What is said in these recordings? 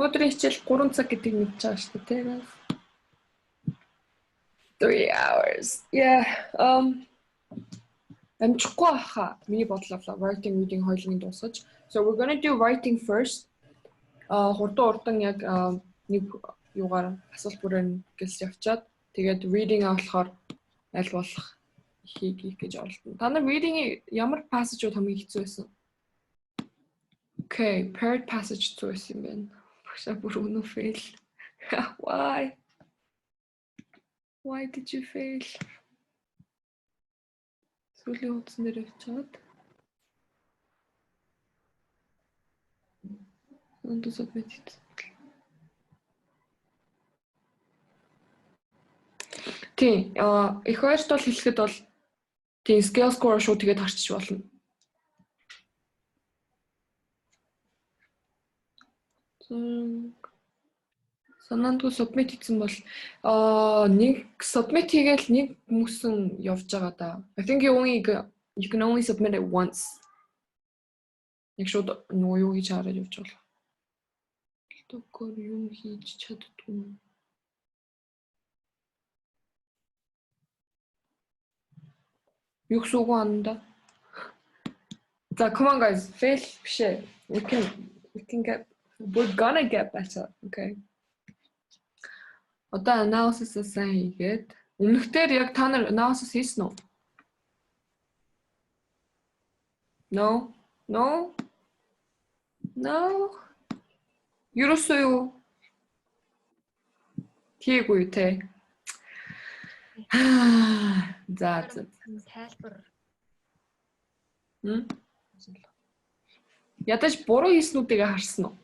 Өнөөдрийн хичээл 3 цаг гэдгийг мэдчихэж байгаа шүү дээ, тийм. 3 hours. Yeah. Амжихгүй хаа. Миний бодлоор writing, reading хоёулын дуусгаж. So we're going to do writing first. Хурдан яг нэг юугаар асуулт бүрэн гэлс явчаад тэгээд reading-аа болохоор аль болох хийх гэж оролдоно. Та нар reading-ийн ямар passage-ууд хамгийн хэцүү байсан? Okay, paired passage хэцүү байсан юм байна. Багшаа бүр өнөө fail. Why? Why did you fail? Сүүлийн утсан дээр явчихад. Өндөө submit хийсэн. Тийм, их хоёрт бол хэлэхэд бол тийм scale score шууд тэгээд харчих болно. Санаандгүй submit хийсэн бол нэг submit хийгээл нэг хүмүүсэн явж байгаа да. I think you can only submit it once. Нэг шууд нөгөө юу хийж хараад явж болно. Тэгвэл юу хийж чаддгүй. Юу гэсэн үг анда? За, come on guys, fail бишээ. We're gonna get better, okay? Одоо analysis-а сайн хийгээд өмнөхдөр яг та нар analysis хийсэн үү? No. Ерөөсөө юу? Хийгүй те. За. Тайлбар. Ядаж буруу хийснүүдийг харсан уу?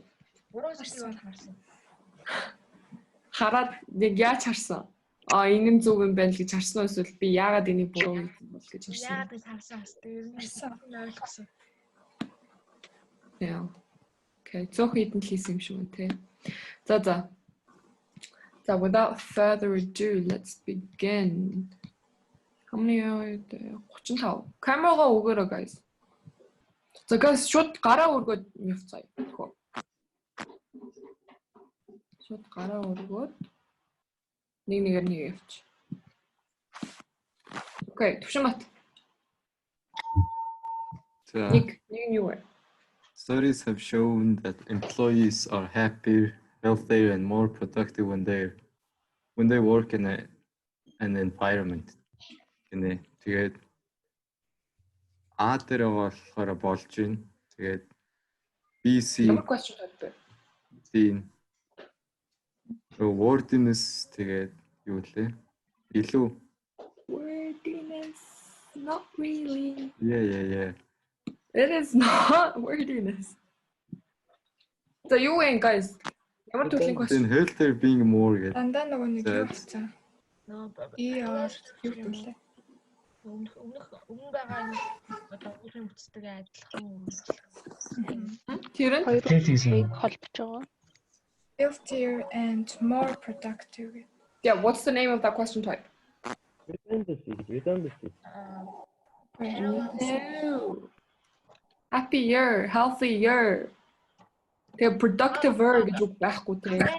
Буруу хийснүүдийг харсан. Хараад яг яаж харсан? Энэ нь зөв юм байна л гэж харсан уу эсвэл би яагаад энийг буруу хийсэн бол гэж харсан? Яагаад гэж харсан хэвээр нь ойлгосон. Яа. Okay, зөв хийдэн л хийсэн юм шиг байна те. За. So without further ado, let's begin. How many are there? 35. Camera өгөөрэй guys. За guys, шууд гараа өргөөд явцгаая. Шууд гараа өргөөд нэг явч. Okay, төвшмат. Нэг юу вэ? Studies have shown that employees are happier, healthier, and more productive when they work in an environment. Тэгээд А дээр болохоор болж байна. Тэгээд BC Ямар question тавьдаг? Тийм. Wordiness тэгээд юу лээ? Илүү Wordiness, not really. Yeah. It is not wordiness. So you win guys. Ямар төрлийн question? Healthier being more гэдэг. Дандаа нөгөө нэг юу болсон. ER юу гэлээ. Өмнө байгаа нэг одоо өөрийн бүтцтэйгээ адилхан. Тэр нь холбож байгаа. Healthier and more productive. Yeah, what's the name of that question type? Redundancy. No. Happier, healthier. Тэгээ productiver гэж үг байхгүй тэгээ.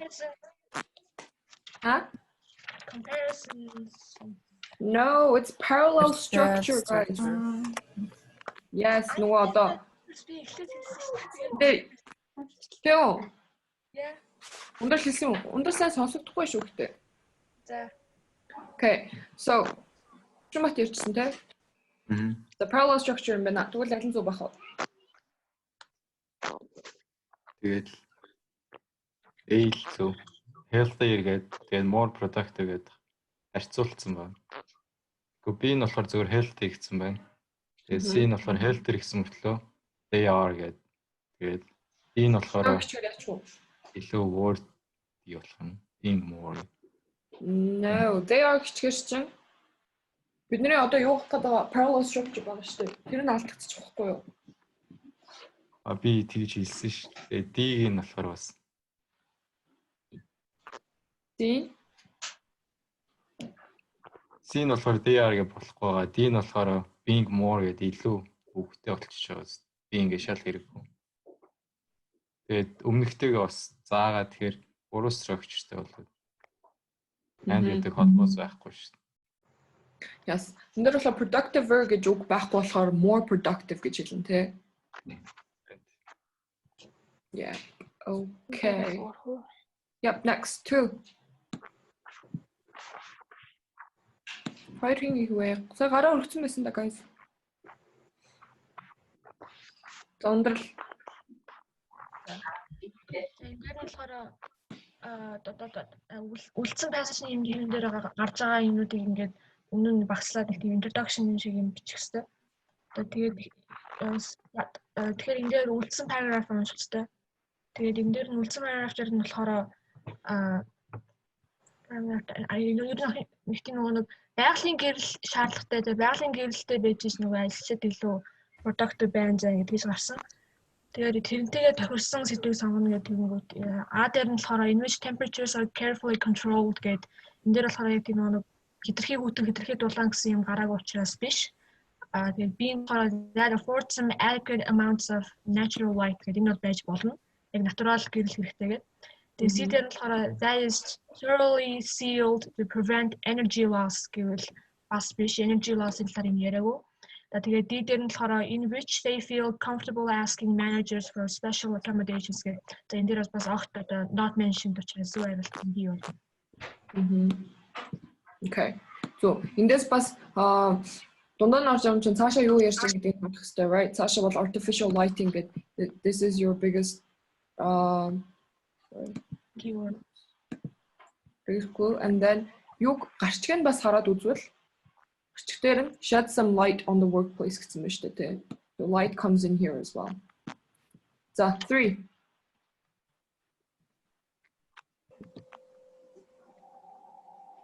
Comparison. No, it's parallel structure, guys. Yes, нөгөө одоо. Тэo. Yeah. Өндөр хэлсэн үү? Өндөр сайн сонсогдохгүй шүү гэдэг. За. Okay, so чимэт ярьчихсан те? The parallel structure юм байна. Тэгвэл алин зүг бахав? Тэгээд ээл зөв. Healthier гэдэг тэгээд more productive гэдэг харьцуулсан байна. Гэхдээ B нь болохоор зөвхөн healthy гэсэн байна. Тэгээд C нь болохоор healthier гэсэн мөртлөө they are гэдэг. Тэгээд D нь болохоор илүү word юу болох нь being more. No, they are гэчгэрч чинь бидний одоо юу гэх гэдэг parallel structure байгаа шүү дээ. Тэр нь алдагдчих واخгүй юу? Би тэгж хэлсэн ш. Тэгээд D-г нь болохоор бас D C нь болохоор they are гэж болохгүй байгаа. D нь болохоор being more гэдэг илүү хөвгтэй болчихж байгаа. B ингээ шал хэрэггүй. Тэгээд өмнөхтэйгээ бас заагаад тэгэхээр 3 structureтэй болоод and гэдэг холбоос байхгүй шүү дээ. Yes. Энд дээр болохоор productive гэж үг байхгүй болохоор more productive гэж хэлнэ тий. Yeah. Okay. Yep, next 2. Хоёрын их вэ? Сая гараа өргөцсөн байсан да guys. Зондрал. Ингээд болохоор үлдсэн passage-ийн хэмжээнд дээр гарч байгаа юмнуудыг ингээд өмнө нь багслаад нэг тийм introduction шиг юм бичих хэвээр. Тэгээд тэгэхээр энэ дээр үлдсэн paragraph унших хэвээр. Тэгээд энэ дээр нь үлдсэн paragraph-аар нь болохоор нэг тийм нэг байгалийн гэрэл шаардлагатай тэгээ байгалийн гэрэлтэй байж ш нөгөө ажилчид илүү productive байна гэдгийж гарсан. Тэгээд тэрнтэйгээ тохирсон сэдвийг сонгоно гэдэг юм уу. Дээр нь болохоор in which temperatures are carefully controlled гэдэг. Энэ дээр болохоор яг тийм нэг хитрхи гүтэн хитрхи дулаан гэсэн юм гараагүй учраас биш. Тэгээд би энэ болохоор that affords some adequate amounts of natural light гэдэг энэ бол байж болно. Яг натурал гэрэл хэрэгтэй гэдэг. Тэгээд C дээр нь болохоор that is thoroughly sealed to prevent energy loss гэвэл бас биш energy loss-ийн талаар юм яриаггүй. Тэгээд D дээр нь болохоор in which they feel comfortable asking managers for special accommodations гэдэг. За энэ дээр бас огт одоо not mentioned учраас зөв хариулт нь бий болно. Okay. So эндээс бас дундаа нь орж байгаа юм чинь цаашаа юу ярьж байгаа гэдгийг харах хэрэгтэй, right? Цаашаа бол artificial lighting гэдэг. This is your biggest Keyword. Very cool. And then юг гарчгийг бас хараад үзвэл гарчгээр нь shed some light on the workplace гэсэн мэт шүү дээ. The light comes in here as well. За 3.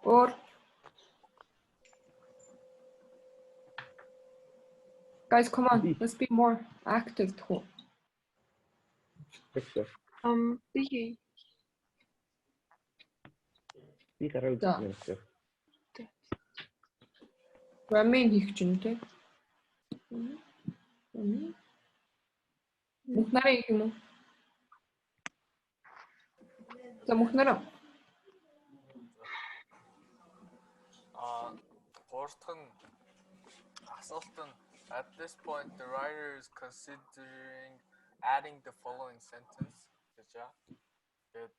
Or guys, come on, let's be more active. B. Би гараа үзсэн. Ramen хийх чинь тий. Мухнараа хийх юм уу? За мухнараа. Гуравдах нь асуулт нь at this point the writer is considering adding the following sentence. Good.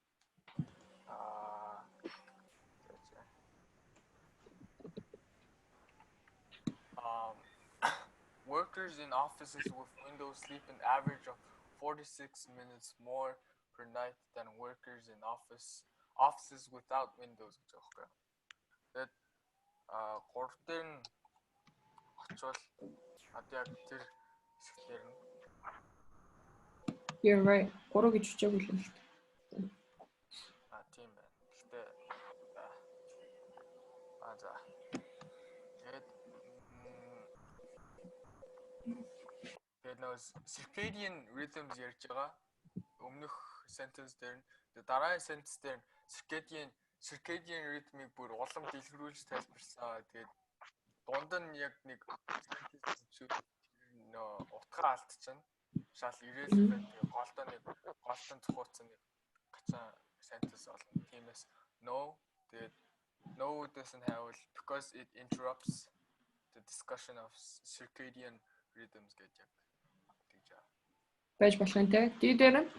Workers in offices with windows sleep an average of 46 minutes more per night than workers in offices without windows. That гуравтын очвол яг тэр хэсгээр нь. You're right. Гурав гэж хүчээгүй л шүү дээ. Тийм байна. Гэхдээ за. Тэгээд нөө circadian rhythms ярьж байгаа. Өмнөх sentence дээр нь дараагийн sentence дээр circadian rhythm-ыг бүр улам дэлгэрүүлж тайлбарсан. Тэгээд дунд нь яг нэг нөө утгаа алдчихна. Шал irrelevant голтон цохооцсон нэг гачаа sentence болно. Тиймээс no doesn't have because it interrupts the discussion of circadian rhythms гэж яг тэгж байгаа. Байж болох юм те. D дээр нь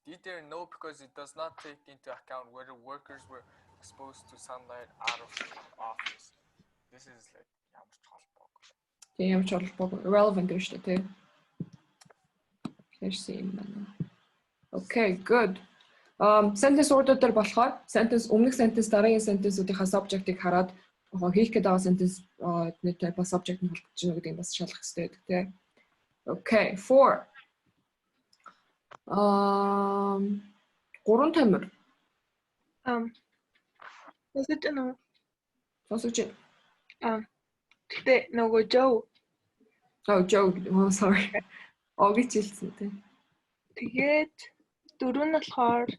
D there no because it does not take into account whether workers were exposed to sunlight out of office. This is like ямар ч холбоогүй. Тийм ямар ч холбоогүй. Irrelevant гэж шүү дээ те. Here's the man. Okay, good. Sentence order дээр болохоор sentence өмнөх sentence дараагийн sentence-уудынхаа subject-ыг хараад хийх гэдэг байгаа sentence нийтээ бас subject нь холбогдож байна гэдэг нь бас шалгах хэрэгтэй гэдэг тийм. Okay, 4. Гурван тамир. Сонсож байна. Тэгтээ нөгөө Joe. Oh, Joe. Oh, sorry. Огийг хэлсэн тийм. Тэгээд дөрөв нь болохоор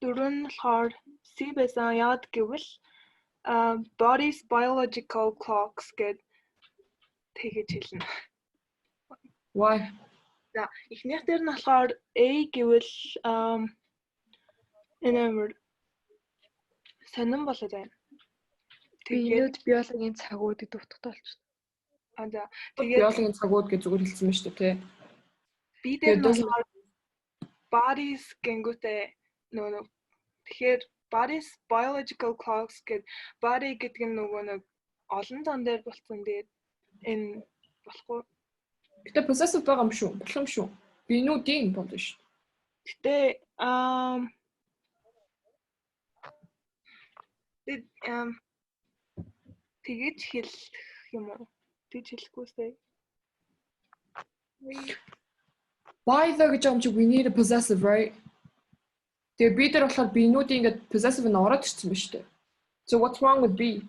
дөрөв нь болохоор C байсан. Яагаад гэвэл body's biological clocks гэд тэгэж хэлнэ. Why? За эхнийх дээр нь болохоор A гэвэл энэ сонирн болоод байна. Тэгээд биологийн цагууд гэдэг утгатай болчихсон. За тэгээд Биологийн цагууд гэж зүгээр хэлсэн байна шүү дээ, тий. B дээр нь болохоор bodies гэнгүүтээ нөгөө тэгэхээр body's biological clocks гэд body гэдэг нь нөгөө нэг олон тон дээр болцсон. Тэгээд энэ болохгүй. Гэтэ possessive байгаа юм шүү. Болох юм шүү. Биенүүдийн болно шүү. Гэтэ тэгэж хэлэх юм уу? Тэгж хэлэхгүйсэй. By the гэж юм чи we need a possessive, right? Тэгээ би дээр болохоор биенүүдийн ингээд possessive нь ороод ирсэн байна шүү дээ. So what's wrong with B?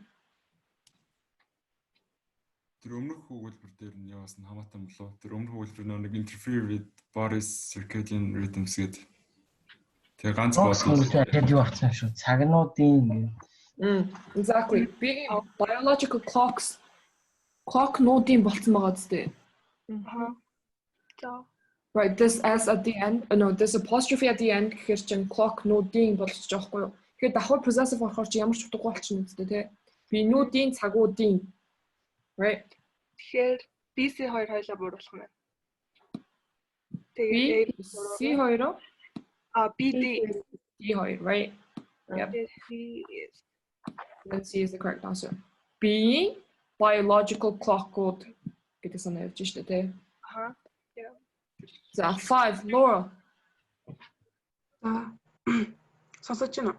Тэр өмнөх өгүүлбэр дээр нь яваас нь хамаатай болов. Тэр өмнөх өгүүлбэр нэг interfere with body's circadian rhythms гэдэг. Тэгээ ганц бодсон гэдэг юу болсон шүү. Цагнуудын Exactly. B biological clock-нуудын болцсон байгаа зү. За. Right, this S at the end, no, this apostrophe at the end гэхээр чинь clock-нуудын болчих жоохгүй юу. Тэгэхээр давхар possessive болохоор чи ямар ч утгагүй болчихно үстэй тий. Биенүүдийн цагуудын. Right. Тэгэхээр BC2 хоёлаа бууруулах юм байна. Тэгээ C2 BD D2, right? Yep. C is. Then C is the correct answer. B biological clock-ууд гэдэг санаа явж штэ тий. Yeah. За 5 Laura. Сонсож байна.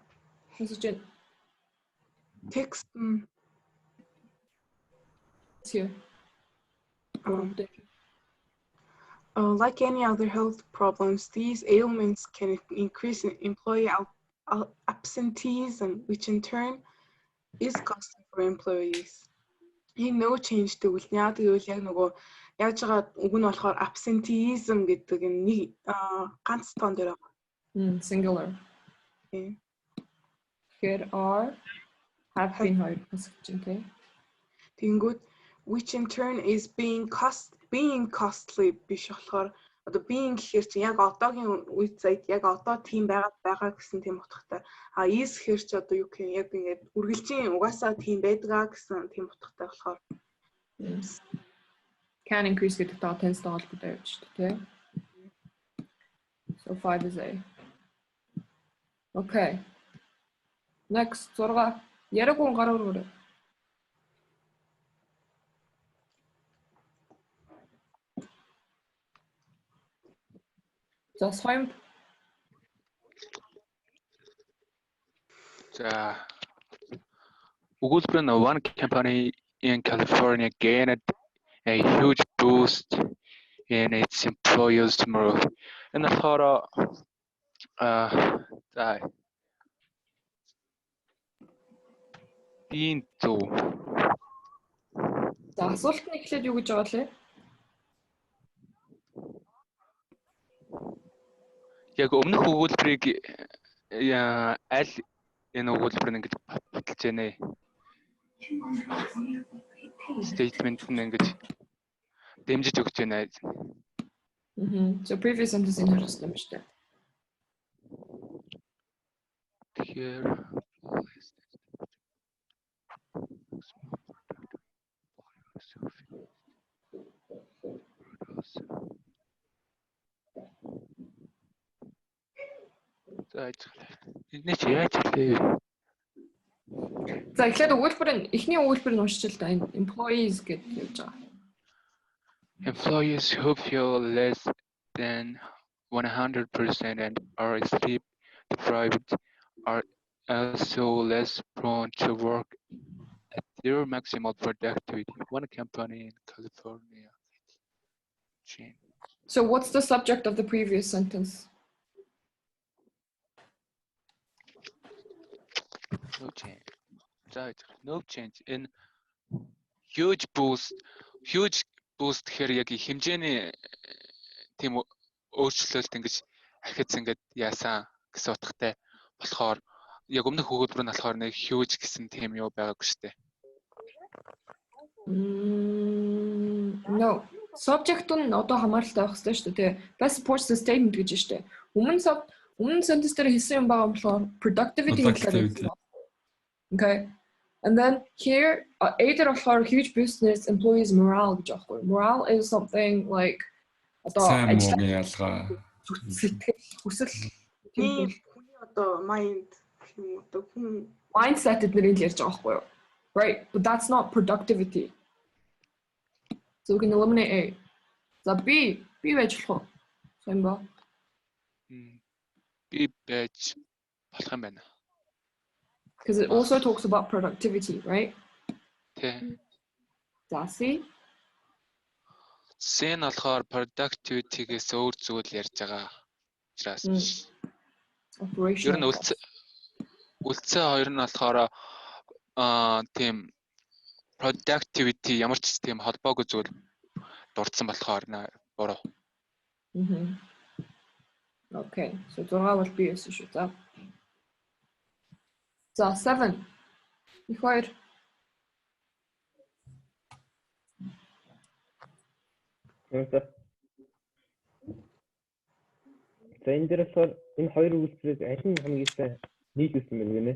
Сонсож байна. Text here. Like any other health problems, these ailments can increase in employee absenteeism, which in turn is costly for employees. No change to which now the яг нөгөө яаж байгаа үг нь болохоор absenteeism гэдэг нэг ганц тон дээр байгаа. Singular. Here are have been хоёр гэсэн чинь тий. Тэнгүүд which in turn is being costly биш болохоор одоо being гэхээр чи яг одоогийн үед зайд яг одоо тийм байгаа гэсэн тийм утгатай. Is гэхээр чи одоо юу гэх юм яг ингээд үргэлжийн угаасаа тийм байдгаа гэсэн тийм утгатай болохоор can increase гэдэг таа tense таа холбоотой явж шүү дээ, тий. So 5 is A. Okay. Next 6 яриаггүй гараа өргөрөө. За swim. Өгүүлбэр нь one company in California gained a huge boost in its employees tomorrow. And I thought being to. За асуулт нь эхлээд юу гэж байгаа лээ? Яг өмнөх өгүүлбэрийг аль энэ өгүүлбэр нь ингэж баталж байна ээ. Statement нь ингэж дэмжиж өгч байна. So previous sentence энэ харах юм шүү дээ. Тэгэхээр энэ ч яаж хэлээ? За эхлээд эхний өгүүлбэр нь уншиж л да employees гэдэг явж байгаа. Employees who feel less than 100% and are sleep deprived are also less prone to work at their maximal productivity. One company in California. So what's the subject of the previous sentence? No change. No change in huge boost гэхээр яг хэмжээний тийм өөрчлөлт ингэж ахиц ингэж яасан гэсэн утгатай болохоор яг өмнөх хөгөлбөр нь болохоор нэг huge гэсэн тийм юу байгаагүй шүү дээ. No. Subject нь одоо хамааралтай байх хэрэгтэй шүү дээ. Best supports the statement гэж шүү дээ. Өмнө sentence дээр хэлсэн юм байгаа юм болохоор productivity гэсэн. Okay. And then here, either of our huge business employees morale гэж аахгүй. Morale is something like одоо ажиллагааны ялгаа. Сэтгэл, хүсэл тийм хүний одоо mind юм одоо хүн mindset эднэрийг ярьж байгаа байхгүй юу? Right, but that's not productivity. So we can eliminate A. За B байж болох уу? Сайн ба. B байж болох юм байна. Because it also talks about productivity, right? Тэ. За C. C нь болохоор productivity-гээс өөр зүйл ярьж байгаа. Учраас биш. Operational. Ер нь үлцээ хоёр нь болохоор тийм productivity ямар ч тийм холбоогүй зүйл дурдсан болохоор буруу. Okay, so 6 бол B гэсэн шүү. За 7. Их хоёр. За энэ дээрээс энэ хоёр үйлчлэлийг аль нь хамгийн сайн нийлүүлсэн бэ гэнэ?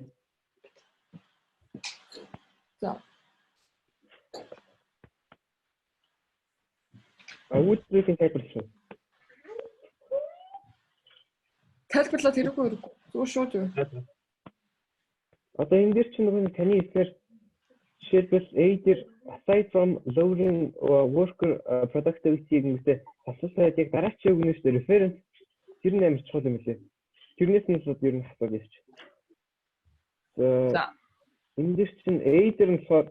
За. Үйлчлэлийн тайлбарлах. Тайлбарлаад хэрэггүй хэрэггүй. Зүгээр шууд юу. Одоо энэ дээр чинь нөгөө таны хэлснээр жишээлбэл A дээр aside from lowering worker productivity гэдэг асуултад яг дараачийн үгнээс reference тэр нь амар чухал юм лээ. Тэрнээс нь л ер нь хасаад ирч. За энэ дээр чинь A дээр нь болохоор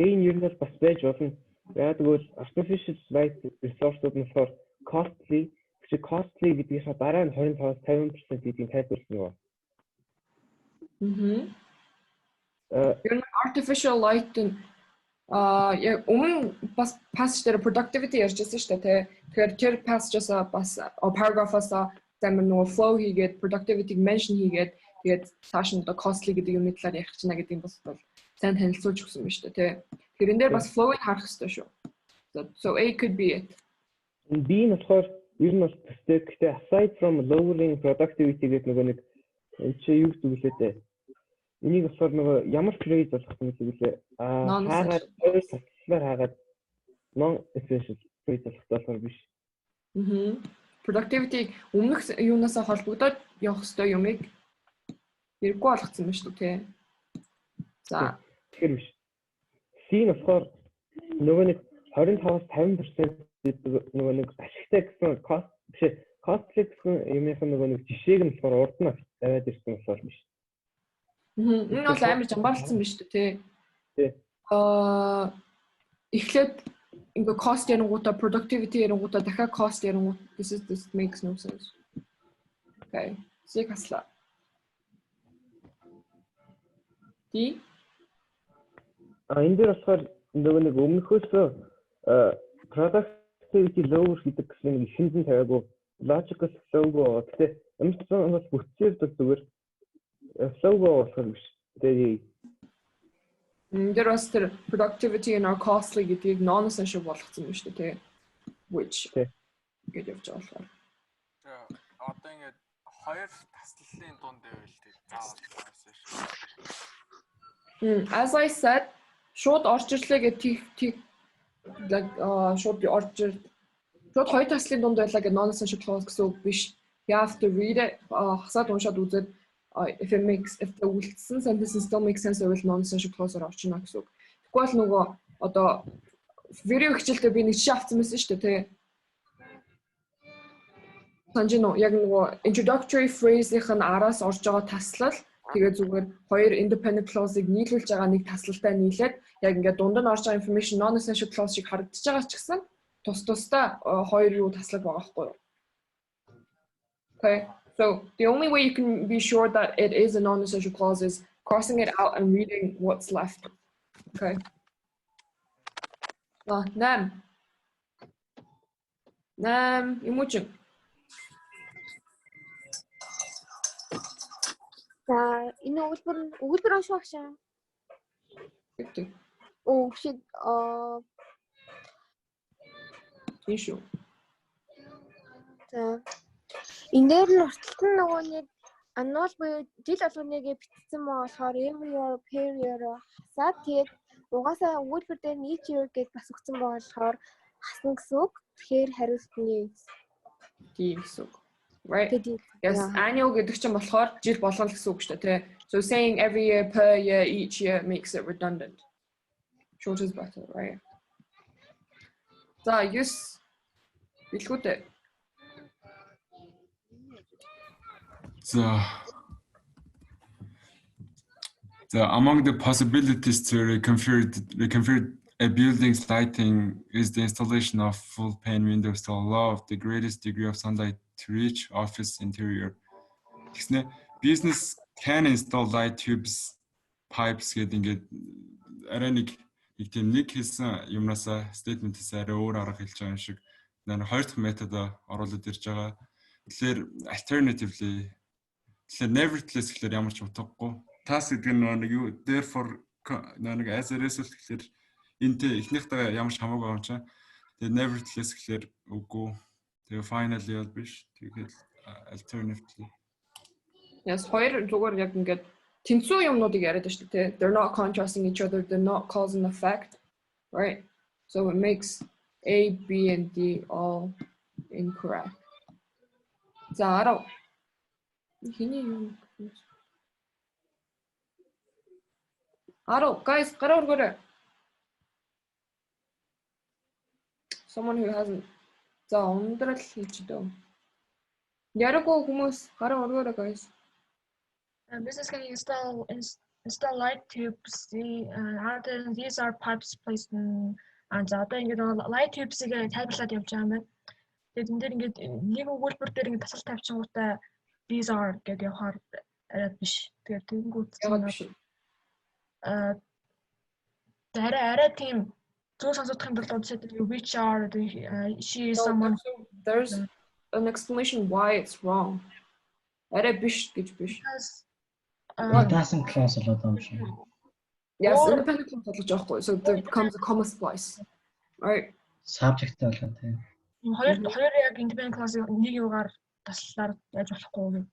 энэ ер нь бас байж болно. Яг тэгвэл artificial light resource-ууд нь болохоор costly гэдгийнхаа дараа нь 25-50% гэдгийг тайлбарласан юм. Ер нь artificial light нь яг өмнө бас passage дээр productivity ярьжсэн шүү дээ. Тэгэхээр тэр passage-аас бас paragraph-аас замын нөгөө flow хийгээд productivity mention хийгээд тэгээд цааш нь одоо costly гэдэг юмны талаар ярих чинь гэдэг юм бас бол сайн танилцуулж өгсөн байна шүү дээ. Тэгэхээр энэ дээр бас flow-ыг харах хэрэгтэй шүү. So A could be it. B нь болохоор ер нь бас төстэй. Гэхдээ aside from lowering productivity гэдэг нөгөө нэг чи юу гэдэг вэ дээ? Энийг болохоор нөгөө ямар phrase болох юм бэ? Хаагаад таслаар хаагаад non essential phrase болох биш. Productivity өмнөх юунаас холбогдоод явах ёстой юмыг хэрэггүй болгоцсон байна шүү дээ. За. Тэгэхээр биш. C нь болохоор нөгөө нэг 25-50% нөгөө нэг ашигтай гэсэн cost биш costly гэсэн юмных нөгөө нэг жишээг нь болохоор урд нь аваад ирсэн болохоор биш. Энэ бол амар жамбарлсан биш үү те. Эхлээд ингээ cost ярангуудаа productivity ярангуудаа дахиад cost ярангууд this makes no sense. Okay. Сийг хаслаа. Ди энэ дээр болохоор нөгөө нэг өмнөхөөс productivity lower гэдэг гэсэн нэг шинжэн тавиагүй logical flow-гоо гэхдээ амьдсан бас бүтцээр зүгээр flow-гоо болохоор биш. Тэгээд there was the productivity and our costly гэдгийг non-essential болгоцсон юм шүү дээ. Which гэдэг явж байгаа болохоор. Одоо ингээд хоёр таслалын дунд байвал заавал essential. As I said, шууд орж ирлээ гэдэг шууд хоёр таслын дунд байлаа гэдэг non-essential clause гэсэн үг биш. You have to read it. Хасаад уншаад үзээд if the үлдсэн sentence still makes sense гэвэл non-essential clause-аар орчино гэсэн үг. Тэгвэл бол нөгөө одоо видео хичээлдээ би нэг жишээ авсан байсан шүү дээ тий. Санжино яг нөгөө introductory phrase-ийнх нь араас орж байгаа таслал тэгээ зүгээр хоёр independent clause-ыг нийлүүлж байгаа нэг таслалтай нийлээд яг ингээд дунд нь орж байгаа information non-essential clause шиг харагдаж байгаа ч гэсэн тус-тусдаа хоёр юу таслал байгаа байхгүй юу? Okay. So the only way you can be sure that it is a non-essential clause is crossing it out and reading what's left. Okay. Nam. Tomujin. За энэ өгүүлбэр унших шаа. Гэдэг. Шид Issue. за энэ дээр нь урталт нь нөгөө нэг annual буюу жил болгоныг бичсэн мөн болохоор every year per year хасаад тэгээд угаасаа өгүүлбэр дээр нь each year гэж бас өгсөн болохоор хасна гэсэн үг. Тэгэхээр хариулт нь Тийм гэсэн үг. Right? Yes, annual гэдэг чинь болохоор жил болгоно гэсэн үг шүү дээ, тэ. So saying every year, per year, each year makes it redundant. Short is better, right? За, yes. Билгүүтэй. So among the possibilities to reconfigure a building's lighting is the installation of full pane windows to allow the greatest degree of sunlight to reach office interior. Business can install light tubes, pipes гэдэг ингээд арай нэг тийм нэг хэлсэн юмнасаа statement-ээс арай өөр арга хэлж байгаа юм шиг хоёр дахь метод оруулаад ирж байгаа. Тэгэхээр alternatively nevertheless гэхээр ямар ч утгагүй. Task гэдэг нь нэг юу therefore нэг as a result гэхээр энтэй эхнийхтэй ямар ч хамаагүй юм чинь. Тэгээ nevertheless гэхээр үгүй. Тэгээ finally бол биш. Тэгээд alternatively. Yes, хоёр зүгээр яг ингээд тэнцүү юмнуудыг яриад шүү дээ. They're not contrasting each other, they're not cause and effect, right? So it makes A, B, and D all incorrect. За 10. Хиний юм? 10. Guys, гараа өргөөрэй. Someone who hasn't. За ундрал хийж дөө. Яриагүй хүмүүс гараа өргөөрэй, guys. Business can install light tubes. These are pipes placed in за одоо ингээд light tubes-ийг тайлбарлаад явж байгаа юм байна. Тэгээд энэ дээр ингээд нэг өгүүлбэр дээр ингээд тасал тавьчихгуудаа these are гэдэг явахаар арай биш. Тэгээд тэнгүүт арай тийм зөв сонсох юм бол which are she is someone. There's an explanation why it's wrong. Арай биш гэж биш. Doesn't clause болоод байгаа юм шиг. Yes, independent clause болж байгаа хгүй. So there becomes a comma splice. Right. Subject болоо тийм. Хоёр яг independent clause нэг юугаар таслаар яаж болохгүй юм.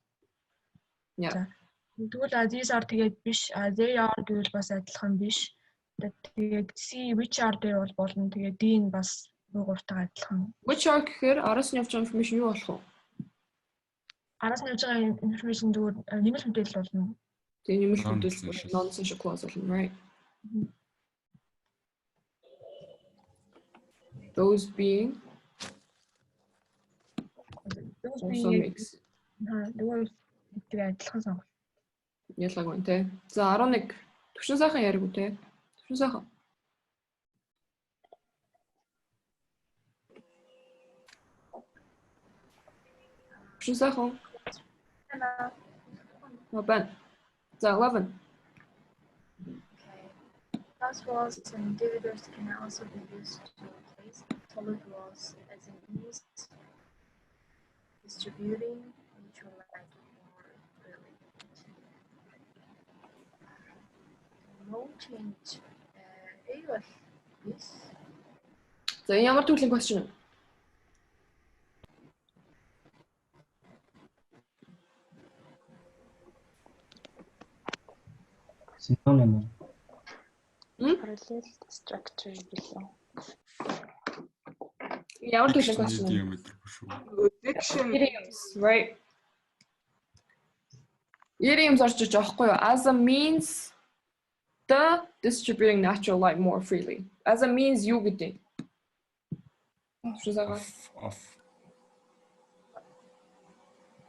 Yeah. Тэгвэл these are тэгээд биш. They are гэвэл бас адилхан биш. Тэгээд C which are дээр бол болно. Тэгээд D нь бас гуравтайгаа адилхан. Which are гэхээр араас нь явж байгаа information юу болох вэ? Араас нь явж байгаа information зүгээр нэмэлт мэдээлэл болно. Тэгээ нэмэлт мэдээлэл non-essential clause болно, right? Those being also makes тэгвэл тэгээ адилхан сонголт. Ялгаагүй тий. За 11 төвшин сайхан яриаггүй тий. Төвшин сайхан. Төвшин сайхан. Мабан. За 11. Glass walls and dividers can also be used to replace solid walls as a means distributing neutral light more clearly. No change. Yes. За энэ ямар төрлийн question вэ? Synonym. Parallel structure билээ. Ямар төрлийн question вэ? Idioms, right? Idioms орж иж аахгүй юу? As a means the distributing natural light more freely. As a means юу гэдэг?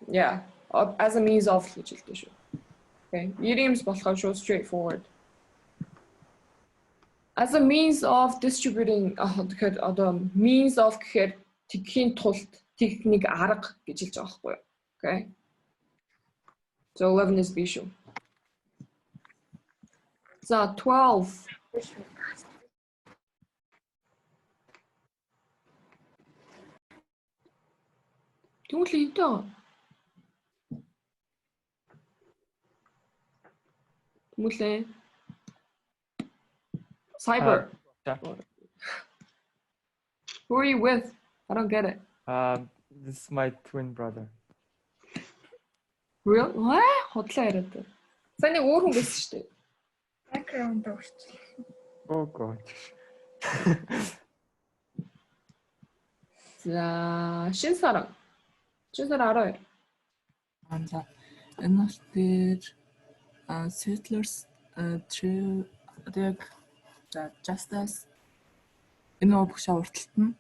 Yeah, as a means of гэж хэлдэг шүү. Okay, idioms болохоор шууд straightforward. As a means of distributing тэгэхээр одоо means of гэхээр тэгхийн тулд техник арга гэж хэлж байгаа байхгүй юу? Okay. So 11 is B шүү. So 12. Тэгвэл энтэй байгаа. Тэгмүүлээ. Cyber. Who are you with? I don't get it. This is my twin brother. Real? What? Хотлоо яриад. Сайн нэг өөр хүн байсан шүү дээ. Background орч. Oh god. За, шинэ сар 12. За энэ бол дээр settlers through яг justice энэ бүгшаа урталт нь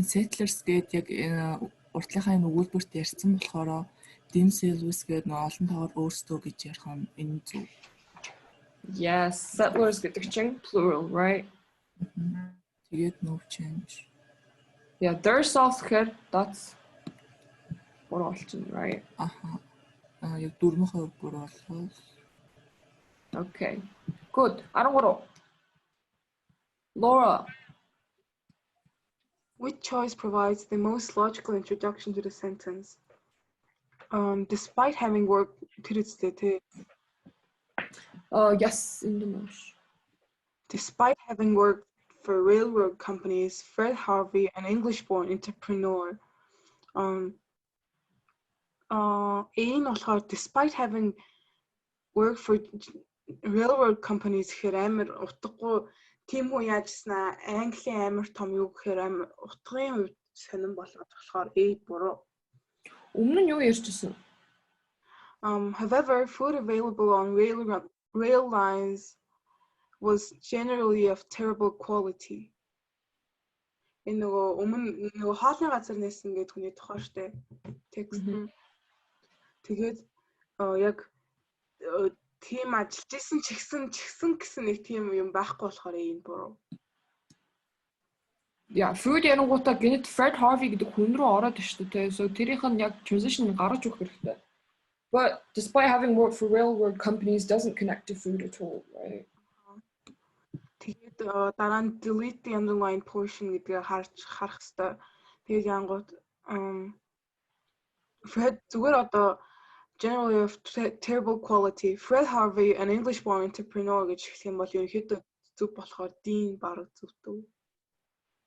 settlers гэдэг яг уртлынхаа энэ өгүүлбэрт ярьсан болохоор themselves гэдэг нэг олон тоор өөрсдөө гэж ярих нь энэ зөв. Yes, settlers гэдэг чинь plural, right? Тэгээд no change. Yeah, their self гэхээр that's буруу болчихно, right? Яг дөрмийнхөө буруу боллоо. Okay. Good. 13. Laura. Which choice provides the most logical introduction to the sentence? Despite having worked Yes, in the most. Despite having worked for railroad companies, Fred Harvey, an English-born entrepreneur, despite having worked for railroad companies гэхээр амар утгагүй тийм хүн яажснаа Английн амар том юу гэхээр амар утгын хувьд сонирн болгоод болохоор буруу. Өмнө нь юу ярьжсэн? However, food available on rail lines was generally of terrible quality. Энэ нөгөө хоолны газар нээсэн гэдэг хүний тухай штэ. Текст нь. Тэгээд яг тийм ажиллаж исэн ч гэсэн нэг тийм юм байхгүй болохоор энэ буруу. Yeah, food ярангуудаа гинэт Fred Harvey гэдэг хүн рүү ороод шүү дээ. So тэрийнх нь яг transition гаргаж өгөх хэрэгтэй. But despite having worked for railroad companies doesn't connect to food at all, right? Тэгээд дараа нь delete the underlying portion гэдгийг харах хэрэгтэй. Тэгээд янгууд Fred зүгээр одоо generally of terrible quality. Fred Harvey, an English-born entrepreneur гэж хэлэх юм бол ерөнхийдөө зөв болохоор дийн бараг зөв.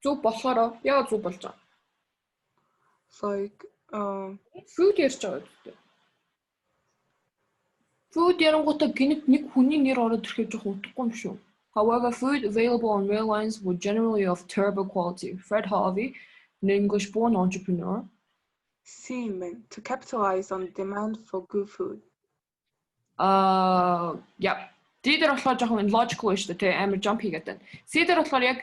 Зөв болохоор яа зөв болж байгаа? Like food ярьж байгаа гэдэг. Food ярангуудаа гинэт нэг хүний нэр ороод ирэхэд жоох утгагүй юм шүү. However, food available on rail lines were generally of terrible quality. Fred Harvey, an English-born entrepreneur, seemed to capitalize on demand for good food. Yeah. Дидэр болохоор жоохон logical шүү дээ, амар jump хийгээд. Сидэр болохоор яг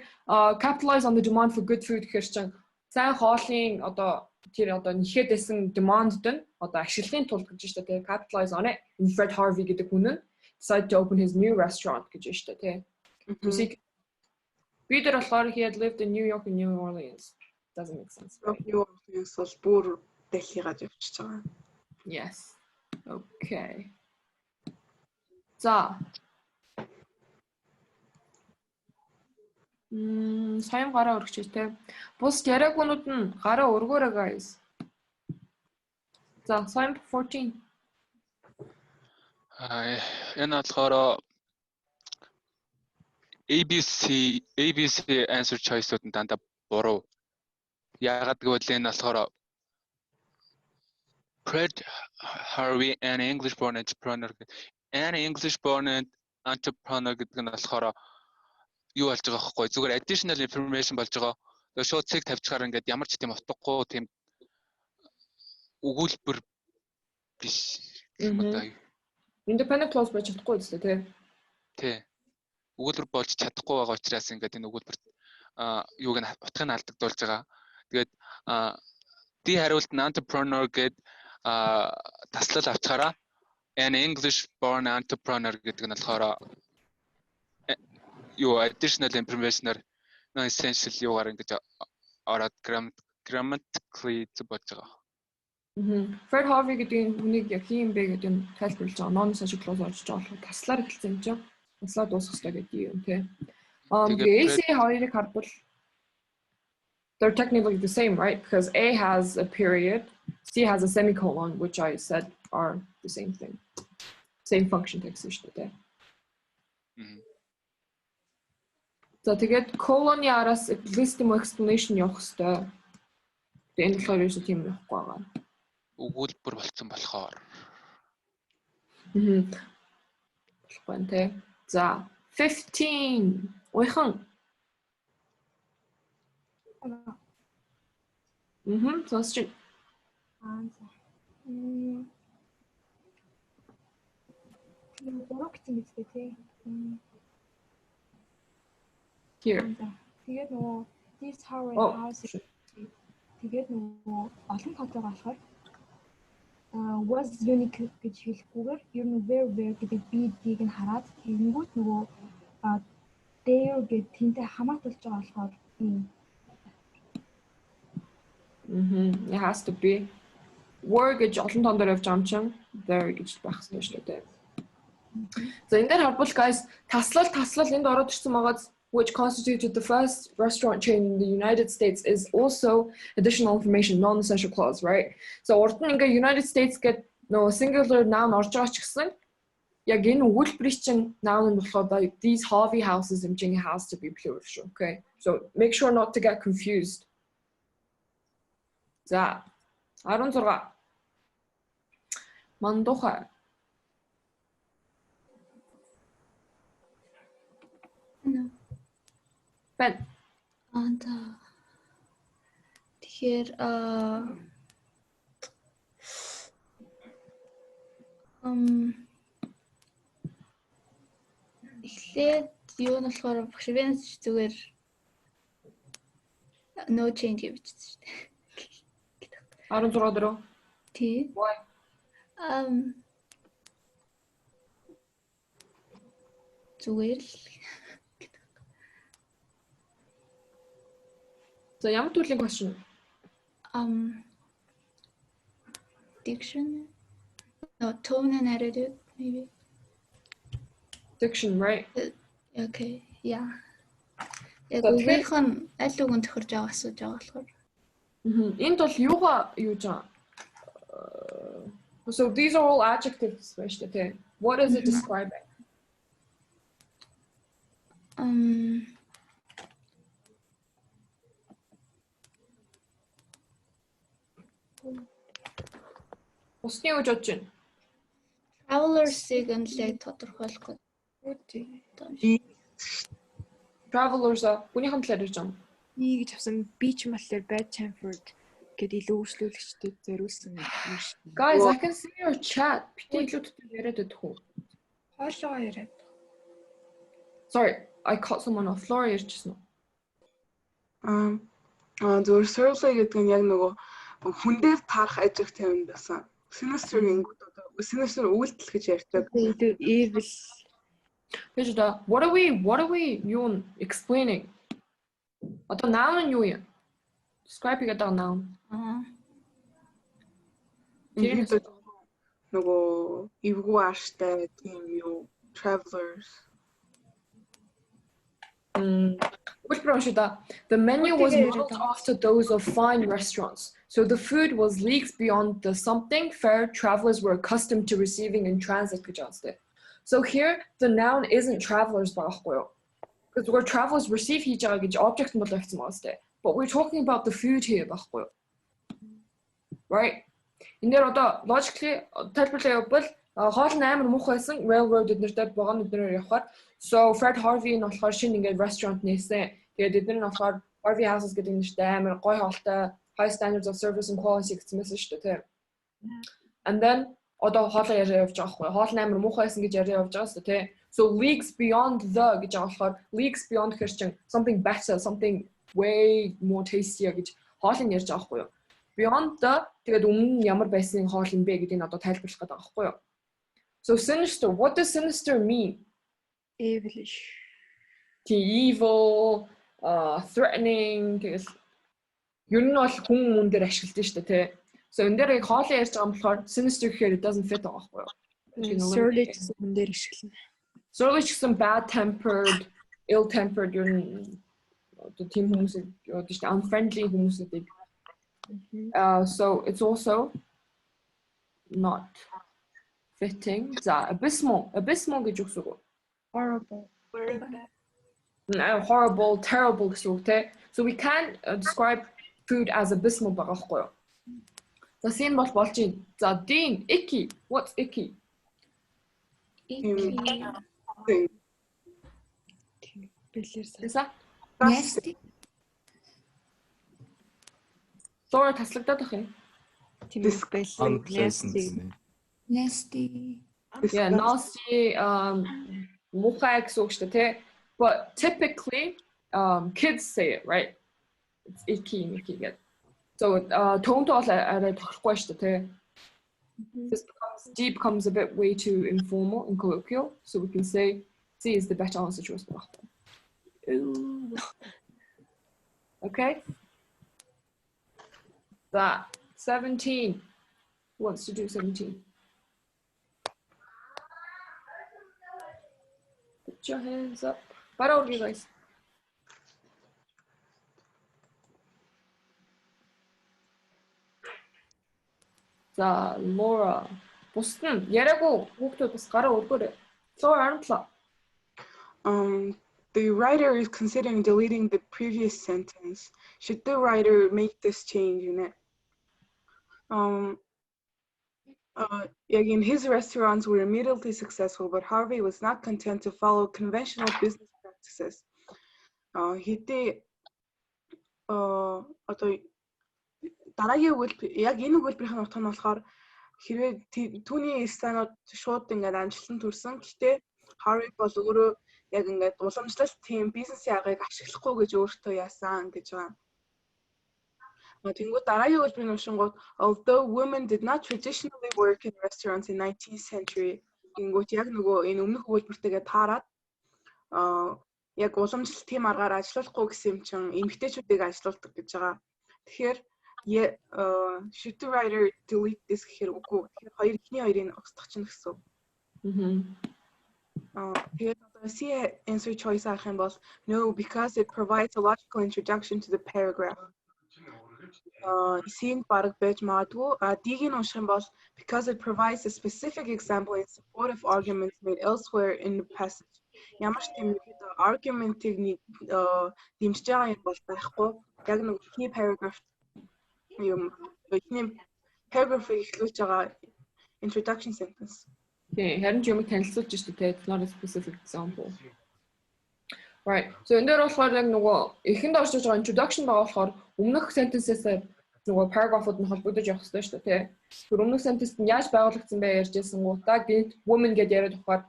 capitalize on the demand for good food гэхэр чинь сайн хоолын одоо тэр одоо нэхэд байсан demand-д нь одоо ашиглахын тулд гэж шүү дээ, capitalize on it. Fred Harvey гэдэг хүн нь decided to open his new restaurant гэж шүү дээ, тий. Бидэр болохоор he had lived in New York and New Orleans. Doesn't make sense. New Orleans бол бүр дэлхийгаж явчихж байгаа. Yes. Okay. За. Сайн гараа өргөчтэй те. Бус яриагуунууд нь гараа өргөөрэй guys. За, сайн 14. Энэ болохоор ABC answer choice-ууд нь дандаа буруу. Яагаад гэвэл энэ болохоор Fred Harvey, an English-born entrepreneur. An English-born entrepreneur гэдэг нь болохоор юу болж байгаа байхгүй зүгээр additional information болж байгаа. Тэгээ шууд цэг тавьчихаар ингээд ямар ч тийм утгагүй тийм өгүүлбэр биш. Independent clause байж чадахгүй үстэй тий. Тий. Өгүүлбэр болж чадахгүй байгаа учраас ингээд энэ өгүүлбэр юуг нь утгыг нь алдагдуулж байгаа. Тэгээд die хариулт нь entrepreneur гэд таслал авчаараа an English-born entrepreneur гэдэг нь болохоор юу additional information-аар non-essential юугаар ингэж ороод grammatically зөв болж байгаа. Fred Harvey гэдэг хүнийг яг хин бэ гэдэг нь тайлбарлаж байгаа. Non-essential clause орж байгаа. Таслаар хэлсэн юм чинь. Таслаа дуусах хэрэгтэй гэдэг юм тий. AC хоёрыг харбал they're technically the same, right? Because A has a period C has a semicolon, which I said are the same thing. Same function text шүү дээ. За тэгээд colon-ы араас at least юм explanation явах хэрэгтэй. Тэгээд энэ болохоор юу тийм явахгүй байгаа. Өгүүлбэр болцсон болохоор. Болохгүй нэ. За 15. Ойхон. Сонсч. За. Тийм гурав гэсэн мэт тий. Here. Тэгээд нөгөө this Harvard house тэгээд нөгөө олон тоотой болохоор was unique гэж хэлэхгүйгээр ер нь where гэдэг B-ийг нь хараад тэгэнгүүт нөгөө there гэдэг тэнтэй хамаатуулж байгаа болохоор It has to be. Were гэж олон тоон дээр явж байгаа юм чинь there гэж байх хэрэгтэй шүү дээ. So энэ дээр харбал guys таслал энд ороод ирсэн байгаа which constituted the first restaurant chain in the United States is also additional information, non-essential clause, right? So урд нь ингээ United States get no singular noun орж байгаа ч гэсэн яг энэ өгүүлбэрийн чинь noun нь болохоор these Harvey houses имжинг has to be plural, okay? So make sure not to get confused. За 16. Мандуха. Ben. Тэгэхээр эхлээд юу нь болохоор багш Венс зүгээр no change гэж бичсэн шүү дээ. 16 дөрөв. Тий. Зүгээр л So ямар төрлийн question? Diction. No, tone and attitude, maybe. Diction, right? Okay, yeah. Яг үгийнхэн аль үгэн тохирж байгаа асууж байгаа болохоор. Энд бол юугаа юу жаа? So these are all adjectives байж тээ. What is it describing? Усны юу жож байна? Travelers-ыг онлайн тодорхойлох гэдэг. Travelers бүнийхэн талаар ярьж байгаа юм. Нэг гэж авсан beach болохоор bad tempered гэдэг илүү үйлчлүүлэгчдэд зориулсан юм шиг. Guys, I can see your chat. Битээ илүү төдөө яриад байдаг хөө. Хоолоо яриад. Sorry, I caught someone off. Flora ярьчихсан уу? Зөвхөн survey гэдэг нь яг нөгөө хүн дээр таарах adjective юм байсан. Sinister sinister үйлдэл гэж ярьдаг. Evil. What are we you explaining? Одоо noun нь юу юм? Describe гэдэг noun. Нөгөө эвгүй ааштай тийм юу travelers. The menu was modeled after those of fine restaurants. So the food was leagues beyond the something fair travelers were accustomed to receiving in transit. So here, the noun isn't travelers, because where travelers receive object, but we're talking about the food here. Right? In there, logically, railroad so Fred Harvey and a restaurant Harvey houses getting high standards of service and quality message. And then so leagues beyond the leagues beyond Christian, something better, something way more tastier beyond the so sinister, what does sinister mean? Evilish. Evil, threatening. So in there, sinister here, it doesn't fit off well. Surly, some bad-tempered, ill-tempered, the team unfriendly. So it's also not fitting. За abysmal гэж үгс үү? Horrible. No, horrible, terrible гэсэн үг те. So we can describe food as abysmal байгаа байхгүй юу? За sin бол болж байна. За D, icky. What's icky? Тэсэ? Nasty. Зураг таслагдаад байх юм. Nasty. Yeah, nasty, муухай гэсэн үг шүү дээ, тэ. But typically, kids say it, right? It's icky. So tone бол арай тохирохгүй шүү дээ, тэ. This D becomes a bit way too informal and colloquial, so we can say C is the better answer choice. Okay? That 17. Who wants to do 17? Put your hands up. But all you guys. За Laura. Бусдын яриаггүй хүүхдүүд бас гараа өргөөрэй. Laura арамтлаа. The writer is considering deleting the previous sentence. Should the writer make this change in it? Again, his restaurants were immediately successful, but Harvey was not content to follow conventional business practices. Дараагийн үгэл яг энэ үгэлбэрийн утга нь болохоор хэрвээ түүний станууд шууд ингээд амжилтанд хүрсэн. Гэхдээ Harvey бол өөрөө яг ингээд уламжлалт тийм бизнесийн аргыг ашиглахгүй гэж өөртөө яасан гэж байгаа. Тэнгүүд дараагийн үгэлбэрийн уншингууд although women did not traditionally work in restaurants in 19th century гингүүт яг нөгөө энэ өмнөх үгэлбэртэйгээ таарад яг уламжлалт тийм аргаар ажиллахгүй гэсэн юм чинь эмэгтэйчүүдийг ажилуулдаг гэж байгаа. Тэгэхээр should the writer delete this гэхээр үгүй. Тэгэхээр эхний хоёрыг устгах чинь гэсэн. Тэгээд C answer choice авах юм бол no, because it provides a logical introduction to the paragraph. C-г бараг байж магадгүй. D-г нь унших юм бол because it provides a specific example in support of arguments made elsewhere in the passage. Ямар ч тийм argument-ийг дэмжиж байгаа юм бол байхгүй. Яг нэг эхний paragraph эхний paragraph-ийг эхлүүлж байгаа introduction sentence. Okay, харин ч юмыг танилцуулж шүү дээ. It's not a specific example. Right. So энэ дээр болохоор яг нөгөө эхэнд орж байгаа introduction байгаа болохоор өмнөх sentence-ээс нөгөө paragraph-ууд нь холбогдож явах хэрэгтэй шүү дээ. Тэр өмнөх sentence нь яаж байгуулагдсан бэ ярьж байсан гутаа гэд woman гэдээ яриад тухаар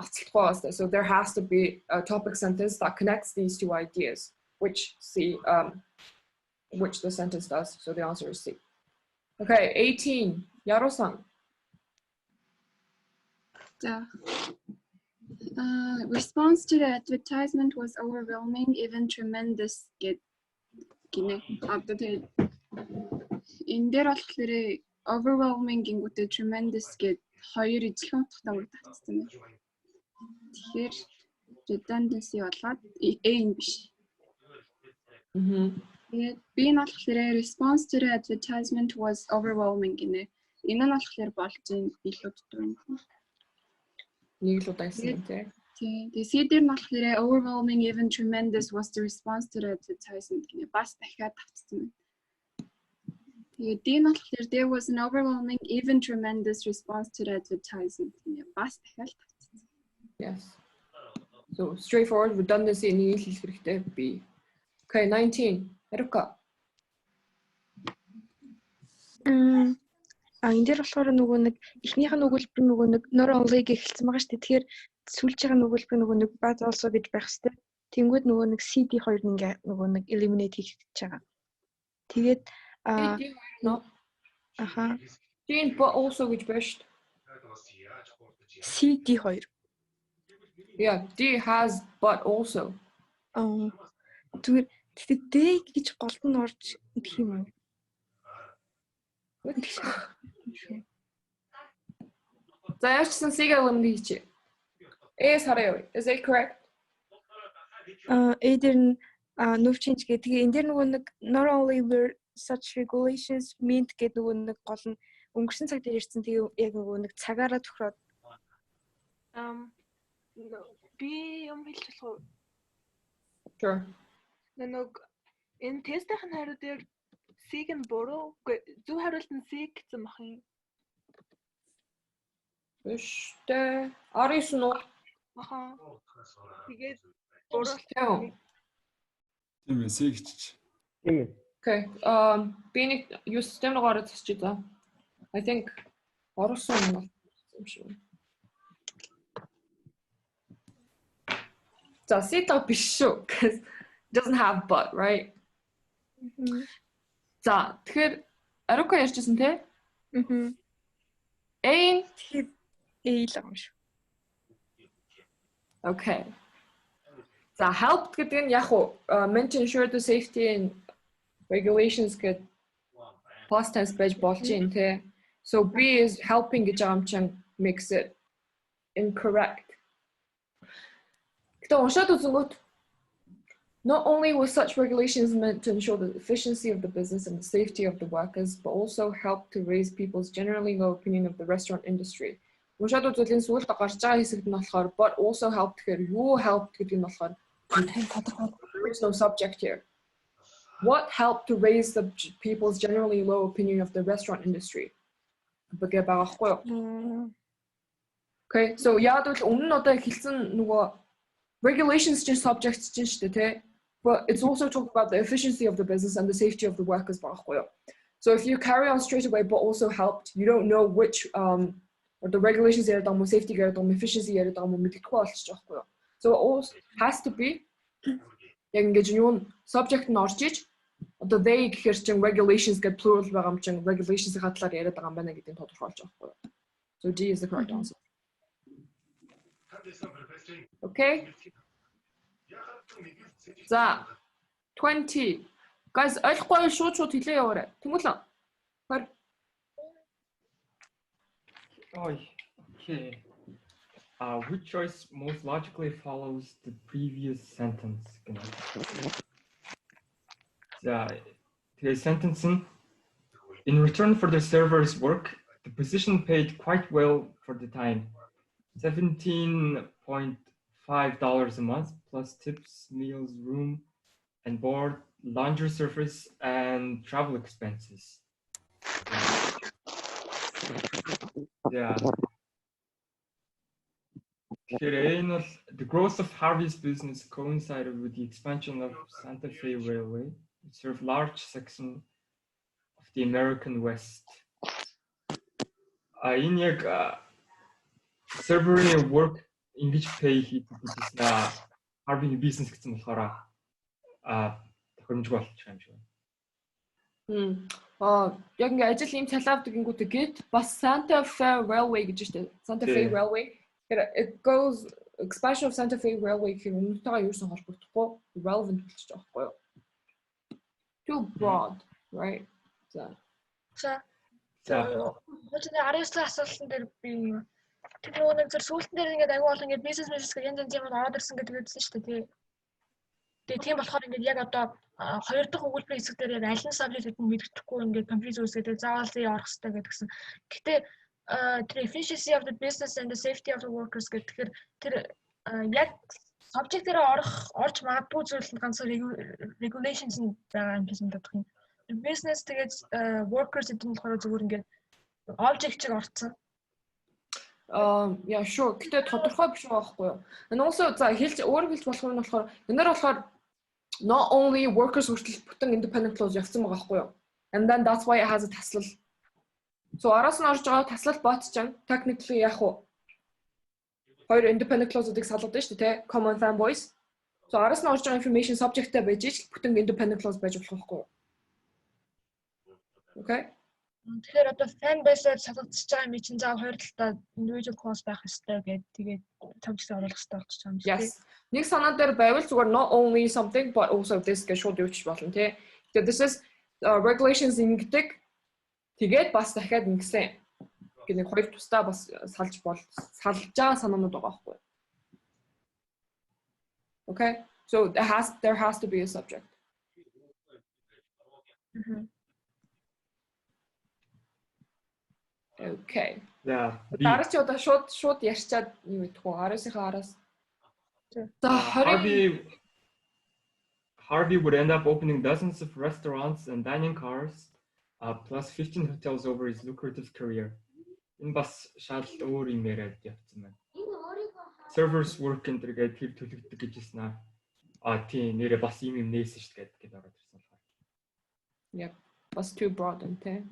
авцалтгүй байна. So there has to be a topic sentence that connects these two ideas, which the sentence does. So the answer is C. Okay, 18. Yaro-san. Response to the advertisement was overwhelming, even tremendous. In there overwhelming гингүүтэй tremendous гэд хоёр ижилхэн утгатай үг татсан байна. Тэгэхээр redundancy болоод A нь биш. Тэгээд B нь болохоор response to the advertisement was overwhelming гинэ. Энэ нь болохоор болж илүү дутуу юм. Нэг л удаа хэлсэн тийм. The C дээр нь болохоор overwhelming, even tremendous was the response to the advertisement гинэ. Бас дахиад татсан байна. Тэгээд D нь болохоор there was an overwhelming, even tremendous response to the advertisement гинэ. Бас дахиад татсан. Yes. So straightforward redundancy нэг хэлэх хэрэгтэй B. Okay, 19. Eruka. Энэ дээр болохоор нөгөө нэг эхнийх нь өгүүлбэр нөгөө нэг not only гэхэлсэн байгаа шүү дээ. Тэгэхээр сүүлчийн өгүүлбэр нөгөө нэг but also гэж байх хэрэгтэй. Тэнгүүд нөгөө нэг CD хоёр нь ингээ нөгөө нэг eliminate хийж байгаа. Тэгээд Jane but also гэж байна шүү дээ. CD хоёр. Yeah, D has but also. Тэгтээ D гэж голд нь орж идэх юм уу? За яачсан C-г eliminate хийчих. A-с харъя. Is it correct? A дээр нь no change гэдэг. Энэ дээр нөгөө нэг not only were such regulations meant гэдэг нөгөө нэг гол нь өнгөрсөн цаг дээр ирсэн тийм яг нөгөө нэг цагаараа тохироод би юм хэлж болох уу? Sure. Нэг энэ тестийн хариу дээр C-г нь буруу. Зөв хариулт нь C гэсэн бах юм. Өштэй. R9 нь Аха. Тэгээд буруу. Тийм ээ, C гэж. Тийм ээ. Okay. Би нэг юу систем руу гараад засчих за. I think орсон юм шиг. За C-д биш шүү. Because it doesn't have but, right? За тэгэхээр Арука ярьжсэн те? A л юм шүү. Okay. За helped гэдэг нь яг уу meant to ensure the safety and regulations get past tense байж болж юм те. So B is helping гэж байгаа юм чинь makes it incorrect. Гэтэ уншаад үзэнгүүт not only was such regulations meant to ensure the efficiency of the business and the safety of the workers, but also help to raise people's generally low opinion of the restaurant industry. Уншаад үзвэл энэ сүүлд гарч байгаа хэсэгт нь болохоор but also helped гэхээр юу helped гэдэг нь болохоор there is no subject here. What helped to raise the people's generally low opinion of the restaurant industry? Bëгэ багахгүй юу? Okay, so яад бол өмнө нь одоо хэлсэн нөгөө regulations чинь subjects чинь шүү дээ, тэ? But it's also talking about the efficiency of the business and the safety of the workers. So if you carry on straight away, but also helped, you don't know which or the regulations here, the safety here, the efficiency here, the so it also has to be subject knowledge. The they regulations get plural regulations so D is the correct answer. Okay. За 20. Guys, ойлгохгүй шууд хэлээ яваарай. Тэнгуүлэн. Хар. Okay. Which choice most logically follows the previous sentence? The sentence in return for the server's work, the position paid quite well for the time. $17.5 a month plus tips, meals, room and board, laundry service and travel expenses. Yeah. The growth of Harvey's business coincided with the expansion of Santa Fe Railway. It served large section of the American West. Server work in which pay he Harvey business гэсэн болохоор тохиромжгүй болчих юм шиг байна. Яг ингээ ажил ийм цалаавдаг гингүүтэй гээд бас Santa Fe Railway гэж штэ. Santa Fe Railway. It goes expansion of Santa Fe Railway гэх юм үнэтэйгээ юусэн холбогдохгүй relevant болчих жоохгүй юу? Too broad, right? За. Өчигдөр Ариусны асуултан дээр би тэр нэг зөв сүүлтэн дээр ингээд аягүй бол ингээд бизнес гэх янз янз юм ороод ирсэн гэдэг үзсэн шүү дээ. Тэгээ тийм болохоор ингээд яг одоо хоёр дахь өгүүлбэрийн хэсэг дээр яг аль нь subject-ийг мэддэхгүй ингээд confuse үүсгээд заавал зээ орох хэрэгтэй гэдгсэн. Гэхдээ the efficiency of the business and the safety of the workers гэхээр тэр яг subject дээр орж магадгүй зүйл нь ганцхан regulations нь байгаа юм гэсэн бодох юм. Business тэгээд workers гэдэг нь болохоор зүгээр ингээд object чиг орцсон. Yeah, sure. Гэтэ тодорхой биш байхгүй юу? And also за хэлж өөрөөр хэлж болох нь болохоор энээр болохоор not only workers хүртэл бүтэн independent clause явсан байгаа байхгүй юу? And then that's why it has a таслал. So араас нь орж байгаа таслал бот чинь technically яг уу хоёр independent clause-уудыг салгад байна шүү дээ, тэ? Common fanboys. So араас нь орж байгаа information subject-тэй байж ич бүтэн independent clause байж болох байхгүй юу? Okay? Тэгэхээр одоо fan base-ээр салгагдчихж байгаа юм чинь заав хоёр талдаа individual clause байх ёстой гэдэг тэгээд тавьчихсан оруулах ёстой болчих юм шиг. Yes. Нэг санаа дээр байвал зүгээр not only something but also this гэж шууд явуучих болно тий. Тэгээд this is regulations ингэдэг. Тэгээд бас дахиад ингэсэн. Гэвь нэг хоёр тусдаа бас салж байгаа санаанууд байгаа байхгүй. Okay? So there has to be a subject. Okay. Yeah. Дараач удаа шууд ярьчаад юу гэдэг вэ? 19-ийнхаа араас. Harvey would end up opening dozens of restaurants and dining cars, plus 15 hotels over his lucrative career. Энэ бас шал өөр юм яриад явцсан байна. Servers work and тэгээд тэр төлөвлөдөг гэж хэлсэн аа. Тийм нэрээ бас юм нээсэн шүү дээ гэдээ ороод ирсэн болохоор. Yep. Was too broad and те.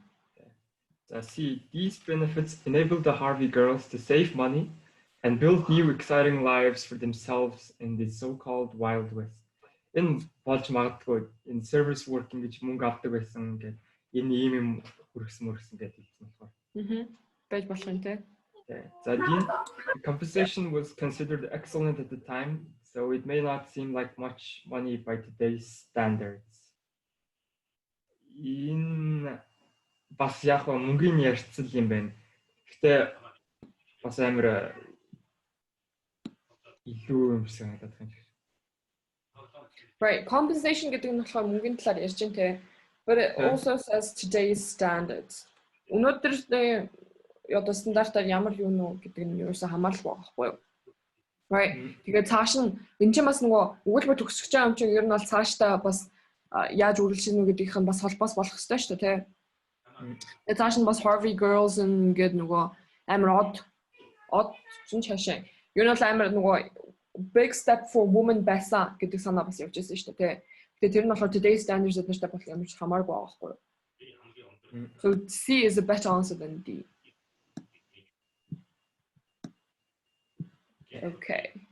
See, these benefits enable the Harvey girls to save money and build new exciting lives for themselves in the so-called Wild West. Энэ болж магадгүй энэ service working гэж мөнгө авдаг байсан гэдэг энэ юм хүргэсэн гэдэг хэлсэн болохоор. Байж болох юм те. So the compensation was considered excellent at the time, so it may not seem like much money by today's standards. Энэ бас яг мөнгөний ярьцал юм байна. Гэтэ бас амар илүү юм шиг надад байна. Right, compensation гэдэг нь болохоор мөнгөний талаар ярьж байна те. But it also says today's standards. Өнөөдөр одоо стандартаар ямар юу нөө гэдэг нь ерөөсөө хамааралгүй байхгүй юу? Right. Тэгээд цааш нь энэ ч бас нөгөө өгүүлбэр төгсөж байгаа юм чинь ер нь бол цаашдаа бас яаж үргэлжлэнэ гэдгийнх нь бас холбоос болох хэрэгтэй шүү дээ, тий. Тэгээд цааш нь бас Harvey girls ингээд нөгөө амар од чинь чашаа. Ер нь бол амар нөгөө big step for women байсан гэдэг санаа бас явж байсан шүү дээ, тий. Тэгээд тэр нь болохоор today's standards гэдэгтэй болох юм шиг хамааргүй байгаа байхгүй юу? So C is a better answer than D. Okay.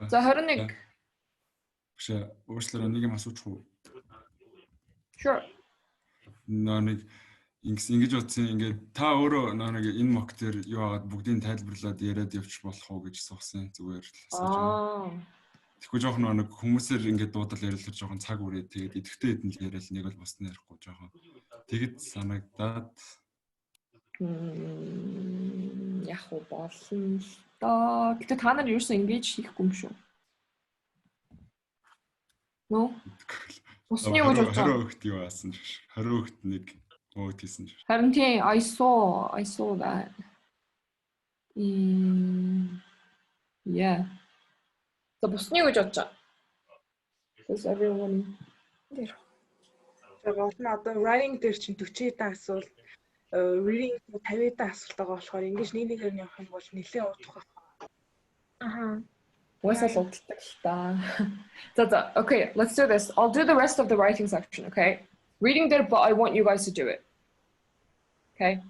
За 21. Биш өөрчлөлөө нэг юм асуучих уу? Sure. Нэг ингэж утсан ингээд та өөрөө нэг энэ мок дээр юу агаад бүгдийг тайлбарлаад яриад явчих болох уу гэж асуусан зүгээр л асууж. Тэгэхгүй жоохон нэг хүмүүсээр ингээд дуудал ярил тэр жоохон цаг үрээ тэгээд идэвхтэй хэдэн л яриад нэг бол босны ярихгүй жоохон тэгэд санагдаад яг уу болсон л доо. Гэтэ та нар юусэн ингэж хийхгүй юм шүү. No. Усны гэж бодсон. 20 өгт юу аасан шүү. 20 өгт нэг өөд хийсэн шүү. Харин тийм I saw that. Yeah. За бусны гэж бодсон. Because everyone дээр. За гол нь одоо writing дээр чинь 40 даа асуулт, reading 50 даа асуулт байгаа болохоор ингэж нэг нь явах юм бол нэлээд удах байна. Уусаа лууддаг л та. За okay, let's do this. I'll do the rest of the writing section, okay? Reading there, but I want you guys to do it. Okay?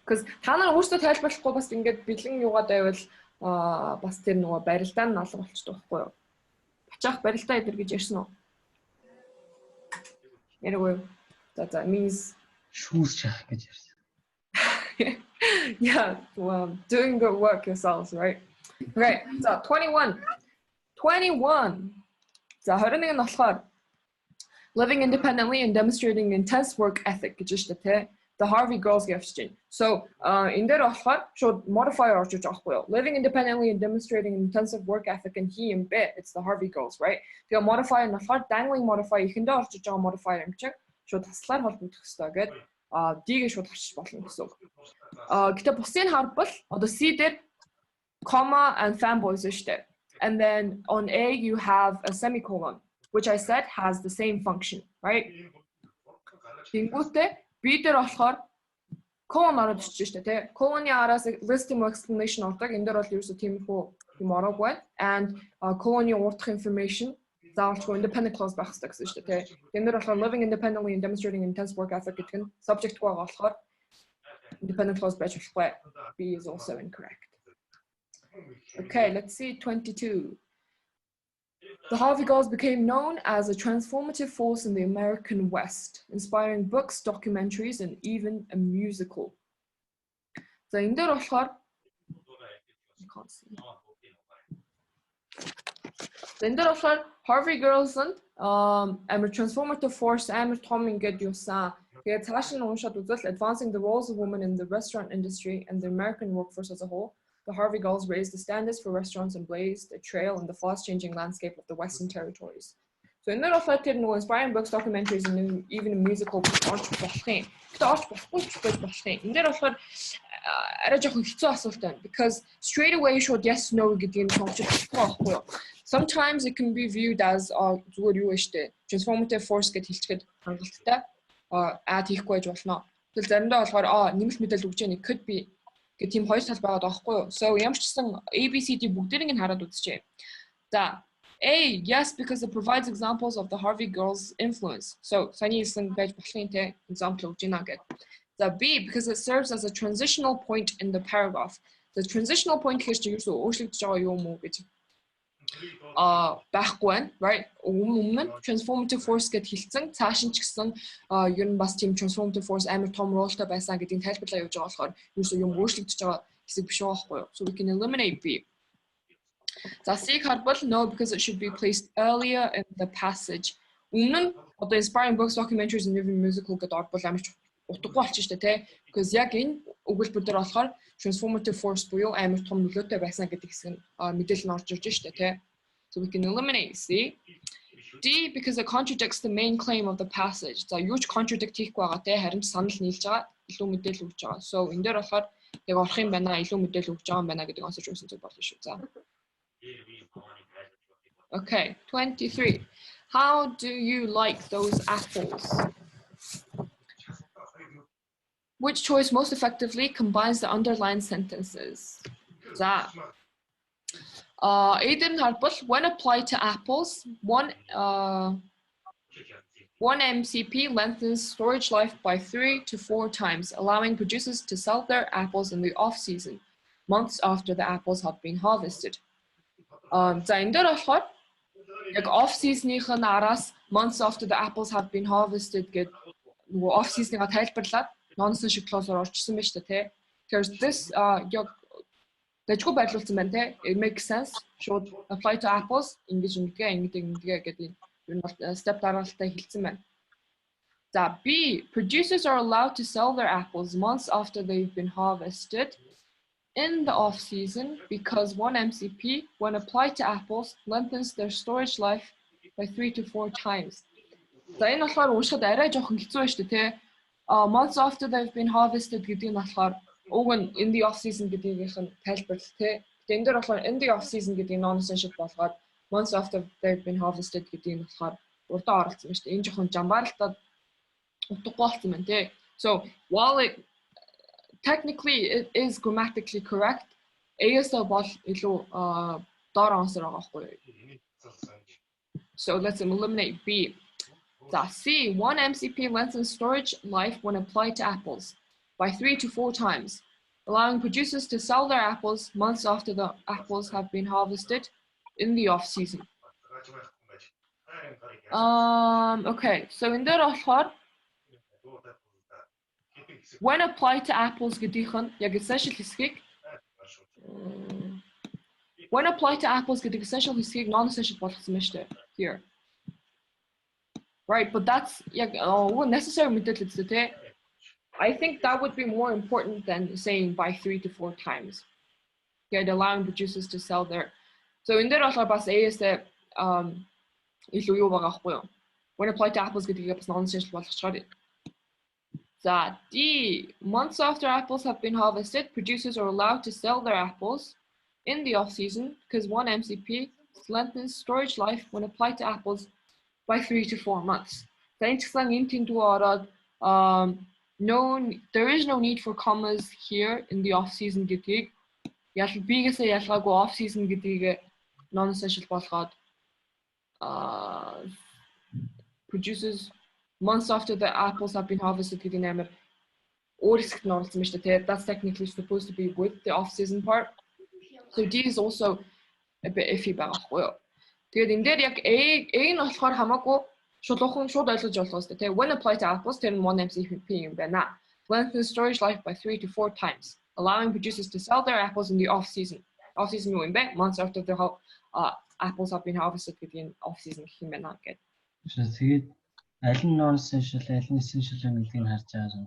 Because та нар өөрсдөө тайлбарлахгүй бас ингэж бэлэн юугаад байвал бас тэр нөгөө барилдаа нь алга болчихдог байхгүй юу? Бачаах барилдаа идэр гэж ярьсан уу? Anyway, that means shoes чах гэж ярьсан. Yeah, well, doing the work yourselves, right? Okay, so 21. So 21 нь болохоор living independently and demonstrating intense work ethic гэж шүү дээ. The Harvey girls явчихжээ. So энэ дээр болохоор шууд modifier орж иж байгаа байхгүй юу? Living independently and demonstrating intensive work ethic and he and bit it's the Harvey girls, right? Тэгээ modifier нь болохоор dangling modifier ихэндээ орж иж байгаа modifier юм чинь шууд таслаар холбогдох хэрэгтэй гэдэг D-гээ шууд харчих болно гэсэн үг. Гэтэ бусыг харбал одоо C дээр comma and fanboys шүү дээ. And then on A you have a semicolon which I said has the same function, right? Тэнгүүтээ B дээр болохоор colon ороод ирж штэ тий. Colon-ы араас listing exclamation ордог. Энэ дээр бол ерөөсөө тиймэрхүү юм ороогүй. And colon-ы урдах information заавалчгүй independent clause байх хэрэгтэй гэсэн штэ тий. Энэ дээр болохоор living independently and demonstrating intense work ethic гэдэг нь subject байгаа болохоор independent clause байж болохгүй. B is also incorrect. Okay, let's see 22. The Harvey girls became known as a transformative force in the American West, inspiring books, documentaries, and even a musical. So in there, Harvey girls and a transformative force and Tomujin get you sa. Advancing the roles of women in the restaurant industry and the American workforce as a whole. The Harvey girls raised the standards for restaurants and blazed a trail in the fast-changing landscape of the Western territories. So энэ болохоор тэр нөгөө inspiring books, documentaries and even a musical орж болох юм. Гэтэ орж болохгүй ч байж болох юм. Энэ дээр болохоор арай жоохон хэцүү асуулт байна because straight away short yes no гэдэг нь сонгож болохгүй байхгүй юу. Sometimes it can be viewed as зүгээр юу штэ transformative force гэж хэлчихэд хангалттай хийхгүй байж болно. Тэгэл заримдаа болохоор нэмэлт мэдээлэл өгч яах could be гэх тийм хоёр тал байгаа байхгүй юу. So ямар ч гэсэн ABCD бүгдийг нь хараад үзчихье. За A, yes, because it provides examples of the Harvey girls' influence. So, Sunny is an example of Jinaget. The B, because it serves as a transitional point in the paragraph. The transitional point here is to use right? Transformative force get hilсэн цаашин ч гэсэн ер нь бас тийм transformative force амар том ролтой байсан гэдгийг тайлбарлаа явж байгаа болохоор ерөөсөө юм өөрчлөгдөж байгаа хэсэг биш байхгүй юу. So we can eliminate B. The C cardboard, no, because it should be placed earlier in the passage. Өмнө нь одоо inspiring books, documentaries and even musical гэдэг орбол амар утгагүй болчих штэ тий. Because яг энэ өгүүлбэр дээр болохоор transformative force буюу амар том нөлөөтэй байсан гэдэг хэсэг нь мэдээлэл нь орж ирж штэ тий. So we can eliminate C. D, because it contradicts the main claim of the passage. За юу ч contradict хийхгүй байгаа тий. Харин ч санал нийлж байгаа, илүү мэдээлэл өгж байгаа. So энэ дээр болохоор яг орох юм байна, илүү мэдээлэл өгж байгаа юм байна гэдэг онцолж өгсөн зүйл болно шүү. За. Okay, 23. How do you like those apples? Which choice most effectively combines the underlined sentences? That. Aiden Harpul, when applied to apples, one MCP lengthens storage life by 3 to 4 times, allowing producers to sell their apples in the off-season, months after the apples have been harvested. За энэ дээр болохоор яг off season-ийн араас months after the apples have been harvested гэдэг нөгөө off season-ыг тайлбарлаад nonsense шиг клоусоор орчсон байна шүү дээ тий. Тэгэхээр this яг дэжгүй байрлуулсан байна тий. It makes sense. Should apply to apples ингэж гэдэг гэдэг ер нь step дараалтаа хэлсэн байна. За B, producers are allowed to sell their apples months after they've been harvested in the off-season because one MCP, when applied to apples, lengthens their storage life by 3 to 4 times. За энэ болохоор уушхад арай жоохон хэцүү байна шүү дээ тий. Months after they've been harvested гэдэг нь болохоор уг нь in the off-season гэдгийнх нь тайлбарлал тий. Тэгээд энэ дээр болохоор in the off-season гэдэг нь nonsense шиг болгоод months after they've been harvested гэдэг нь болохоор урдаа оролцсон байна шүү дээ. Энэ жоохон жамбаарлалтад утгагүй болсон байна тий. So while it technically it is grammatically correct, ASL бол илүү доор ансар байгаа байхгүй юу. So let's eliminate B. The C, one MCP lengthens storage life when applied to apples by 3 to 4 times, allowing producers to sell their apples months after the apples have been harvested in the off-season. Okay, so in there болохоор when applied to apples гэдгийнх нь яг essential хэсгийг when applied to apples гэдэг essential хэсгийг non-essential болгосон байна шүү дээ. Here. Right, but that's яг necessary мэдээлэл үү те. I think that would be more important than saying by 3 to 4 times. Yeah, allowing producers to sell their. So in there болохоор бас AS илүү юу байгаа байхгүй юу? When applied to apples гэдгийг бас non-essential болгочихоор. So D, months after apples have been harvested, producers are allowed to sell their apples in the off-season because one MCP lengthens storage life when applied to apples by 3 to 4 months. There is no need for commas here in the off-season гэдгийг бигээсээ ялгаагүй off-season гэдгийг non-essential болгоод producers months after the apples have been harvested гэдэг нь амар өөр хэсэгт нь оролцсон байна шүү дээ. That's technically supposed to be with the off-season part. So D is also a bit iffy байгаа хгүй юу. Тэгээд энэ дээр яг A нь болохоор хамаагүй шууд ойлгож болох шүү дээ. When applied to apples, тэр нь 1 MCP юм байна. Lengthens storage life by 3 to 4 times, allowing producers to sell their apples in the off-season. Off-season юу юм бэ? Months after the apples have been harvested гэдэг нь off-season гэх юм байна гэдэг. Тэгээд аль нь non-essential, аль нь essential гэдгийг харж байгаа юм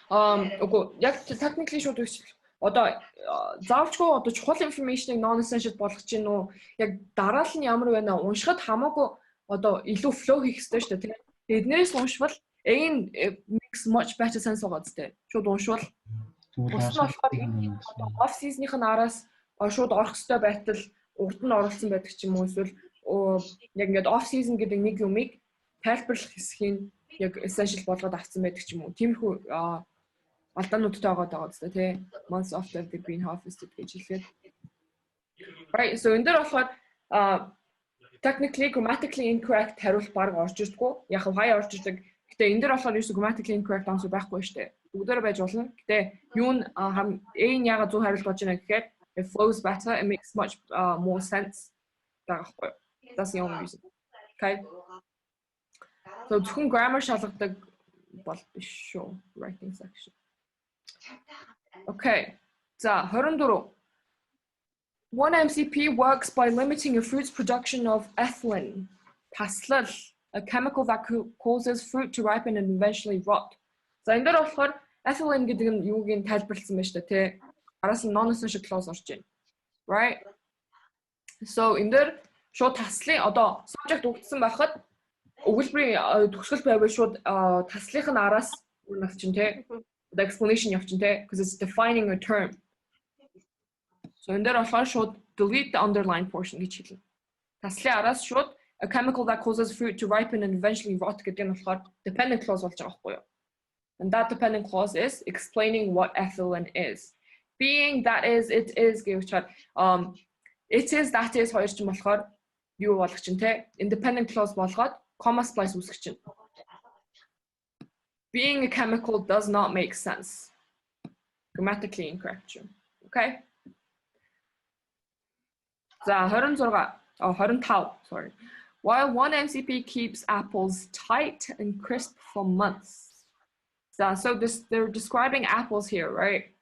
байна. Үгүй яг technically шууд одоо заавчгүй одоо чухал информашныг non-essential болгож чинь уу яг дараал нь ямар байна уншихад хамаагүй одоо илүү flow хийх хэрэгтэй шүү дээ. Эднээс уншвал makes much better sense байгаа зү. Шууд уншвал off season-ийн араас шууд орох хэрэгтэй байтал урд нь оролцсон байдаг ч юм уу эсвэл яг ингээд off season гэдэг нэг юмыг тайлбарлах хэсгийг яг essential болгоод авсан байдаг ч юм уу. Тиймэрхүү алдаануудтай байгаа зү тий. Months after the green harvested гэж хэлээд. Right, so энэ дээр болохоор technically grammatically incorrect хариулт баг орж ирдэггүй. Яг хаяа орж ирдэг. Гэтэ энэ дээр болохоор ерөөсө grammatically incorrect answer байхгүй шүү дээ. Бүгдээр байж болно. Гэтэ юу нь A-ийн яагаад 100 хариулт болж байна гэхээр it flows better, it makes much more sense. Таахгүй. That's the only reason. Okay. So зөвхөн grammar шалгадаг бол биш шүү. Writing section. Okay. За 24. One MCP works by limiting a fruit's production of ethylene, taslal, a chemical that causes fruit to ripen and eventually rot. So энэ дээр болохоор ethylene гэдэг нь юуг нь тайлбарласан байна шүү дээ, тий. Араас нь non-essential clause орж байна. Right? So энэ дээр шууд таслын одоо subject өгдсөн байхад өгүүлбэрийн төгсгөл байвал шууд таслынх нь араас явчихна, тий. The explanation явчихна, тий, because it's defining a term. So in there should delete the underlined portion гэж хэлнэ. Таслын араас шууд a chemical that causes fruit to ripen and eventually rot гэдэг нь болохоор dependent clause болж байгаа байхгүй юу? And that dependent clause is explaining what ethylene is. Being that is, it is гэж it is that is хоёр ч юм болохоор юу болгох чинь те independent clause болгоод comma splice үүсгэх чинь. Being a chemical does not make sense. Grammatically incorrect. Okay? За 25, sorry. While one MCP keeps apples tight and crisp for months. So they're describing apples here, right?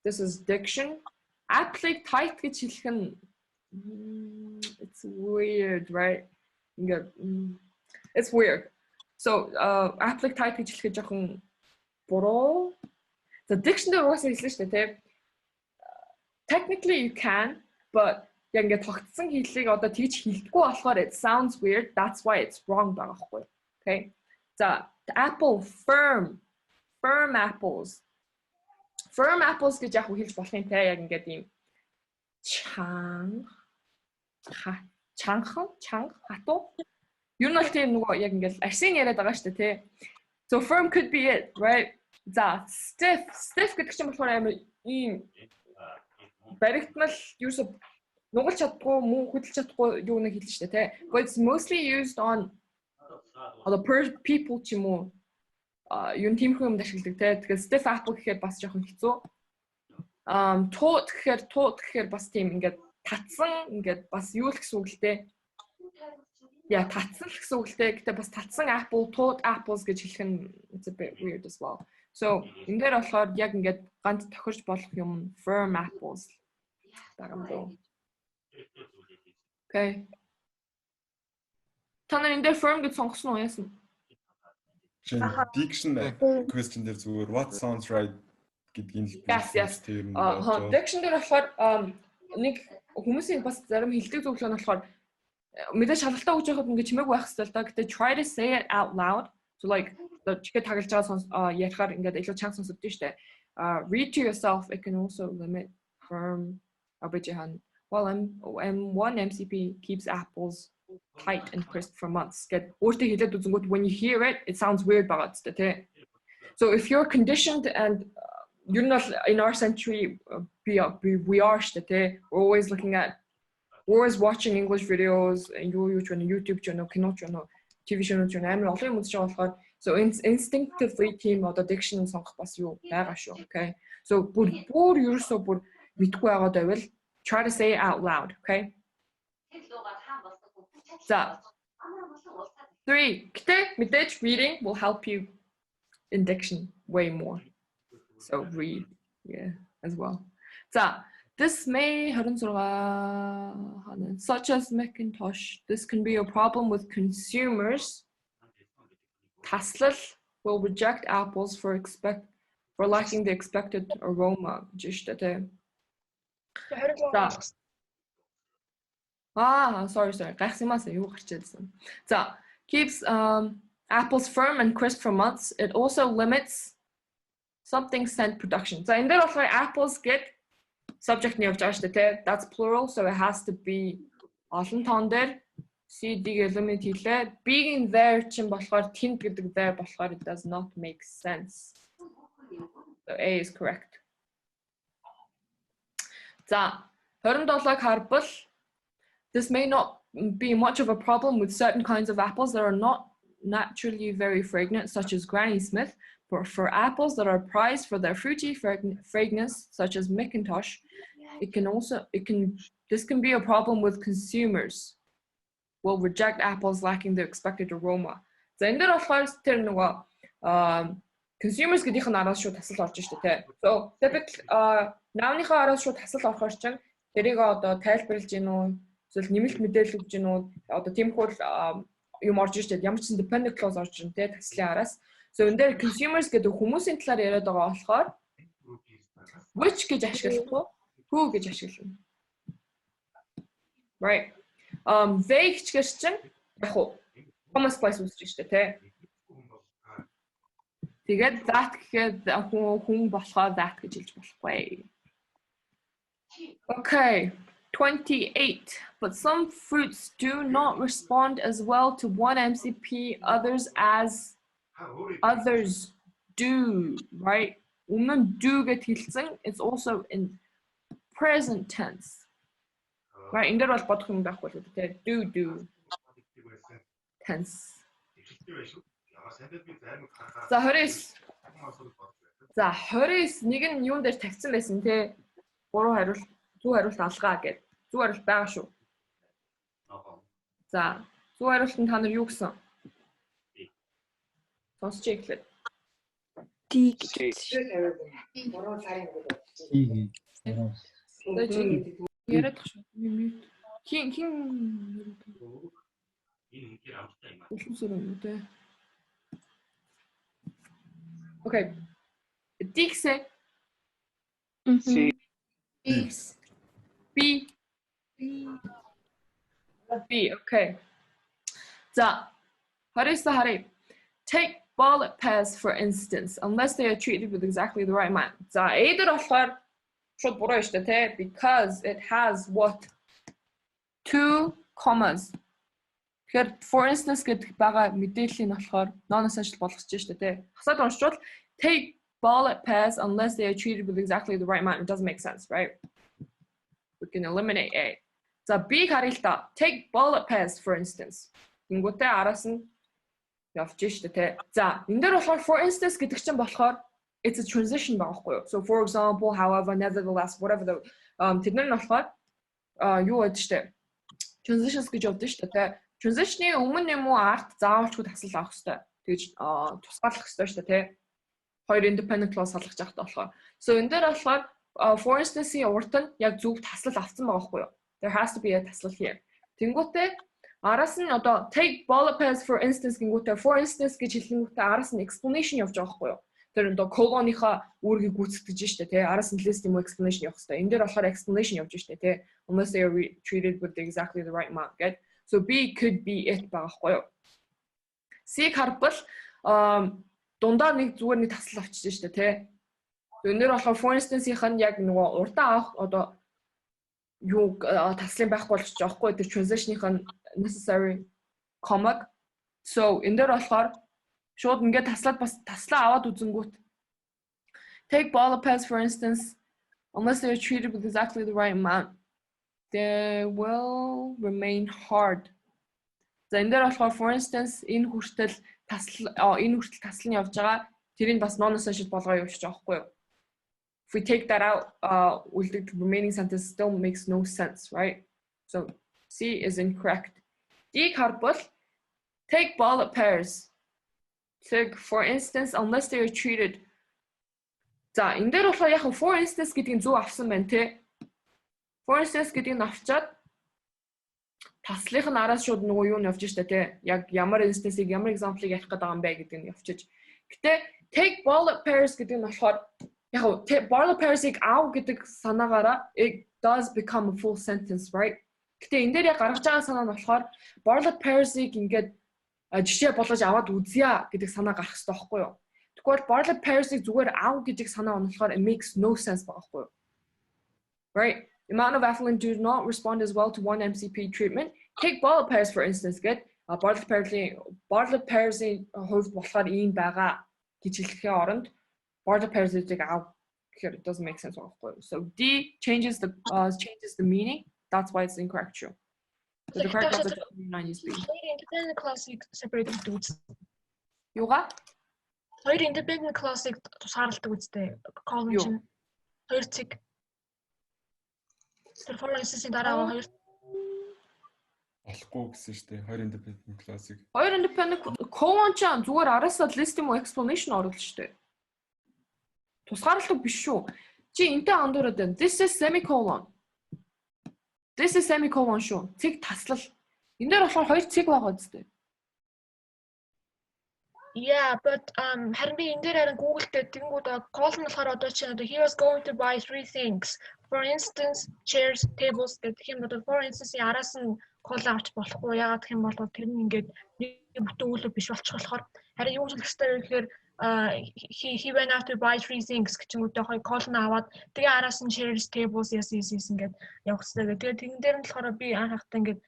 This is diction. Apple tight гэж хэлэх нь it's weird, right? It's weird. So apple tight гэж хэлэх жоохон буруу. The diction дээр уусаа хэлсэн шүү дээ, technically you can, but яг ингээд тогтсон хэллийг одоо тэгж хэлдэггүй болохоор it sounds weird. That's why it's wrong байгаа байхгүй. Okay. За apple firm apples. Firm apples гэж яг хэлж болох юм те яг ингээд ийм чанга хатуу. Юу нь бол тийм нөгөө яг ингээд арсын яриад байгаа шүү дээ те. So firm could be it, right? За stiff гэдэг чинь болохоор амар ийм баригдмал юусо нугалж чаддгүй мөн хөдөлж чаддгүй юу нэг хэлнэ шүү дээ, тэ. But it's mostly used on other people ч юм уу. Юу тиймэрхүү юмд ашигладаг, тэ. Тэгэхээр stiff apple гэхээр бас жоохон хэцүү. Taut гэхээр бас тийм ингээд татсан ингээд бас юу л гэсэн үг л дээ. Yeah, татсан л гэсэн үг л дээ. Гэтэ бас татсан apple, taut apples гэж хэлэх нь it's a bit weird as well. So энэ дээр болохоор яг ингээд ганц тохирж болох юм firm apples. Дагамдаа. Okay. Та нар энэ дээр firm гэж сонгосон уу яасан? Diction question дээр зүгээр what sounds right гэдгийг Yes. Diction дээр болохоор нэг хүмүүсийн бас зарим хэлдэг зөвлөгөө нь болохоор мэдээ шалгалтаа өгч байхад ингэ чимээг байх хэрэгтэй л да. Гэтэ try to say it out loud. So like чигээ таглаж байгаа ярихаар ингээд илүү чанга сонсогдсон шүү дээ. Read to yourself. It can also limit firm abajahan. Well, one MCP keeps apples tight and crisp for months. When you hear it, it sounds weird. So if you're conditioned and you're not in our century, we are. We're always watching English videos and YouTube channel, TV channel. So instinctively, team or the diction okay. So try to say it out loud, okay? So 3. Reading will help you in diction way more. So read, as well. So this may such as Macintosh. This can be a problem with consumers. Taslal will reject apples for for lacking the expected aroma гэж штэ тэ. Sorry. Гайхсан юмас юу гарчээдсэн. За, keeps apples firm and crisp for months. It also limits something scent production. So in there also apples get subject ni явж байгаа штэ тэ. That's plural, so it has to be олон тоон дээр C-ийг element хийлээ. Being there чинь болохоор тэнд гэдэг there болохоор it does not make sense. So A is correct. За, 27-г харбал this may not be much of a problem with certain kinds of apples that are not naturally very fragrant, such as Granny Smith. But for apples that are prized for their fruity fragrance, such as McIntosh, this can be a problem with consumers. Will reject apples lacking the expected aroma. За энэ дээр болохоор тэр нөгөө consumers гэдийнх нь араас шууд тасал орж штэ тэ. So typically наавныхаа араас шууд тасал орохоор чинь тэрийг одоо тайлбарлаж гин үү, эсвэл нэмэлт мэдээлэл өгж гин үү, одоо тиймхүү юм орж штэ. Ямар ч сан dependent clause орж гин тэ таслын араас. So энэ дээр consumers гэдэг хүмүүсийн талаар яриад байгаа болохоор which гэж ашиглах уу? Who гэж ашиглана. Right. They гэчгээр чинь яг уу common place үүсэж штэ тэ. Тэгээд that гэхэд хүн болохоор that гэж хэлж болохгүй. Okay, 28. But some fruits do not respond as well to one MCP others do, right? Өмнө do гэж хэлсэн, it's also in present tense. Right, энэ дээр бол бодох юм байхгүй л тэ do tense. За 29. За 29 нэг нь юун дээр тавьсан байсан те 3 хариулт зөв хариулт алгаа гэд. Зөв хариулт байгаа шүү. За зөв хариултанд та нар юу гэсэн? Сонсч иглээ. D яриад шүү. Хин Okay. Dixie. C. B. Okay. So, Hari. Take bullet pears for instance, unless they are treated with exactly the right amount. So, either болохоор шууд буруу штэ те, because it has what? 2 commas. Тэгэхээр for instance гэдэг байгаа мэдээллийн болохоор non-essential болгочих штэ те. Хасаад уншвал take bullet pears unless they are treated with exactly the right amount. It doesn't make sense, right? We can eliminate A. За B харъя л та. Take bullet pears for instance. Ингүүтээ араас нь явж штэ те. За энэ дээр болохоор for instance гэдэг чинь болохоор it's a transition байгаа байхгүй юу? So for example, however, nevertheless, whatever the тэднэр нь болохоор юу гэдэг штэ. Transitions гэж явдаг штэ те. Transition-ийн өмнө юм уу арт заавалчгүй таслал авах хэрэгтэй. Тэгж тусгаарлах хэрэгтэй шүү дээ, тий. Хоёр independent clause салгаж явахтай болохоор. So энэ дээр болохоор for instance-ийн урд нь яг зөв таслал авсан байгаа байхгүй юу? There has to be a таслал here. Тэнгүүтээ араас нь одоо take bullet pears for instance гингүүтээ for instance гэж хэлэнгүүтээ араас нь explanation явж байгаа байхгүй юу? Тэр одоо колоныхаа үүргийг гүйцэтгэж штэ тий. Араас нь list юм explanation явах хэрэгтэй. Энэ дээр болохоор explanation явж штэ тий. Unless they are treated with exactly the right amount, right? So B could be it байхгүй юу? C харбал дундаа нэг зүгээр нэг таслал авчиж штэ тий. Өнөр болохоор for instance-ийнх нь яг нөгөө урдаа авах одоо юу таслын байхгүй болчих жоохгүй тэр transition-ийнх нь necessary comma. So энэ дээр болохоор шууд ингээд таслаа аваад үзэнгүүт take bullet pears for instance unless they are treated with exactly the right amount. They will remain hard. За энэ дээр болохоор for instance энэ хүртэл тасал нь явж байгаа. Тэрийг бас non-essential болгоо явуулчих жоохгүй юу? If we take that out, the remaining sentence still makes no sense, right? So C is incorrect. D харбал take bullet pears. Take for instance unless they are treated. За энэ дээр болохоор яг for instance гэдгийг зөв авсан байна те. For instance гэдгийг нь авчаад таслынх нь араас шууд нөгөө юу нь явж штэ тий. Яг ямар instance-ийг ямар example-ыг ярих гэдэг юм бэ гэдэг нь явчих. Гэтэ take bullet pears гэдэг нь болохоор Яг Barlow Pairs-ыг аав гэдэг санаагаараа it does become a full sentence, right? Гэтэ энэ дээр яг гаргаж байгаа санаа нь болохоор Barlow Pairs-ыг ингээд жишээ болгож аваад үзье гэдэг санаа гарах хэрэгтэй байхгүй юу? Тэгвэл Barlow Pairs-ыг зүгээр аав гэдэг санаа онцлохоор it makes no sense байхгүй юу? Right? The amount of effluent do not respond as well to one MCP treatment. Take Barlow Pairs for instance, get Barlow Pairs-ийн хувьд болохоор ийм байгаа гэж хэлэхийн оронд Barlow Pairs-ийг аав here it doesn't make sense. So D changes the meaning. That's why it's incorrect. True. So the correct answer is B. Independent class-ыг separated үзсэн. Юугаа? Хоёр independent class-ыг тусгаарладаг үстэй. Column чинь хоёр цэг. Performance-ийн дараа хоёр болохгүй гэсэн шүү дээ. Хоёр independent class-ыг. Хоёр independent column ч зүгээр араасаа list юм уу explanation оруулж шүү дээ. Тусгаарлалт биш шүү. Чи энтэй андуураад байна. This is semicolon. This is semicolon шүү. Цэг таслал. Энд дээр болохоор хоёр цэг байгаа үстэй. Yeah, but харин би энэ дээр харин Google-тэй тэнгууд column болохоор одоо чи he was going to buy 3 things. For instance, chairs, tables гэх юм бол for instance араас нь column авч болохгүй. Ягаад гэх юм бол тэр нь ингээд нэг бүтэн үйлдэл биш болчих болохоор харин юу хэлэх хэрэгтэй вэ гэхээр he went out to buy 3 things гэж үүтэй хоёр column аваад тэгээ араас нь chairs, tables yes ингээд явах хэрэгтэй. Тэгээ тэгэн дээр нь болохоор би анхаарахтаа ингээд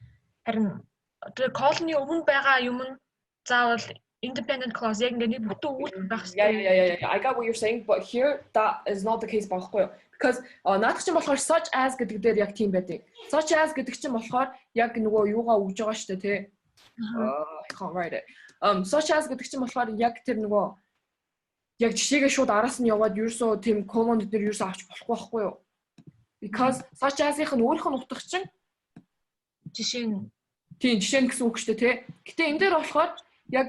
харин тэгээ column-ы өмнө байгаа юм нь заавал independent clause яг ингээд нэг бүтэн үйлдэл байх Yeah. хэрэгтэй. I got what you're saying, but here that is not the case байхгүй. Because наадах чинь болохоор such as гэдэг дээр яг тийм байдаг. Such as гэдэг чинь болохоор яг нөгөө юугаа өгж байгаа шүү дээ, тэ. I can't write it. Such as гэдэг чинь болохоор яг тэр нөгөө яг жишээгээ шууд араас нь яваад ерөөсөө тийм column дээр ерөөсөө авч болохгүй байхгүй юу? Because such as-ийнх нь өөрийнх нь утга чинь жишээ нь. Тийм, жишээ нь гэсэн үг шүү дээ, тэ. Гэтэ энэ дээр болохоор яг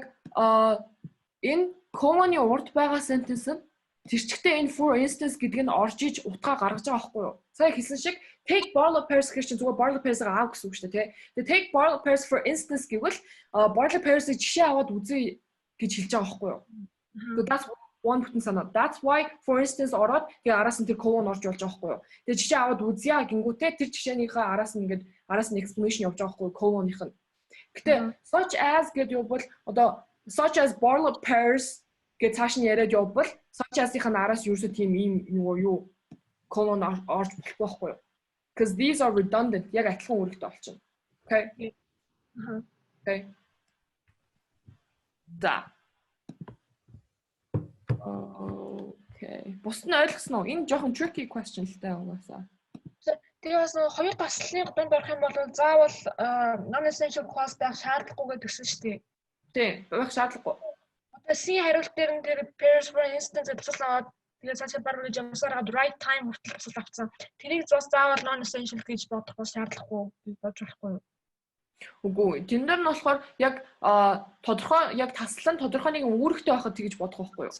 энэ column-ы урд байгаа sentence нь тэрчгтээ энэ for instance гэдэг нь орж иж утгаа гаргаж байгаа байхгүй юу? Сая хэлсэн шиг take Barlow Pairs гэж чинь зүгээр Barlow Pairs-ыг аав гэсэн үг шүү дээ, тэ. Тэгээ take Barlow Pairs for instance гэвэл Barlow Pairs-ыг жишээ аваад үзье гэж хэлж байгаа байхгүй юу? So that's one бүтэн санаа. That's why for instance ороод тэгээ араас нь тэр column орж болж байгаа байхгүй юу? Тэгээ жишээ аваад үзье гингүүтээ тэр жишээнийхээ араас нь explanation явж байгаа байхгүй юу? Column-ийнх нь. Гэтэ such as гэдэг юу бол одоо such as Barlow Pairs гэж цааш нь яриад явбал such as-ийнх нь араас ерөөсөө тийм ийм юу column орж болохгүй юу? Because these are redundant. Яг адилхан үүрэгтэй болчихно. Okay? Okay. Да. Okay. Бус нь ойлгосноо? Энэ жоохон tricky question л таа угаасаа. Тэгээ бас нөгөө хоёр таслалын дунд орох юм бол заавал non-essential clause байх шаардлагагүй гэж төсөн шүү дээ. Тийм, байх шаардлагагүй. Одоо C хариулт дээр нь тэр pairs for instance тусал аваад тэгээ цаашаа баруун жамсаар аваад right time хүртэл тусал авцсан. Тэрийг заавал non-essential гэж бодох шаардлагагүй болж болохгүй юу? Үгүй. Тэн дээр нь болохоор яг тодорхой яг таслал нь тодорхой нэгэн үүрэгтэй байхад тэгж бодох байхгүй юу?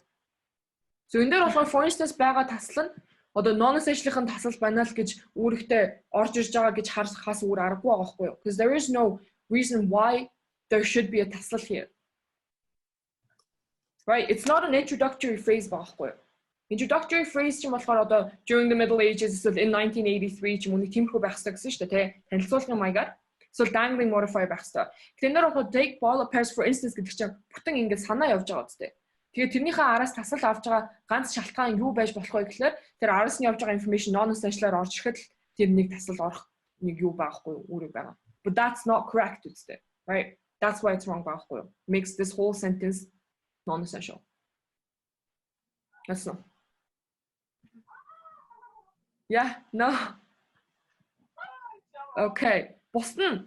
So энэ дээр болохоор for instance байгаа таслал нь одоо non-essential-ийн тасал байна л гэж үүрэгтэй орж ирж байгаа гэж харахаас өөр аргагүй байгаа байхгүй юу? Because there is no reason why there should be a таслал here. Right? It's not an introductory phrase байхгүй юу? Introductory phrase чинь болохоор одоо during the Middle Ages эсвэл in 1983 ч юм уу нэг тиймэрхүү байх хэрэгтэй гэсэн шүү дээ, тэ? Танилцуулгын маягаар. So dangling modifier байх хэрэгтэй. Тэгэхээр энэ болохоор take Barlow Pairs for instance гэдэг чинь бүтэн ингээд санаа явж байгаа үстэй. Тэгээ тэрнийхээ араас тасал авч байгаа ганц шалтгаан юу байж болох вэ гэхээр тэр араас нь явж байгаа information non-essential-аар орж ирэхэд л тэр нэг тасал орох нэг юу байхгүй үүрэг байгаа. But that's not correct үстэй. Right? That's why it's wrong байхгүй. Makes this whole sentence non-essential. That's no. Yeah, no. Okay. Босна.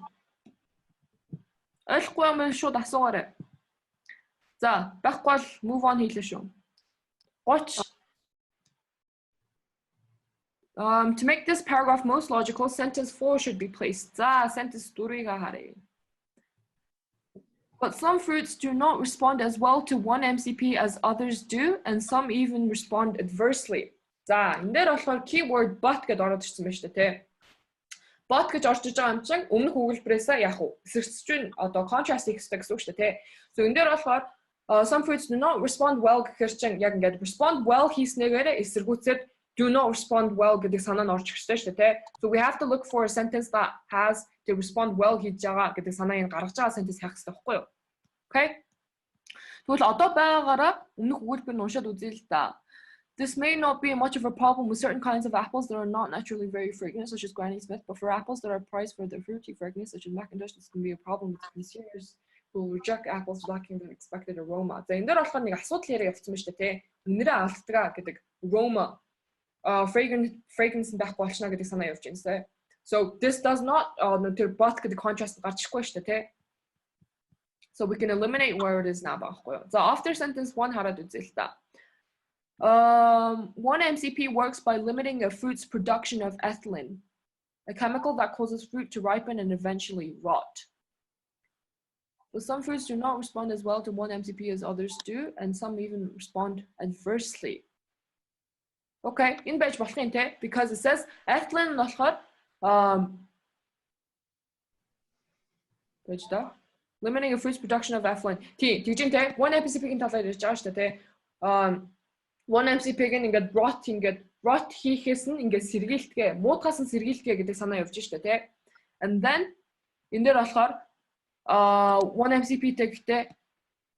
Ойлгохгүй юм шууд асуугаарай. За, байхгүй бол move on хийлээ шүү. 30. To make this paragraph most logical, sentence 4 should be placed. За, sentence 4-ыг харъя. But some fruits do not respond as well to one MCP as others do, and some even respond adversely. За, энэ дээр болохоор keyword but гэдээ ороод ирсэн байна шүү дээ, тэ. But гэж орж иж байгаа юм чинь өмнөх өгүүлбэрээс яг уу эсэргцэж одоо contrast хийх хэрэгтэй гэсэн үг шүү дээ, тэ. So энэ дээр болохоор some fruits do not respond well гэхээр чинь яг ингээд respond well хийснээр эсэргүүцээд do not respond well гэдэг санаа нь орж ирсэн шүү дээ. So we have to look for a sentence that has to respond well хийж байгаа гэдэг санааг гаргаж байгаа sentence хайх хэрэгтэй байхгүй юу? Okay? Тэгвэл одоо байгаагаараа өмнөх өгүүлбэр нь уншаад үзье л да. This may not be much of a problem with certain kinds of apples that are not naturally very fragrant, such as Granny Smith, but for apples that are prized for their fruity fragrance, such as Macintosh, this can be a problem with consumers who will reject apples lacking the expected aroma. За энэ дээр болохоор нэг асуудал яриа явуулсан байна шүү дээ, тэ. Үнэрээ алддаг гэдэг aroma, fragrance байхгүй болчихно гэдэг санаа явж байна. So this does not тэр but гэдэг contrast гарч ирэхгүй шүү дээ, тэ. So we can eliminate where it is now байхгүй юу. За after sentence 1 хараад үзье л да. One MCP works by limiting a fruit's production of ethylene, a chemical that causes fruit to ripen and eventually rot. But some fruits do not respond as well to one MCP as others do, and some even respond adversely. Okay, in байж болох юм те, because it says ethylene болохоор limiting a fruit's production of ethylene. Тэгж юм те, one MCP-ийн талаар ярьж байгаа шүү дээ те. One MCP-г ингээд rot хийхээс нь ингээд сэргийлтгээ, муудгаас нь сэргийлтгээ гэдэг санаа явж штэ тий. And then энэ дээр болохоор one MCP-тэй гэхдээ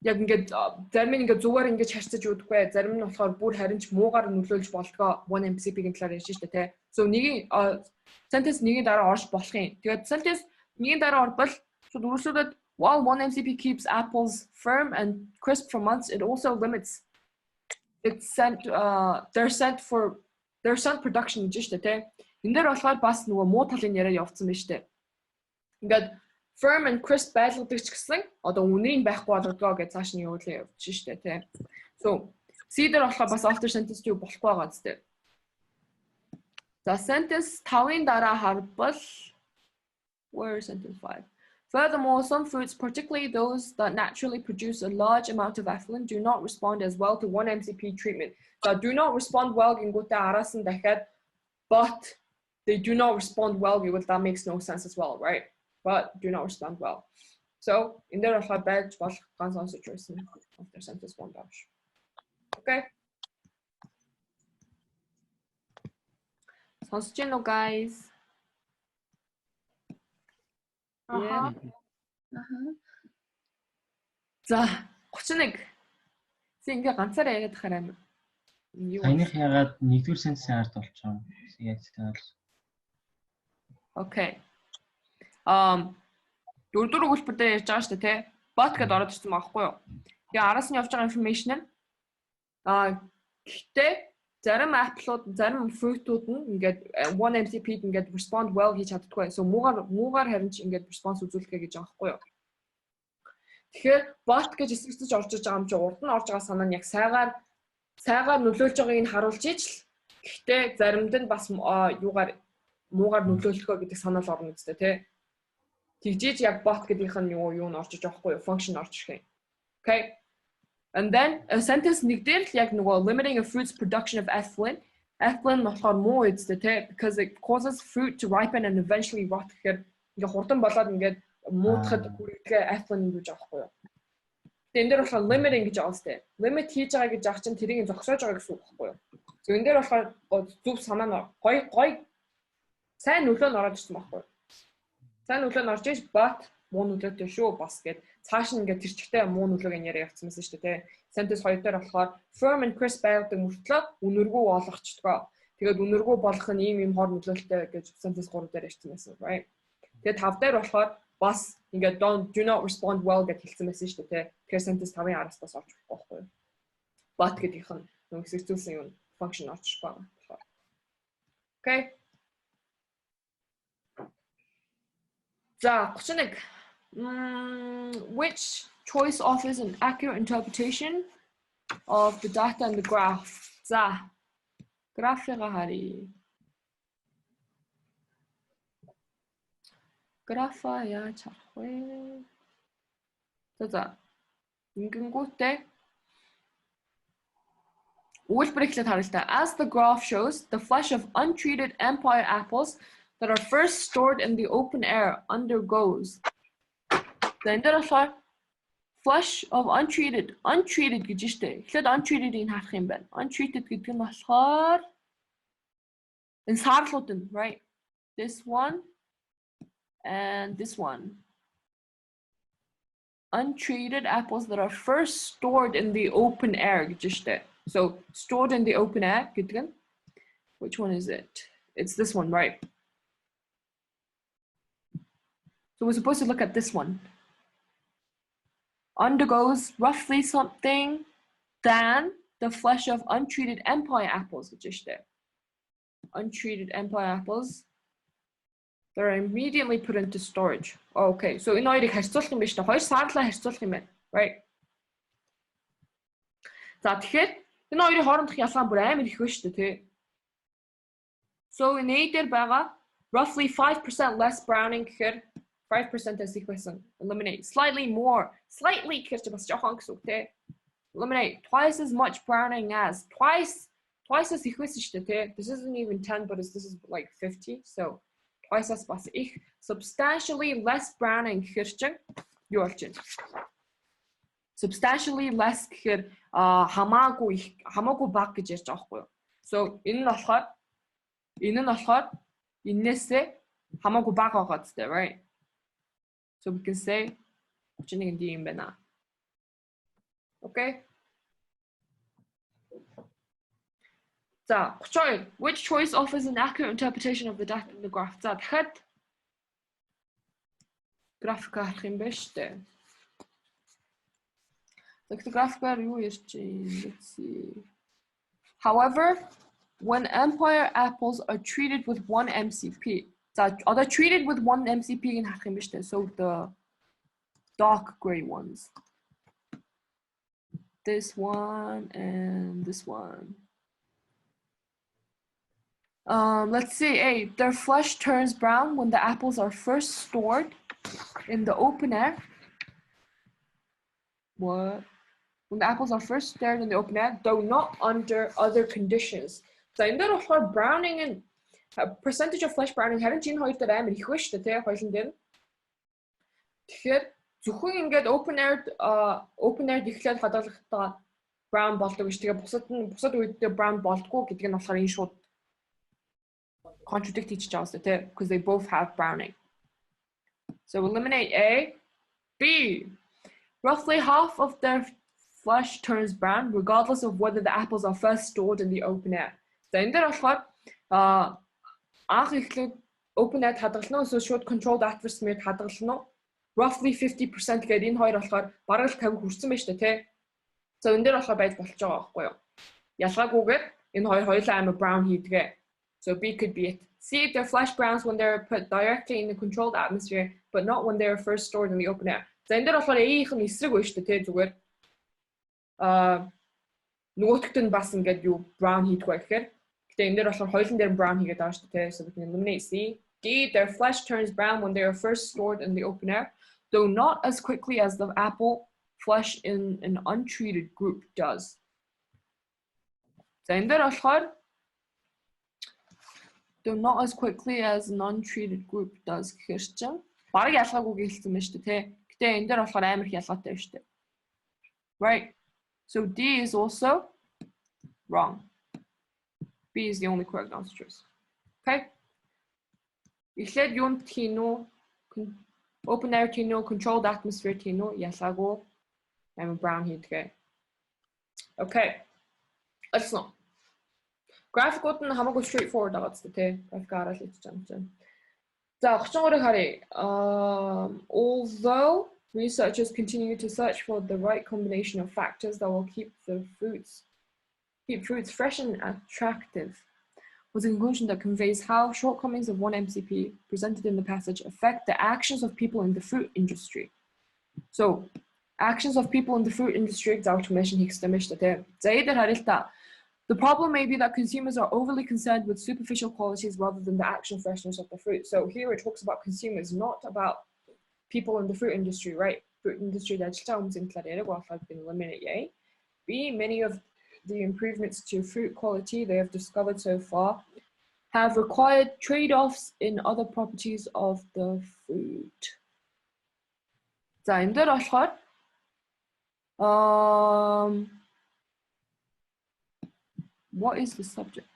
яг ингээд зарим нь ингээд зүгээр ингээд харьцаж үүдгүй, зарим нь болохоор бүр харин ч муугаар нөлөөлж болдгоо one MCP-гийн талаар ярьж штэ тий. So нэг sentence нэгний дараа орж болох юм. Тэгээд sentence нэгний дараа орбол үргэлжлүүлээд while one MCP keeps apples firm and crisp for months, it also limits their scent production гэж штэ тий. Энд дээр болохоор бас нөгөө муу талын яриа явуулсан байна штэ. Ингээд firm and crisp байлгадаг ч гэсэн одоо үнэрийн байхгүй болгодгоо гэж цааш нь явуулсан явж штэ тий. So C дээр болохоор бас after sentence юу болохгүй байгаа зү. За sentence 5-ын дараа харбал where is sentence 5? Furthermore, some fruits, particularly those that naturally produce a large amount of ethylene, do not respond as well to one MCP treatment. So do not respond well гингүүтээ араас нь дахиад but they do not respond well гэвэл that makes no sense as well, right? But do not respond well. So in there болохоор байж болох ганцхан situation after sentence 1 dash. Okay. Сонсож байна уу guys? За 31. Ингээ ганцаараа яриад тахаар амар. Саяных ягаад нэгдүгээр сентенсийн ард болчихоо. Яг зөв. Okay. Дөрөвдүгээр өгүүлбэр дээр ярьж байгаа шүү дээ, тэ. Bot гэдээ ороод ирсэн байгаа байхгүй юу? Тэгээ араас нь явж байгаа information нь гэхдээ зарим апплууд, зарим fruit-ууд нь ингээд one MCP-д ингээд respond well хийж чаддаггүй. So муугаар харин ч ингээд response үзүүлэхэ гэж байгаа байхгүй юу? Тэгэхээр bot гэж эсвэрцэж орж иж байгаа юм чи урд нь орж байгаа санаа нь яг сайгаар нөлөөлж байгааг нь харуулж ижил. Гэхдээ заримд нь бас муугаар нөлөөлөхөө гэдэг санаа л орно үстэй тий. Тэгжиж яг bot гэдгийнх нь юу нь орж иж байгаа байхгүй юу? Function орж ирэх юм. Okay. And then a sentence нэг дээр л яг нөгөө limiting a fruit's production of ethylene. Ethylene болохоор муу үстэй тий because it causes fruit to ripen and eventually rot гэхээр ингээ хурдан болоод ингээд муудахад хүрээгээ ethylene гэж байгаа байхгүй юу? Тэгээд энэ дээр болохоор limiting гэж байгаа үстэй. Limit хийж байгаа гэж ах чинь тэрийг зогсоож байгаа гэсэн үг байхгүй юу? So энэ дээр болохоор зөв санаа нь гой сайн нөлөө нь ороод ирсэн байхгүй юу? Сайн нөлөө нь орж иж but муу нөлөөтэй шүү бас гэд цааш нь ингээд тэр чигтээ муу нөлөөг нь яриа явуулсан байсан шүү дээ тий. Sentence 2 дээр болохоор firm and crisp байдаг мөртлөө үнэргүй болгочдгоо. Тэгээд үнэргүй болох нь ийм хор нөлөөлтэй гэж sentence 3 дээр ярьсан байсан, right? Тэгээд 5 дээр болохоор бас ингээд do not respond well гэж хэлсэн байсан шүү дээ тий. Тэгэхээр sentence 5-ын араас бас орж ирэхгүй байхгүй юу? But гэдгийнх нь нөгөө хэсэгцүүлсэн юм function орж байгаа болохоор. Okay. За 31. Which choice offers an accurate interpretation of the data and the graph? За графика хари. Графа яаж харах вэ? За ингэнгүүтээ үйлбэр эхлээд харъя л та. As the graph shows, the flesh of untreated empire apples that are first stored in the open air undergoes. The flush of untreated гэж штэ. Эхлээд untreated-ийг харах юм байна. Untreated гэдэг нь болохоор энэ саарлууд нь, right? This one and this one. Untreated apples that are first stored in the open air гэж штэ. So stored in the open air гэдэг нь. Which one is it? It's this one, right? So we're supposed to look at this one. Undergoes roughly something than the flesh of untreated empire apples, which is there. Untreated empire apples, they're immediately put into storage. Okay, so энэ хоёрыг харьцуулах юм биш үү? Хоёр саарлаа харьцуулах юм байна, right? За тэгэхээр энэ хоёрын хоорондох ялгаа бүр амар их байна шүү дээ, тий. So in A дээр байгаа roughly 5% less browning гэхээр 5% as equation. Eliminate. Slightly more. Slightly гэхээр бас жоохон гэсэн үг тий. Eliminate. Twice as much browning as. Twice as их байсан шүү дээ тий. This isn't even 10 but this is like 50. So twice as бас их. Substantially less browning гэхээр чинь юу болж байна? Substantially less гэхээр хамаагүй бага гэж ярьж байгаа байхгүй юу? So энэ нь болохоор энээсээ хамаагүй бага байгаа гэдэг, right? So we can say okay. So, which choice offers an accurate interpretation of the data in the graph? So, graph let's see. However, when empire apples are treated with 1 MCP, are they treated with 1 MCP in Hakimishte? So the dark gray ones. This one and this one. Let's see, A, their flesh turns brown when the apples are first stored in the open air. What? When the apples are first stored in the open air, though not under other conditions. So in that for browning and percentage of flesh browning харин чинь хоёр дээр амар их байна шүү дээ, хоёулын дээр. Тэгэхээр зөвхөн ингээд open air ихлээд хадгалахдаа brown болдог гэж тэгээ бусад үедээ brown болдгоо гэдэг нь болохоор энэ шууд contradict each other тий, because they both have browning. So eliminate A. B. Roughly half of their flesh turns brown regardless of whether the apples are first stored in the open air. So энэ дээр болохоор анх ихлээд open air хадгална уу шууд controlled atmosphere хадгална уу roughly 50% гэдэг энэ хоёр болохоор бараг л 50 хүрсэн байна шүү дээ тий. So энэ дээр болохоор байж болж байгаа байхгүй юу? Ялгаагүйгээр энэ хоёр хоёулаа амар brown хийдгээ. So B could be it. C, they're flesh browns when they're put directly in the controlled atmosphere but not when they're first stored in the open air. За энэ дээр болохоор A-ийнх нь эсрэг байна шүү дээ тий зүгээр. Нөгөөтгт нь бас ингээд юу brown хийдгүү гэхээр гэтээ энэ дээр болохоор хоёулын дээр brown хийгээд байгаа шүү дээ. So we can eliminate C. D, their flesh turns brown when they are first stored in the open air, though not as quickly as the apple flesh in an untreated group does. So энэ дээр болохоор though not as quickly as an untreated group does гэхээр чинь бараг ялгаагүй хэлсэн байна шүү дээ тий. Гэтээ энэ дээр болохоор амар их ялгаатай байна шүү дээ. Right? So D is also wrong. B is the only correct answer choice. Okay? Эхлээд юунд хийн үү? Open air хийн үү? Controlled atmosphere хийн үү? Ялгаагүй. I'm brown хийдгээ. Okay. Let's know. Graphic-ууд нь хамаагүй straightforward байгаа ч тий. Graphic хараад л хийж байгаа юм. За 33-ыг харъя. Although researchers continue to search for the right combination of factors that will keep fruits fresh and attractive, was a conclusion that conveys how shortcomings of 1 MCP presented in the passage affect the actions of people in the fruit industry. So, actions of people in the fruit industry, the problem may be that consumers are overly concerned with superficial qualities rather than the actual freshness of the fruit. So here it talks about consumers, not about people in the fruit industry, right? Fruit industry that been eliminated. B, many of the improvements to fruit quality they have discovered so far have required trade-offs in other properties of the fruit. За энэ дээр болохоор What is the subject?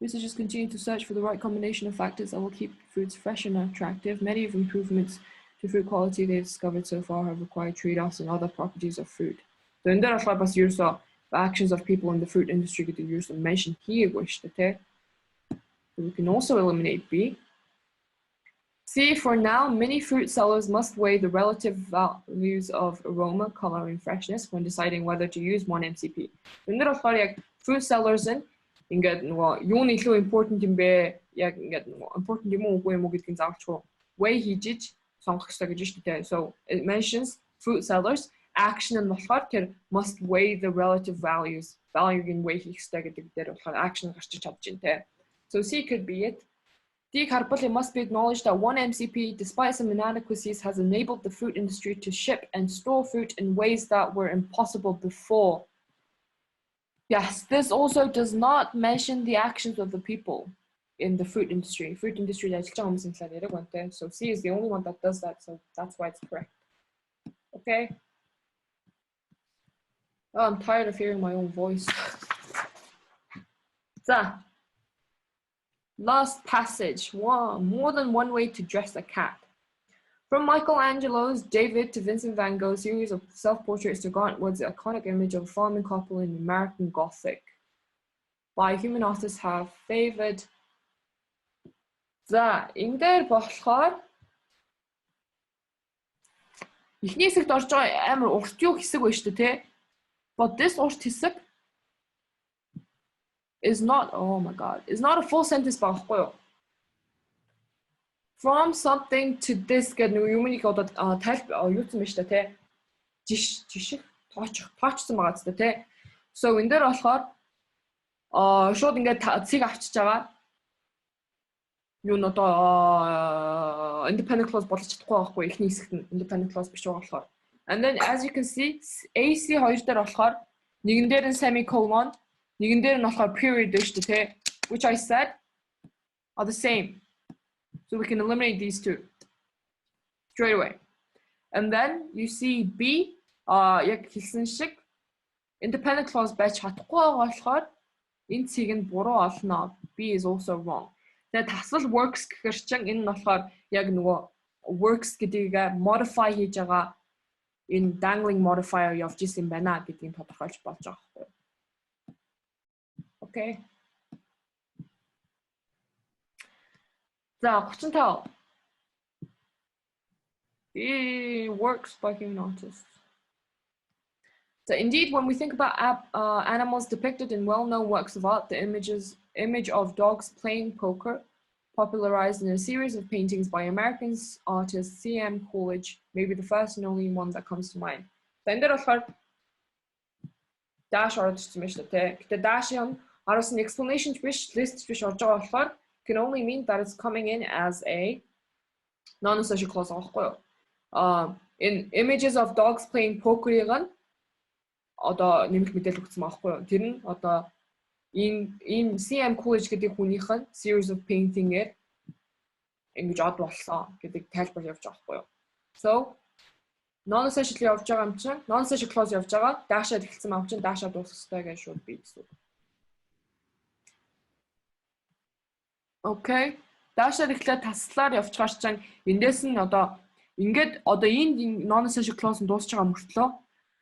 Researchers continue to search for the right combination of factors that will keep foods fresh and attractive. Many of improvements to food quality they've discovered so far have required trade-offs in other properties of food. So in there are бас ерөөсөө actions of people in the food industry гэдэг ерөөсөө mention хийгээгүй шүү дээ. We can also eliminate B. C, for now, many fruit sellers must weigh the relative values of aroma, color, and freshness when deciding whether to use one MCP. In there are fruit sellers in ингээд нөгөө юуны илүү important юм бэ? Яг ингээд нөгөө important юм уу үгүй юм уу гэдгийг заавалчгүй way хийж сонгох хэрэгтэй гэж шүү дээ. So it mentions fruit sellers action нь болохоор тэр must weigh the relative values. Value-ийн weigh хийх хэрэгтэй гэдэг дээр болохоор action гарч чадж байна те. So C could be it. D, it must be acknowledged that one MCP, despite some inadequacies, has enabled the fruit industry to ship and store fruit in ways that were impossible before. Yes, this also does not mention the actions of the people in the fruit industry. Fruit industry, so C is the only one that does that, so that's why it's correct. Okay? Oh, I'm tired of hearing my own voice. So, last passage, more than one way to dress a cat. From Michelangelo's David to Vincent van Gogh's series of self-portraits to Grant Wood's iconic image of a farming couple in American Gothic, by human artists have favored. За, энэ дээр болохоор эхний хэсэгт орж байгаа амар урт юу хэсэг байна шүү дээ, тэ? But this урт хэсэг is not, oh my god, is not a full sentence байхгүй юу? From something to this гэдэг нэг юмыг одоо юуцсан байна шүү дээ, тэ? Жишг тоочсон байгаа зү тэ? So энэ дээр болохоор шууд ингээд цэг авчиж байгаа. Юу н одоо independent clause болж чадахгүй байхгүй эхний хэсэгт нь independent clause биш байгаа болохоор. And then as you can see, AC 2 дээр болохоор нэгэн дээр нь semicolon, нэгэн дээр нь болохоор period шүү дээ, тэ? Which I said are the same. So we can eliminate these two straight away. And then you see B, яг хэлсэн шиг independent clause байж чадахгүй байгаа болохоор энэ цэг нь буруу олно. B is also wrong. Тэгээд тасал works гэхэр чинь энэ нь болохоор яг нөгөө works гэдгийг modify хийж байгаа энэ dangling modifier явж исэн байна гэдгийг тодорхойлж болж байгаа байхгүй. Okay. За 35. The works by human artists. So indeed, when we think about animals depicted in well-known works of art, the image of dogs playing poker, popularized in a series of paintings by American artist C.M. Coolidge, may be the first and only one that comes to mind. So in there are dash artists the dash an explanation wish list wish or can only mean that it's coming in as a non-essential clause. In images of dogs playing poker, одоо нэмэлт мэдээлэл өгсөн байхгүй юу? Тэр нь одоо энэ CM Coolidge гэдэг хүнийхэн series of painting-ээр ингэж од болсон гэдэг тайлбар явж байгаа байхгүй юу? So non-essential явж байгаа юм чинь non-essential clause явж байгаа даашаад эхэлсэн мав чинь даашаад дуусах хэрэгтэй гэж шууд би гэсэн. Okay. Даашаад эхлээд таслаар явчихаар чинь эндээс нь одоо ингээд одоо энэ non-essential clause нь дуусч байгаа мөртлөө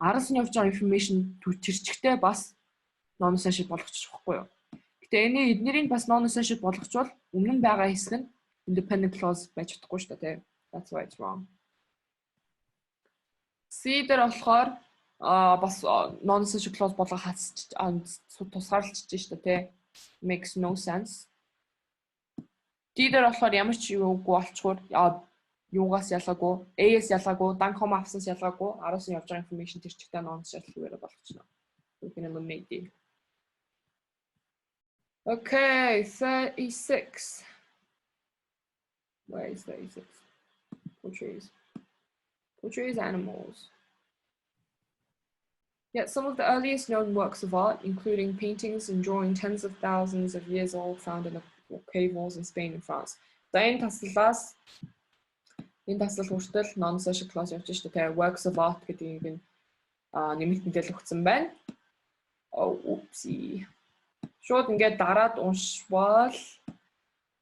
араас нь явж байгаа information төрчигтэй бас non-essential болгочих واخгүй юу. Гэтэ эднэрийг бас non-essential болгочвол өмнө нь байгаа хэсэг нь independent clause байж чадахгүй шүү дээ. That's why it's wrong. C дээр болохоор бас non-essential clause болгох тусгаарлаж шүү дээ. Makes no sense. D дээр болохоор ямар ч юугүй болчихвол юугаас ялгаагүй, A-с ялгаагүй, данком авсанс ялгаагүй, араас нь явж байгаа information тэр чигтээ non-essential хэвээр болгочихно. We can eliminate D. Okay, 36. Where is 36? Portrays animals. Yet some of the earliest known works of art, including paintings and drawing tens of thousands of years old, found in the cave walls in Spain and France. Dain taslаас Энэ дасгал хүртэл non-social clause явж штэ те works of art гэдгийг нь нэмэлт мэдээлэл өгсөн байна. Oopsie. Шууд ингээд дараад уншвал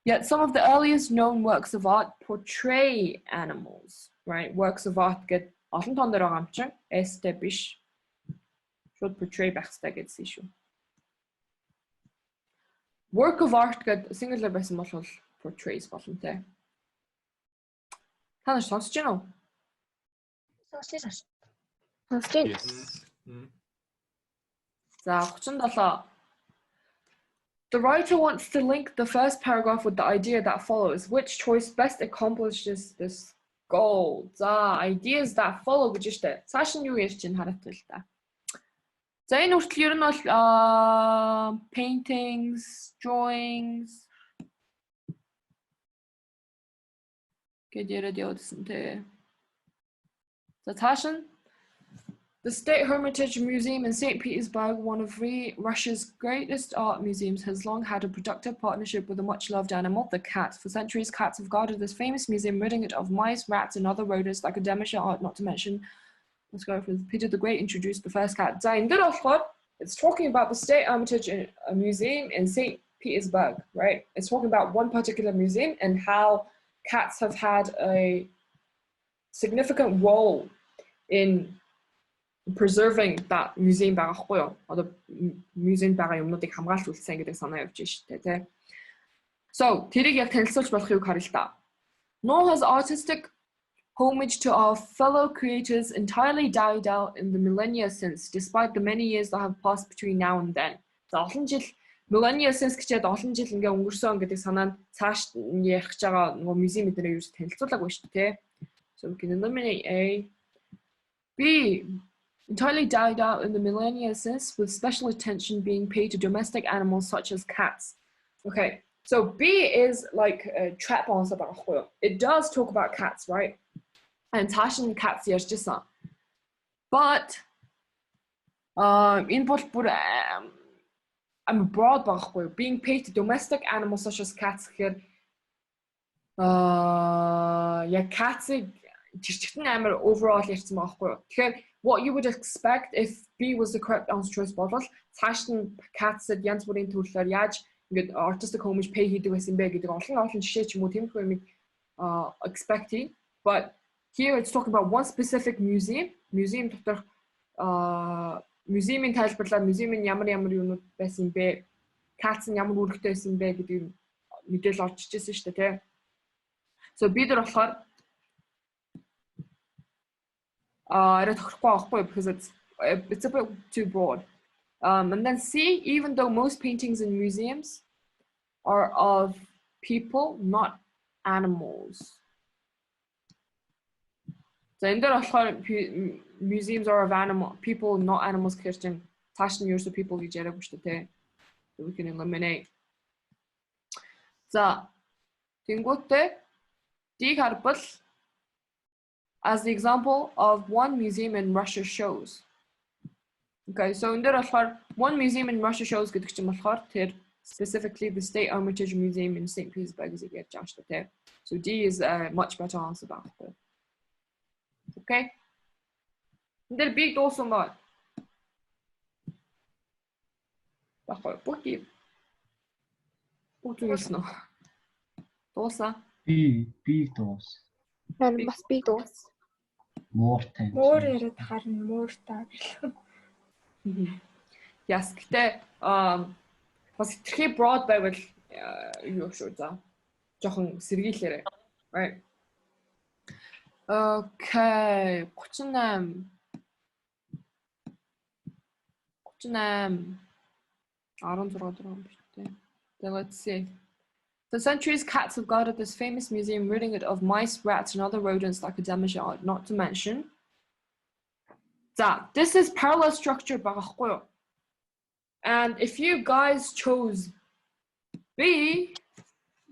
yet some of the earliest known works of art portray animals, right? Works of art get олон тон дээр байгаа юм чинь S-тэй биш. Шууд portray байх хэрэгтэй гэсэн шүү. Work of art get singular байсан бол portrays болно те. Та нар сонсож байна уу? Сонсож байна. За 37. The writer wants to link the first paragraph with the idea that follows. Which choice best accomplishes this goal? За ideas that follow гэж штэ. Цааш нь юу ярьж чинь хараад байл та. За энэ үртэл ер нь бол paintings, drawings гэд яриад явуулсан те. За цааш нь the State Hermitage Museum in St. Petersburg, one of Russia's greatest art museums, has long had a productive partnership with a much-loved animal, the cat. For centuries, cats have guarded this famous museum, ridding it of mice, rats, and other rodents that could damage the art, not to mention, let's go for Peter the Great introduced the first cat. It's talking about the State Hermitage Museum in St. Petersburg, right? It's talking about one particular museum and how cats have had a significant role in preserving that museum байхгүй юу? Одоо museum байгаа юмнуудыг хамгаалуулсан гэдэг санаа явж штэ тий. So, тэрийг яг танилцуулж болох юу харъя л та. Nor has artistic homage to our fellow creators entirely died out in the millennia since, despite the many years that have passed between now and then. За олон жил millennia since гэчээд олон жил ингээ өнгөрсөн гэдэг санаанд цааш ярих гэж байгаа нөгөө museum эднэрээ юу ч танилцуулаагүй штэ тий. So we can eliminate A. B. Entirely died out in the millennia since, with special attention being paid to domestic animals such as cats. Okay, so B is like a trap on sabah. It does talk about cats, right? And Tashin cats yes just but in both I'm broad bah being paid to domestic animals such as cats here. Yeah, cats overall ярьсан байхгүй. Тэгэхээр what you would expect if B was the correct answer choice bottle, цаашны cats said янз бүрийн төрлөөр яаж ингээд artistic homage pay хийдэг байсан бэ гэдэг олон жишээ ч юм уу тиймэрхүү юм expecting, but here it's talking about one specific museum дотор museum-ийн тайлбарлаад museum-ийн ямар юмнууд байсан бэ, cats нь ямар үүрэгтэй байсан бэ гэдэг мэдээлэл орж ижсэн шүү дээ тий. So B дээр болохоор because it's a bit too broad. And then C, even though most paintings in museums are of people, not animals. So in the museums are of people, not animals. Christian, Tashin use the people we can eliminate. So, tingote D harpal. As the example of one museum in Russia shows. Okay, so in the one museum in Russia shows specifically the State Hermitage Museum in St. Petersburg is a Josh. So D is a much better answer about it. Okay. The big also not. Big dos. Must be those. More time. More яриад харна, more та. Yes, гэтээ бас итгэх broad байвал юу шүү за. Жохон сэргийлээрэй. Right. Okay, 38. Then let's see. For centuries, cats have guarded this famous museum, ridding it of mice, rats, and other rodents that could damage art, not to mention. This is parallel structure. And if you guys chose B,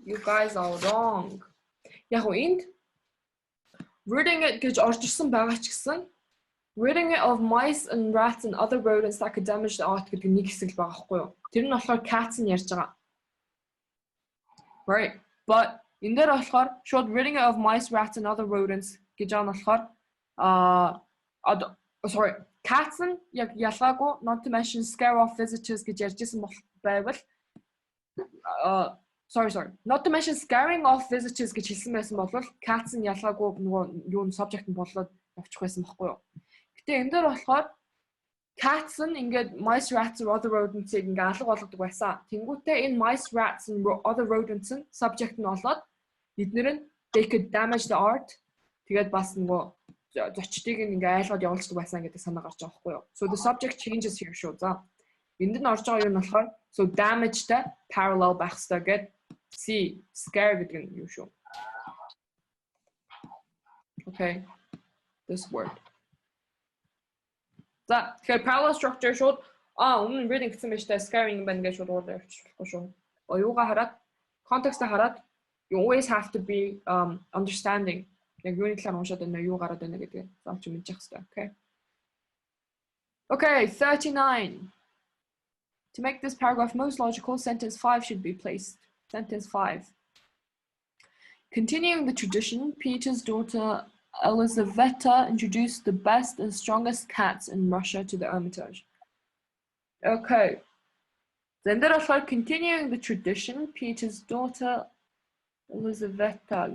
you guys are wrong. Ridding it of mice and rats and other rodents that could damage the art. Cats in right, but энэ дээр болохоор showed ridding of mice, rats and other rodents гэж байгаа нь болохоор sorry, cats нь яг ялгаагүй, not to mention scare off visitors гэж ярьжсэн байвал sorry, not to mention scaring off visitors гэж хэлсэн байсан бол cats нь ялгаагүй нөгөө юу subject нь болоод явчих байсан байхгүй юу. Гэтэ энэ дээр болохоор cats нь ингээд mice, rats or other rodents-ийг ингээд алга болгодог байсан. Тэнгүүтээ энэ mice, rats and other rodents нь subject нь болоод эдгээр нь they could damage the art. Тэгээд бас нөгөө зочдыг ингээд айлгад явуулдаг байсан гэдэг санаа гарч байгаа байхгүй юу. So the subject changes here шүү. За энд нь орж байгаа юм нь болохоор so damage-тай parallel байх хэрэгтэй гэдэг see scare гэдэг нь юу шүү. Okay. This word. За тэгэхээр parallel structure шууд өмнө reading гэсэн мэт scaring байна гэж шууд орж явчихлахгүй шүү. Оюугаа хараад context-а хараад you always have to be understanding. Яг юуны талаар уншаад байна юу гараад байна гэдгийг заавч мэдчих хэрэгтэй. Okay. Okay, 39. To make this paragraph most logical, sentence 5 should be placed. Sentence 5. Continuing the tradition, Peter's daughter Elizaveta introduced the best and strongest cats in Russia to the Hermitage. Okay. Then there are continuing the tradition, Peter's daughter Elizaveta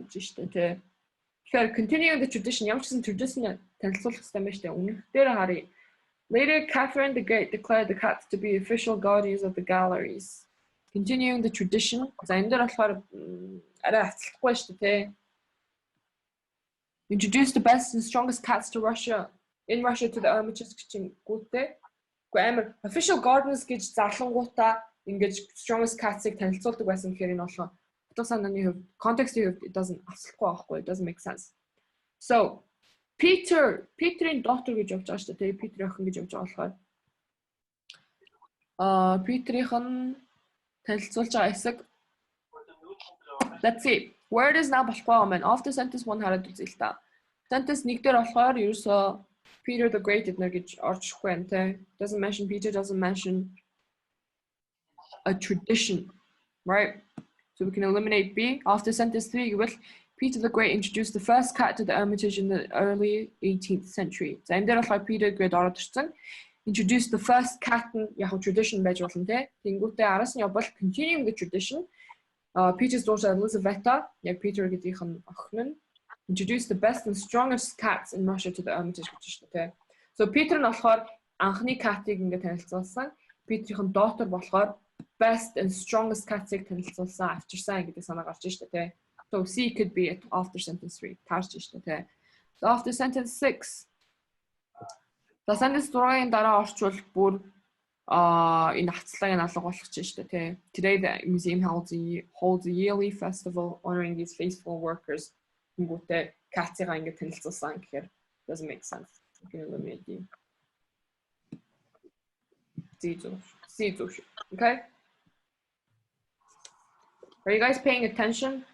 continuing the tradition, ямар ч гэсэн tradition танилцуулах хэрэгтэй юм шүү дээ. Үнэхээр харъя. Later, Catherine the Great declared the cats to be official guardians of the galleries. Continuing the tradition. За энэ дээр болохоор арай хацлахгүй шүү дээ. Introduced the best and strongest cats to Russia in Russia to the Hermitage гэж гүтээ. Гэхдээ амар official guardians гэж зарлангуудаа ингэж strongest cats-ыг танилцуулдаг байсан гэхээр энэ болохоор утга санааны хувьд context-ийн хувьд it doesn't аслахгүй байхгүй, it doesn't make sense. So Peter-ийн доктор гэж явж байгаа шүү дээ. Peter охин гэж явж байгаа болохоор Peter-ийн танилцуулж байгаа хэсэг. Let's see. Word is now болохгүй юм. After sentence 1 хараад үзье л та. Sentence 1 дээр болохоор ерөөсөө Peter the Great эднэр гэж орчихгүй байна те. Doesn't mention Peter, doesn't mention a tradition, right? So we can eliminate B. After sentence 3 гэвэл Peter the Great introduced the first cat to the Hermitage in the early 18th century. За энэ дээр болохоор Peter the Great ороод ирсэн. Introduced the first cat нь яг tradition байж болно те. Тэнгүүтээ араас нь явбал continuing the tradition. Peter's daughter Elizaveta, яг Peter гэдгийнх нь охин нь introduced the best and strongest cats in Russia to the Hermitage гэж шүү дээ. So Peter нь болохоор анхны cat-ыг ингээд танилцуулсан. Peter-ийн доктор болохоор best and strongest cats-ыг танилцуулсан, авчирсан гэдэг санаа гарч шүү дээ. So C could be it after sentence 3. Таарч шүү дээ. So after sentence 6. За sentence 3-ын дараа орчвол бүр энэ хацлагыг алга болгож шүү дээ. Today the museum holds a yearly festival honoring these faithful workers. Тэнгүүтээ cats-ыг ингээд танилцуулсан гэхээр doesn't make sense. Okay, eliminate D. C. Okay? Are you guys paying attention?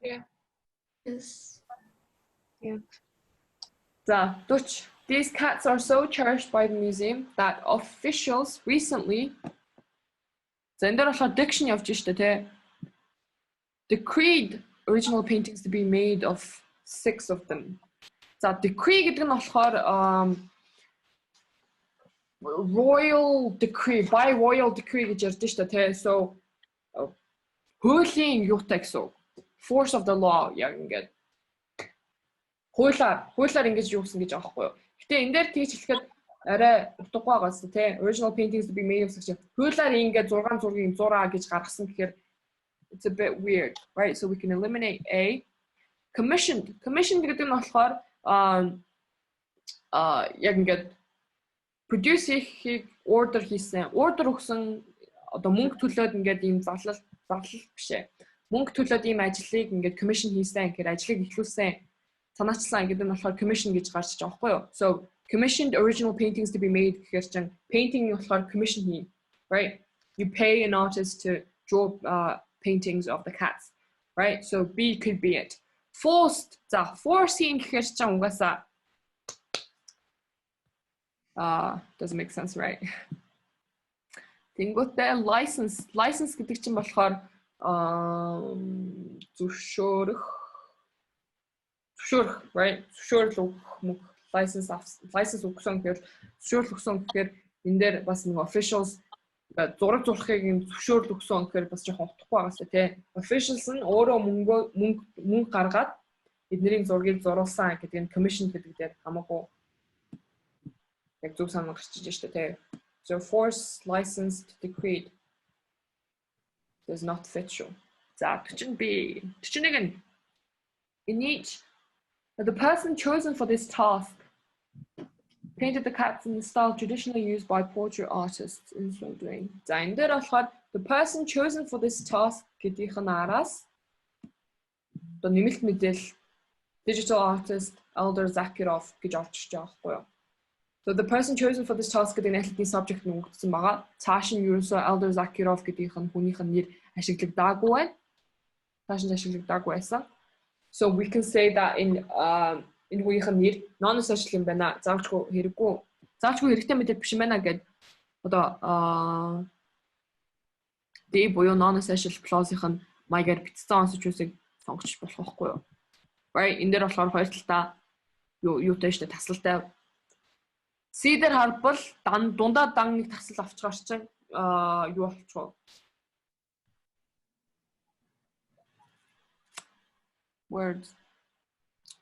Yeah. Yes. Yeah. So, these cats are so cherished by the museum that officials recently decreed original paintings to be made of 6 of them. So, decree гэдэг нь болохоор royal decree, by royal decree гэж ярьж штэ тэ. So, хуулийн юутай гэсэн force of the law яг ингээд хуулиар ингэж юу гэсэн гэж байгаа байхгүй юу. Гэтэ энэ дээр тийч хэлэхэд арай утгагүй байгаас тэ. Original paintings to be made of гэж хуулиар ингээд 6 зургийг 6 гэж гаргасан гэхээр it's a bit weird, right? So we can eliminate A. Commissioned гэдэг нь болохоор яг ингээд produce хийхийг order хийсэн. Order өгсөн одоо мөнгө төлөөд ингээд ийм зарлал биш ээ. Мөнгө төлөөд ийм ажлыг ингээд commission хийсэн гэхээр ажлыг эхлүүлсэн. Санаачлаа гэдэг нь болохоор commission гэж гарч байгаа байхгүй юу? So commissioned original paintings to be made гэхээр чинь painting болохоор commission хийн, right? You pay an artist to draw paintings of the cats, right? So B could be it. Forced, forcing гэхээр чинь угаасаа doesn't make sense, right? Тэнгүүтээ license гэдэг чинь болохоор зөвшөөрөх, right? Зөвшөөрөл өгөх license өгсөн гэхээр зөвшөөрөл өгсөн гэхээр энэ дээр бас нэг officials зураг зурхыг зөвшөөрөл өгсөн гэхээр бас жоохон утгагүй байгаас тий. Officials нь өөрөө мөнгө гаргаад эднэрийн зургийг зуруулсан гэдэг нь commission гэдэг дээр хамаагүй яг зөв санаа гарчиж штэ тий. So force licensed decreed does not fit you. За 41. In each, the person chosen for this task painted the cats in the style traditionally used by portrait artists in so doing. За энэ дээр болохоор the person chosen for this task гэдгийнх нь араас одоо нэмэлт мэдээлэл digital artist Elder Zakirov гэж орж ирж байгаа байхгүй юу. So the person chosen for this task гэдэг нь аль subject нь өгсөн байгаа. Цааш нь ерөөсөө Elder Zakirov гэдгийнх нь хүнийх нь нэр ашиглагдаагүй байна. Цааш нь ашиглагдаагүй байсан. So we can say that in хүнийх нь нэр non-essential юм байна. Заавчгүй хэрэггүй. Заавчгүй хэрэгтэй мэдээд биш юм байна гэд одоо D буюу non-essential clause-ийнх нь маягаар бичсэн онцч үсэг сонгож болох байхгүй юу? Right? Энэ дээр болохоор хоёр талтай юутай штэ таслалтай. C дээр харбал дундаа дан нэг тасал авчгаар чинь юу болчихоо. Words.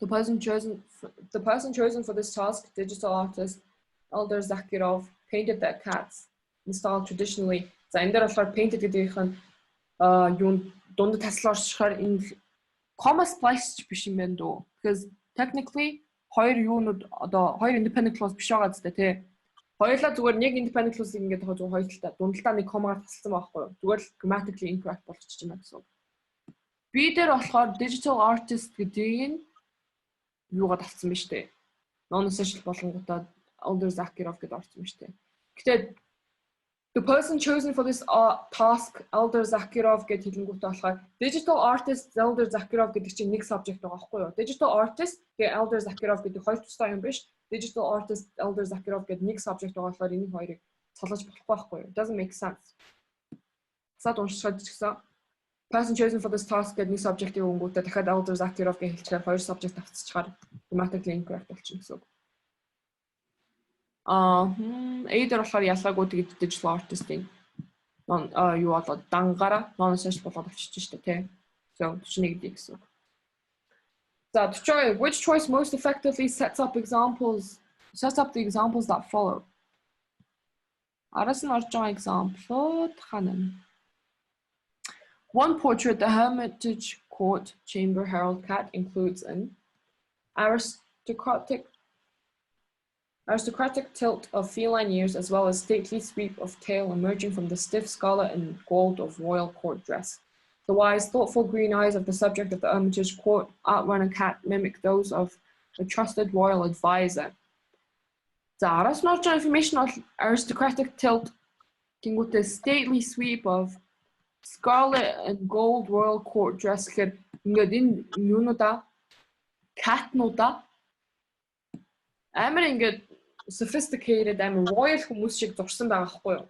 The person chosen for this task, digital artist Elder Zakirov, painted their cats in style traditionally. За энэ дээр болохоор painted гэдгийнх нь юунд дунд таслаар шихаар энэ comma splice биш юм байна дөө. Because technically хоёр юунууд одоо хоёр independent clause биш байгаа зү тий. Хоёулаа зүгээр нэг independent clause ингээд хоёр талтай дундалтаа нэг comma-гаар тасалсан байхгүй юу. Зүгээр л grammatically incorrect болгочих юм байна гэсэн. Би дээр болохоор digital artist гэдгийг нь юугаар тавцсан ба штэ. Non-essential болгонгуудаа Elder Zakirov гэдээ орсон ба штэ. Гэтэ the person chosen for this task Elder Zakirov гэдэг хэлэнгүүтээ болохоор digital artist Elder Zakirov гэдэг чинь нэг subject байгаа байхгүй юу? Digital artist гэ Elder Zakirov гэдэг хоёр тустай юм биш. Digital artist Elder Zakirov гэдэг нэг subject байгаа болохоор энийг хоёрыг цолгож болохгүй байхгүй юу? It doesn't make sense. Сад уншаад гэсэн person chosen for this task гэдэг нэг subject-ийг өнгөтэй дахиад Elder Zakirov гэж хэлчихээр хоёр subject авцчихаар grammatically incorrect болчихно гэсэн. Эдгээр болохоор ялгаагүй тэгээд digital artist-ийн юу болоод дангаараа non-essential болоод авчиж штэ тий. So 41 гэсэн. За 42. Which choice most effectively sets up the examples that follow? Араас нь орж байгаа example ханаа. One portrait, the Hermitage Court Chamber Herald cat, includes an aristocratic tilt of feline ears as well as stately sweep of tail emerging from the stiff scarlet and gold of royal court dress. The wise, thoughtful green eyes of the subject of the Hermitage Court outrun a cat mimic those of a trusted royal advisor. The not information of aristocratic tilt can with the stately sweep of scarlet and gold royal court dress гэхээр ингээд энэ юунуудаа catнуудаа амар ингээд sophisticated амар royal хүмүүс шиг зурсан байгаа байхгүй юу?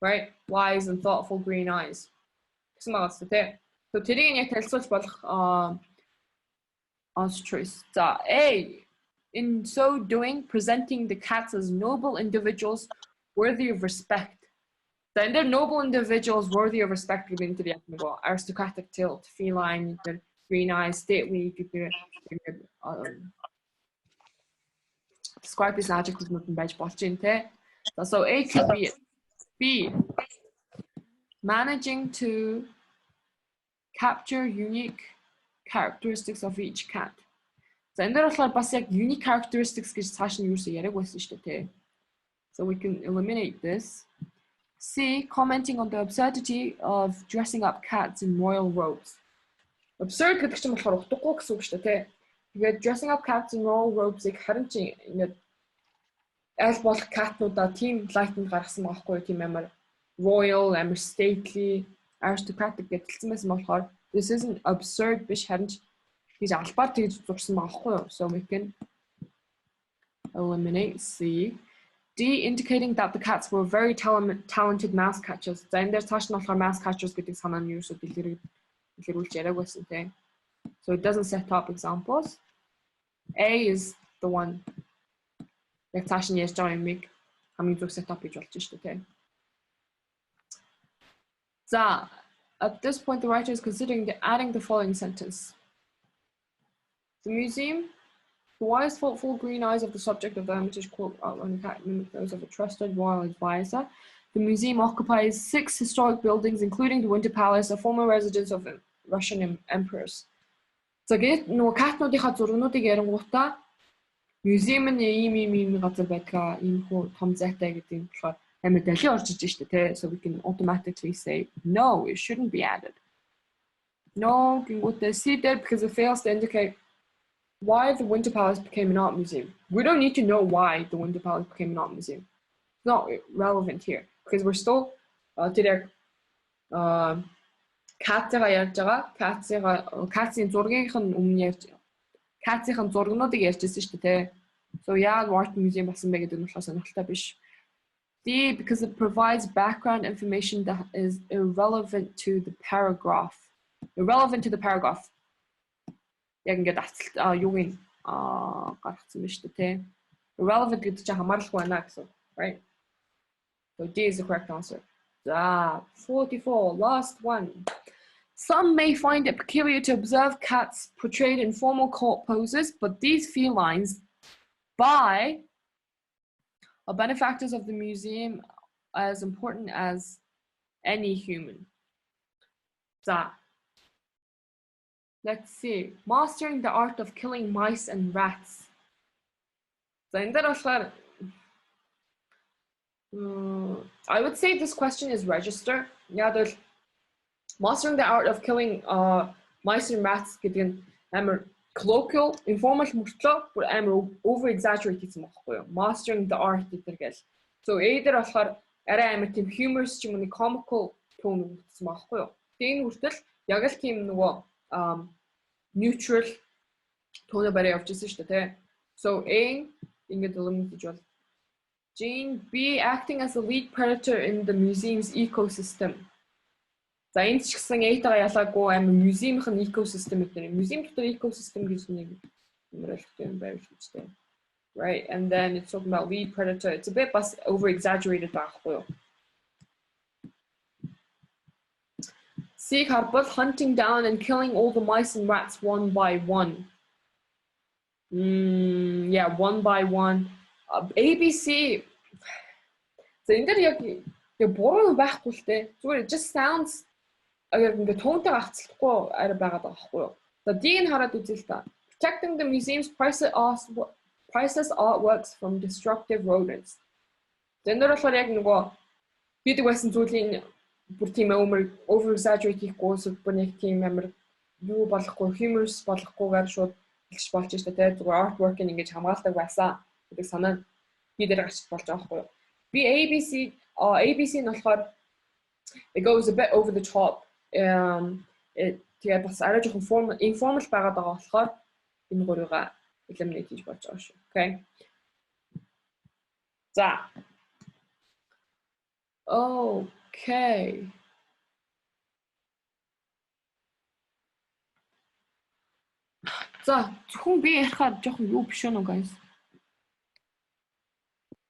Right? Wise and thoughtful green eyes. Гэсэн байгаа зү тэ. So тэрийг яг танилцуулж болох answer choice. За A. In so doing, presenting the cats as noble individuals worthy of respect. Then they're noble individuals worthy of respect given to the aristocratic tilt, feline, green eyes, stately, describe this adjective with badge bolchin. So A could be it. B. Managing to capture unique characteristics of each cat. So in there are unique characteristics so we can eliminate this. C. Commenting on the absurdity of dressing up cats in royal robes. Absurd гэдэг чинь болохоор утгагүй гэсэн үг шүү дээ. Тэгээд dressing up cats in royal robes-ийг харин ч ингээд аль болох catнуудаа team light-нд гаргасан байхгүй тийм амар royal, амар stately, aristocratic гэдэлсэн байсан болохоор this isn't absurd биш харин ч гэж албаар тэгж зурсан байхгүй юу. So we can eliminate C. D, indicating that the cats were very talented mouse catchers. За энэ дээр цааш нь болохоор mouse catchers гэдэг санаа нь юу шүү дэлгэрүүлж яриаг байсан тийм. So it doesn't set up examples. A is the one. Яг цааш нь ярьж байгаа юмыг хамгийн зөв set up гэж болж шүү дээ тийм. За at this point the writer is considering adding the following sentence. The museum, the wise, thoughtful green eyes of the subject of the Hermitage Court on the cat mimic those of a trusted royal advisor. The museum occupies 6 historic buildings, including the Winter Palace, a former residence of Russian emperors. So get no catнуудынхаа зургнуудыг ярингуудаа museum нь ийм газар байдаг, ийм хөө том зайтай гэдэг юм болохоор амар далийн орж иж штэ тий. So we can automatically say no, it shouldn't be added. No, gingute see there because it fails to indicate why the Winter Palace became an art museum. We don't need to know why the Winter Palace became an art museum. It's not relevant here because we're still today Cat's-ийн зургийнхэн өмнө ярьж Cat's-ийн зургнуудыг ярьжсэн шүү дээ. So yeah, art museum басан бэ гэдэг нь болохоор сонирхолтой биш. D, because it provides background information that is irrelevant to the paragraph. Irrelevant to the paragraph. Яг ингээд юу ин гаргацсан байна шүү дээ. Irrelevant гэдэг чинь хамааралгүй байна гэсэн, right? So D is the correct answer. 44, last one. Some may find it peculiar to observe cats portrayed in formal court poses, but these felines by are benefactors of the museum as important as any human. Let's see. Mastering the art of killing mice and rats. I would say this question is register. Yeah, mastering the art of killing mice and rats гэдэг нь colloquial, informal мөртлөө бүр over exaggerate гэсэн байхгүй юу? Mastering the art гэдэг. So either болохоор арай тийм humorous ч юм уу comical tone гэсэн байхгүй юу? Тэгээ хүртэл яг л тийм нөгөө neutral tone барай явчихсан шүү дээ. So A ингээд eliminate гэж бол. Gene B, acting as a lead predator in the museum's ecosystem. За энд ч гэсэн A-тагаа ялаагүй museum-ийн ecosystem гэдэг. Museum дотор ecosystem гэж нэг нэрэлтэй юм байв шүү дээ. Right, and then it's talking about lead predator. It's a bit over exaggerated байхгүй юу? C, both hunting down and killing all the mice and rats one by one. Yeah, one by one. ABC. So энэ яг буруу байхгүй л дээ. Зүгээр it just sounds ингээд туунтай гацлахгүй арай байгаад байгаа байхгүй юу. За D-ийг хараад үзээ л та. Protecting the museum's priceless artworks from destructive rodents. Зэнээр болохоор яг нөгөө бидэг байсан зүйлийн бүр тийм over exaggerate хийхгүй бүр нэг тийм юу болохгүй humorous болохгүйгээр шууд хэлж болж штэ тэ зүгээр artwork-ийг ингэж хамгаалдаг байсан гэдэг санаа би дээр гарч болж байгаа байхгүй юу. B ABC нь болохоор it goes a bit over the top. Тэгээд бас арай жоохон informal байгаад байгаа болохоор энэ гурвыгаа eliminate хийж болж байгаа шүү. Okay. За. Okay. За, зөвхөн би ярихаар жоохон юу биш үү guys?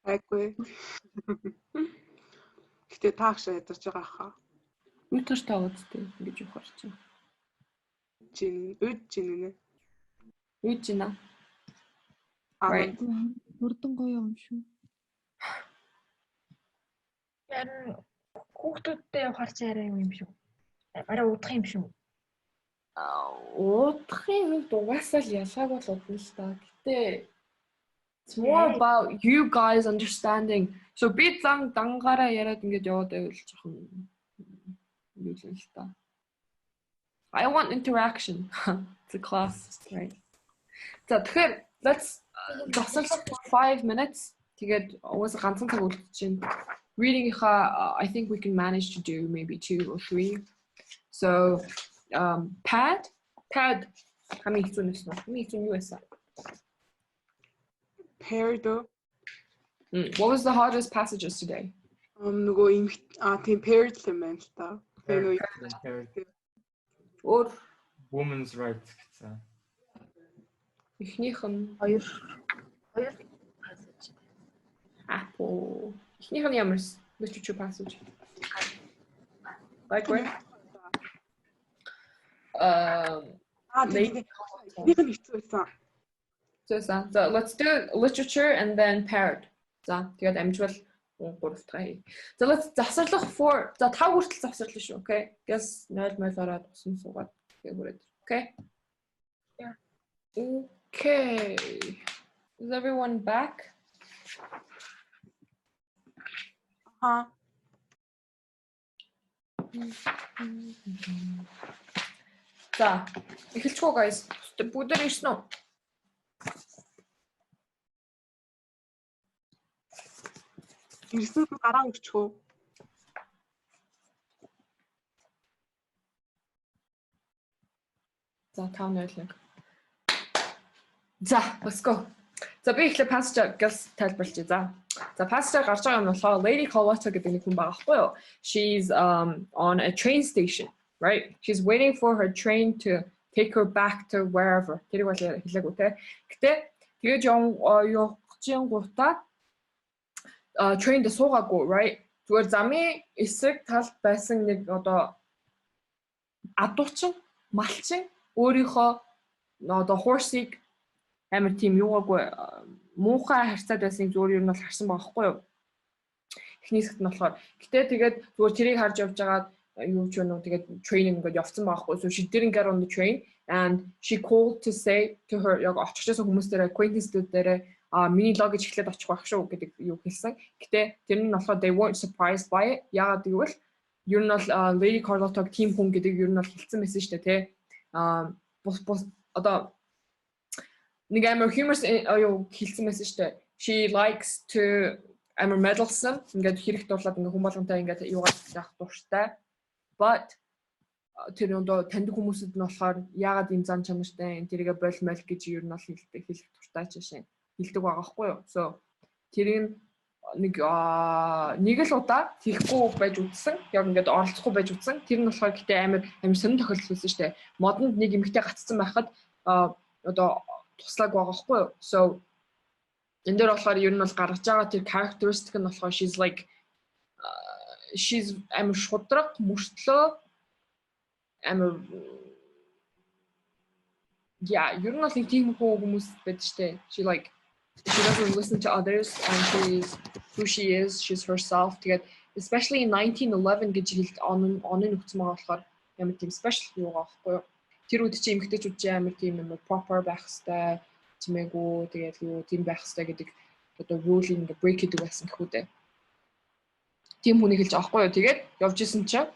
Айгүй. Гэтэ таашаа ядарч байгаа хаа. Үтэрч таа үстэй ингэж явах чинь. Үдж гинэ. Хурдан гоё юм шүү. Ярин хүүхдүүдтэй явахаар чи арай юм шүү. Арай удах юм шүү. Удахын хувьд угаасаа л ялгаагүй л удна л та. Гэтэ it's more about you guys understanding. So би дангаараа яриад ингэж яваад байвал жоохон юу л та. I want interaction. It's a class, right? So тэгэхээр let's досол 5 minutes. Тэгээд угаасаа ганцхан цаг үлдчихээн. Reading I think we can manage to do maybe 2 or 3. So pad хамиг зүнэс нэ. Хамиг зүн юу эсэ? Paired. What was the hardest passages today? Нөгөө тийм paired юм байна л та. Өөр women's rights гэсэн. Эхнийх нь хоёр passage. Apple. Эхнийх нь ямар literature passage? Like where? So let's do literature and then paired. За тэгээд амжвал 3 дахь. So let's завсарлах 4. За 5 хүртэл завсарлаа шүү. Okay. Guess 0 ороод усан суугаад тэгээд хүрээд. Okay. Yeah. Okay. Is everyone back? За эхэлчихв guys. Бүгд ирсэн үү? Ирсэн гараа өрчихөө. За 5-0. За, let's go. За би ихлэ passage гэлс тайлбарлчих. За passage гарч байгаа юм болохоор Lady Carlotta гэдэг нэг хүн байгаа байхгүй юу? She's on a train station, right? She's waiting for her train to take her back to wherever. Тэр бол хэлээгүй те. Гэтэ тэгээд явж гутаа train дээр суугаагүй, right? Зүгээр замын эсрэг талд байсан нэг одоо адуучин, малчин өөрийнхөө одоо horse-ийг амар тийм юугаагүй муухай харьцаад байсан зүгээр юм бол харсан байгаа хгүй юу. Эхний хэсэгт нь болохоор гэтээ тэгээд зүгээр тэрийг харж явж байгаад юу ч вэ тэгээд training ингээд явцсан байгаа хгүй. So she didn't get on the train and she called to say to her яг очихсан хүмүүстээр acquaintance-дээрээ миний лог гэж эхлээд очих байх шүү гэдэг юу хэлсэн. Гэтээ тэр нь болохоор they weren't surprised by it. Яагаад гэвэл ер нь бол Lady Carlotta team хүн гэдэг ер нь бол хэлсэн байсан шүү дээ тий. Одоо нэг амар humorous юу хэлсэн байсан шүү дээ. She likes to амар meddlesome ингээд хэрэг дурлаад ингээд хүн болгонтой ингээд юугаар яах дуртай. But тэр өндөө таньдаг хүмүүсэд нь болохоор яагаад ийм зан чанартай тэрийгэ болмол гэж ер нь бол хэлэх дуртай жишээ хэлдэг байгаа хгүй юу. So тэрийг нэг л удаа хийхгүй байж үтсэн. Яг ингээд оролцохгүй байж үтсэн. Тэр нь болохоор гэтээ амар сонир тохиолдол байсан шүү дээ. Модонд нэг эмэгтэй гацсан байхад одоо туслаг байгаа хгүй юу. So энэ дээр болохоор ер нь бол гаргаж байгаа тэр characteristic нь болохоор she's like she's амар шудраг, мөртлөө амар ер нь бол нэг тийм хүмүүс байдаг шүү дээ. She doesn't listen to others and she's who she is, she's herself. Тэгээд especially in 1911 гэж хэлд оны нөхцөл байгаа болохоор ямар тийм special юу байгаа байхгүй юу. Тэр үед чи эмэгтэйчүүд чи амар тийм юм proper байх хэвээр чимээгүй тэгээд юу тийм байх хэвээр гэдэг одоо rule-ийг ингээ break хийдэг байсан гэхүү дээ. Тийм хүнийг хэлж авахгүй юу. Тэгээд явж исэн чинь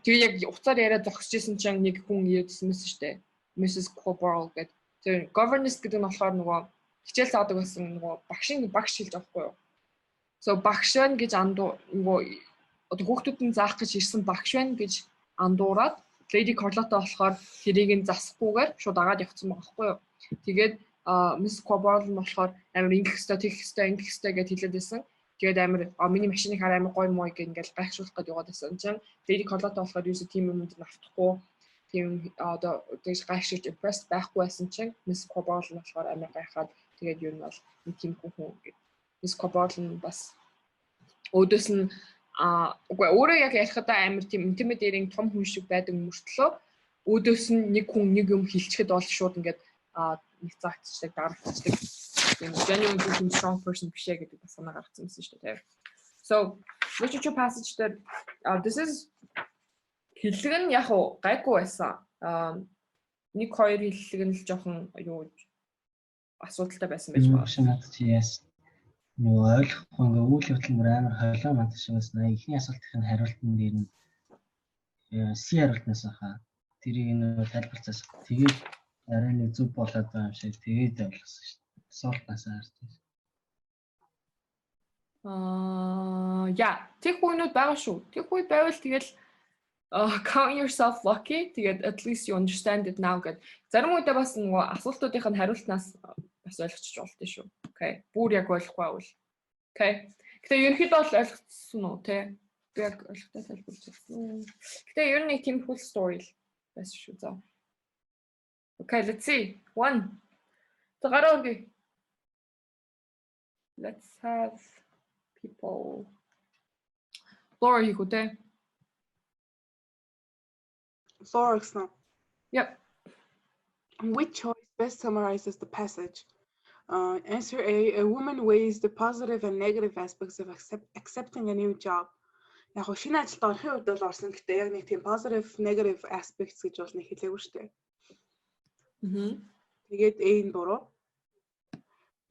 тэгээд яг уцаар яриад зогсож исэн чинь нэг хүн ирсэн мэсэн шүү дээ. Mrs. Coburl гэдэг. Тэр governess гэдэг нь болохоор нөгөө хичээл заадаг байсан нөгөө багш хэлж авахгүй юу. So багш байна гэж нөгөө одоо хүүхдүүдэн заах гэж ирсэн багш байна гэж андуураад Lady Carlotta болохоор тэрийг нь засахгүйгээр шууд агаад явцсан байгаа байхгүй юу. Тэгээд Miss Coburl нь болохоор амар ингэх хэвээр тэгэх хэвээр ингэх хэвээр гэж хэлээд байсан. Тэгээд амар миний машиныг хараа амар гоё мой гэх ингээл гайхшруулах гэж яваад байсан чинь Lady Carlotta болохоор юу ч тийм юмд нь автахгүй тийм одоо тэгж гайхшруулж impressed байхгүй байсан чинь Miss Coburl нь болохоор амар гайхаад тэгээд юу нь бол нэг тийм хүн гэдэг. Miss Coburl нь бас өөдөөс нь үгүй өөрөө яг ярихадаа амар тийм intimidating том хүн шиг байдаг мөртлөө өөдөөс нь нэг хүн нэг юм хэлчихэд бол шууд ингээд нэг цаагтчдаг дарагддаг тийм genuine strong person биш гэдэг бас санаа гаргацсан байсан шүү дээ. So literature passage дээр this is хэллэг нь яг гайгүй байсан. Нэг хоёр хэллэг нь л жоохон юу асуудалтай байсан байж байгаа. Yes. Нөгөө ойлгохгүй ингээ үйл явдал мөр амар хойлоо манд шиг байна. Эхний асуултын хариултын дээр нь C хариултнаас хаа. Тэрийг нөө тайлбарцаас. Тэгээд арай нэг зүг болоод байгаа юм шиг тэгээд ойлгосон шүү дээ. Асуултнаас харж байна. Тэг хүнүүд байгаа шүү. Тэг хүн байвал тэгэл count yourself lucky. Тэгээд at least you understand it now гэд. Зарим үедээ бас нөгөө асуултуудын хариултнаас бас ойлгочих болтой шүү. Okay. Бүр яг ойлгохгүй байвал Okay. Гэтэ ерөнхийдөө бол ойлгоцсон уу те? Би яг ойлгохтой тайлбарласан. Гэтэ ер нь тийм full story л байсан шүү заа. Okay, let's see. 1. За гараа өргөе. Let's have people. Laura хийх үү те? Laura гэсэн. Yep. Which choice best summarizes the passage? Answer A woman weighs the positive and negative aspects of accepting a new job. Яг хөө шинэ ажилд орохын үед бол орсон гэхдээ яг нэг тийм positive, negative aspects гэж бол нэг хэлээгүй шүү дээ. Тэгээд A нь буруу.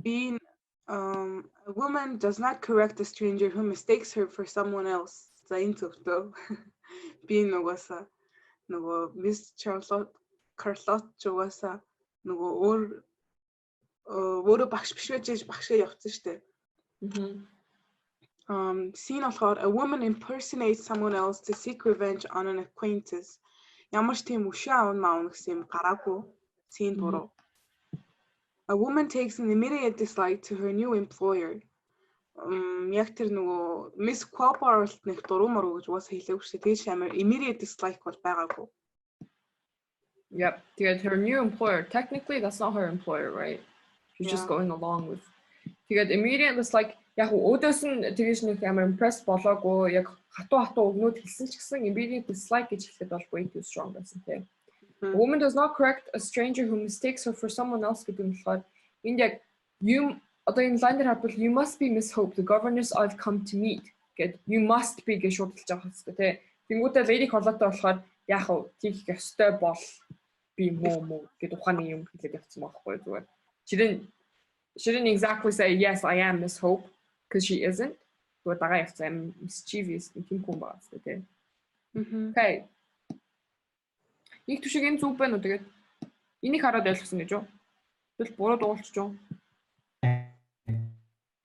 B a woman does not correct a stranger who mistakes her for someone else. За энэ зөвхөн B нугасаа нөгөө Miss Charlotte угаасаа нөгөө өөрөө багш биш байж багшаа явцсан шүү дээ. C нь болохоор a woman impersonates someone else to seek revenge on an acquaintance. Ямар ч тийм өшөө аавн гэсэн юм гараагүй. C нь буруу. A woman takes an immediate dislike to her new employer. Яг тэр нөгөө Miss Cooper бол нэг дуруу гэж уус хэлээгүй шүү дээ. Тэгэж амар immediate dislike бол байгаагүй. Yep. Тэгээд her new employer, technically that's not her employer, right? She's just going along with. Тэгээд immediate dislike яг өөдөөс нь тэгэж нэг амар impressed болоогүй, яг хатуу өгнөд хэлсэн ч гэсэн immediate dislike гэж хэлэхэд бол way too strong байсан тийм. A woman does not correct a stranger who mistakes her for someone else гэдэг нь болохоор энд яг одоо энэ line дээр хадвал you must be Miss Hope, the governess I've come to meet гэд you must be гэж шууд хэлж байгаа хэвчээ тийм. Тэнгүүтээ lady Carlotta болохоор яг хөө тийх ёстой бол би муу гэдэг ухааны юм хэлээд явцсан байхгүй зүгээр. She didn't exactly say yes I am Miss Hope because she isn't. Зүгээр дагаа явцсан mischievous тийм хүн байгаа хэвчээ тийм. Okay. Нэг түшиг энэ зүг байна уу тэгээд энийг хараад ойлгосон гэж юу? Тэгэл буруу дуулчих юу?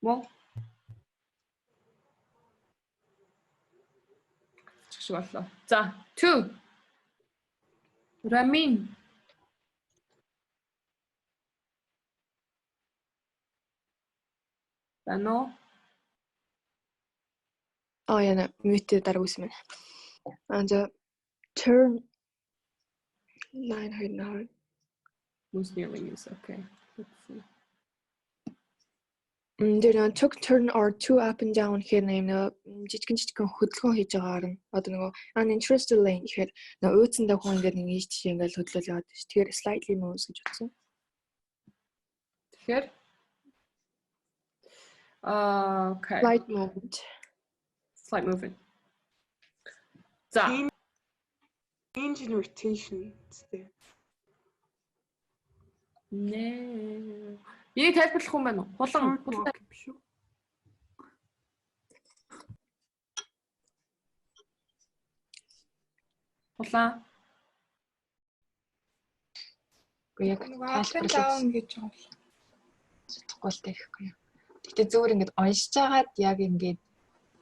Мөн. Чигш боллоо. За 2. Ramin. Бано. Яна мьют дараа үсмэн. За turn 900 was nearly used. Okay. Let's see. There took turn or two up and down here name жижигэн хөдөлгөөн хийж байгаагаар нь одоо нөгөө uninterested lane гэхээр нөгөө өөцөндөө хүн ингээд нэг ийш тийш ингээд хөдлөөл яваад шүү. Тэгэхээр slightly moves гэж утсан. Тэгэхээр okay. Slight movement. За. Change in rotation. Нэ. Энийг тайлбарлах юм байна уу? Хулан биш үү? Хулан. Яг тайлбарлах гэж байгаа бол. Чадахгүй л таахгүй. Гэтэ зөвөр ингээд уншиж агаад яг ингээд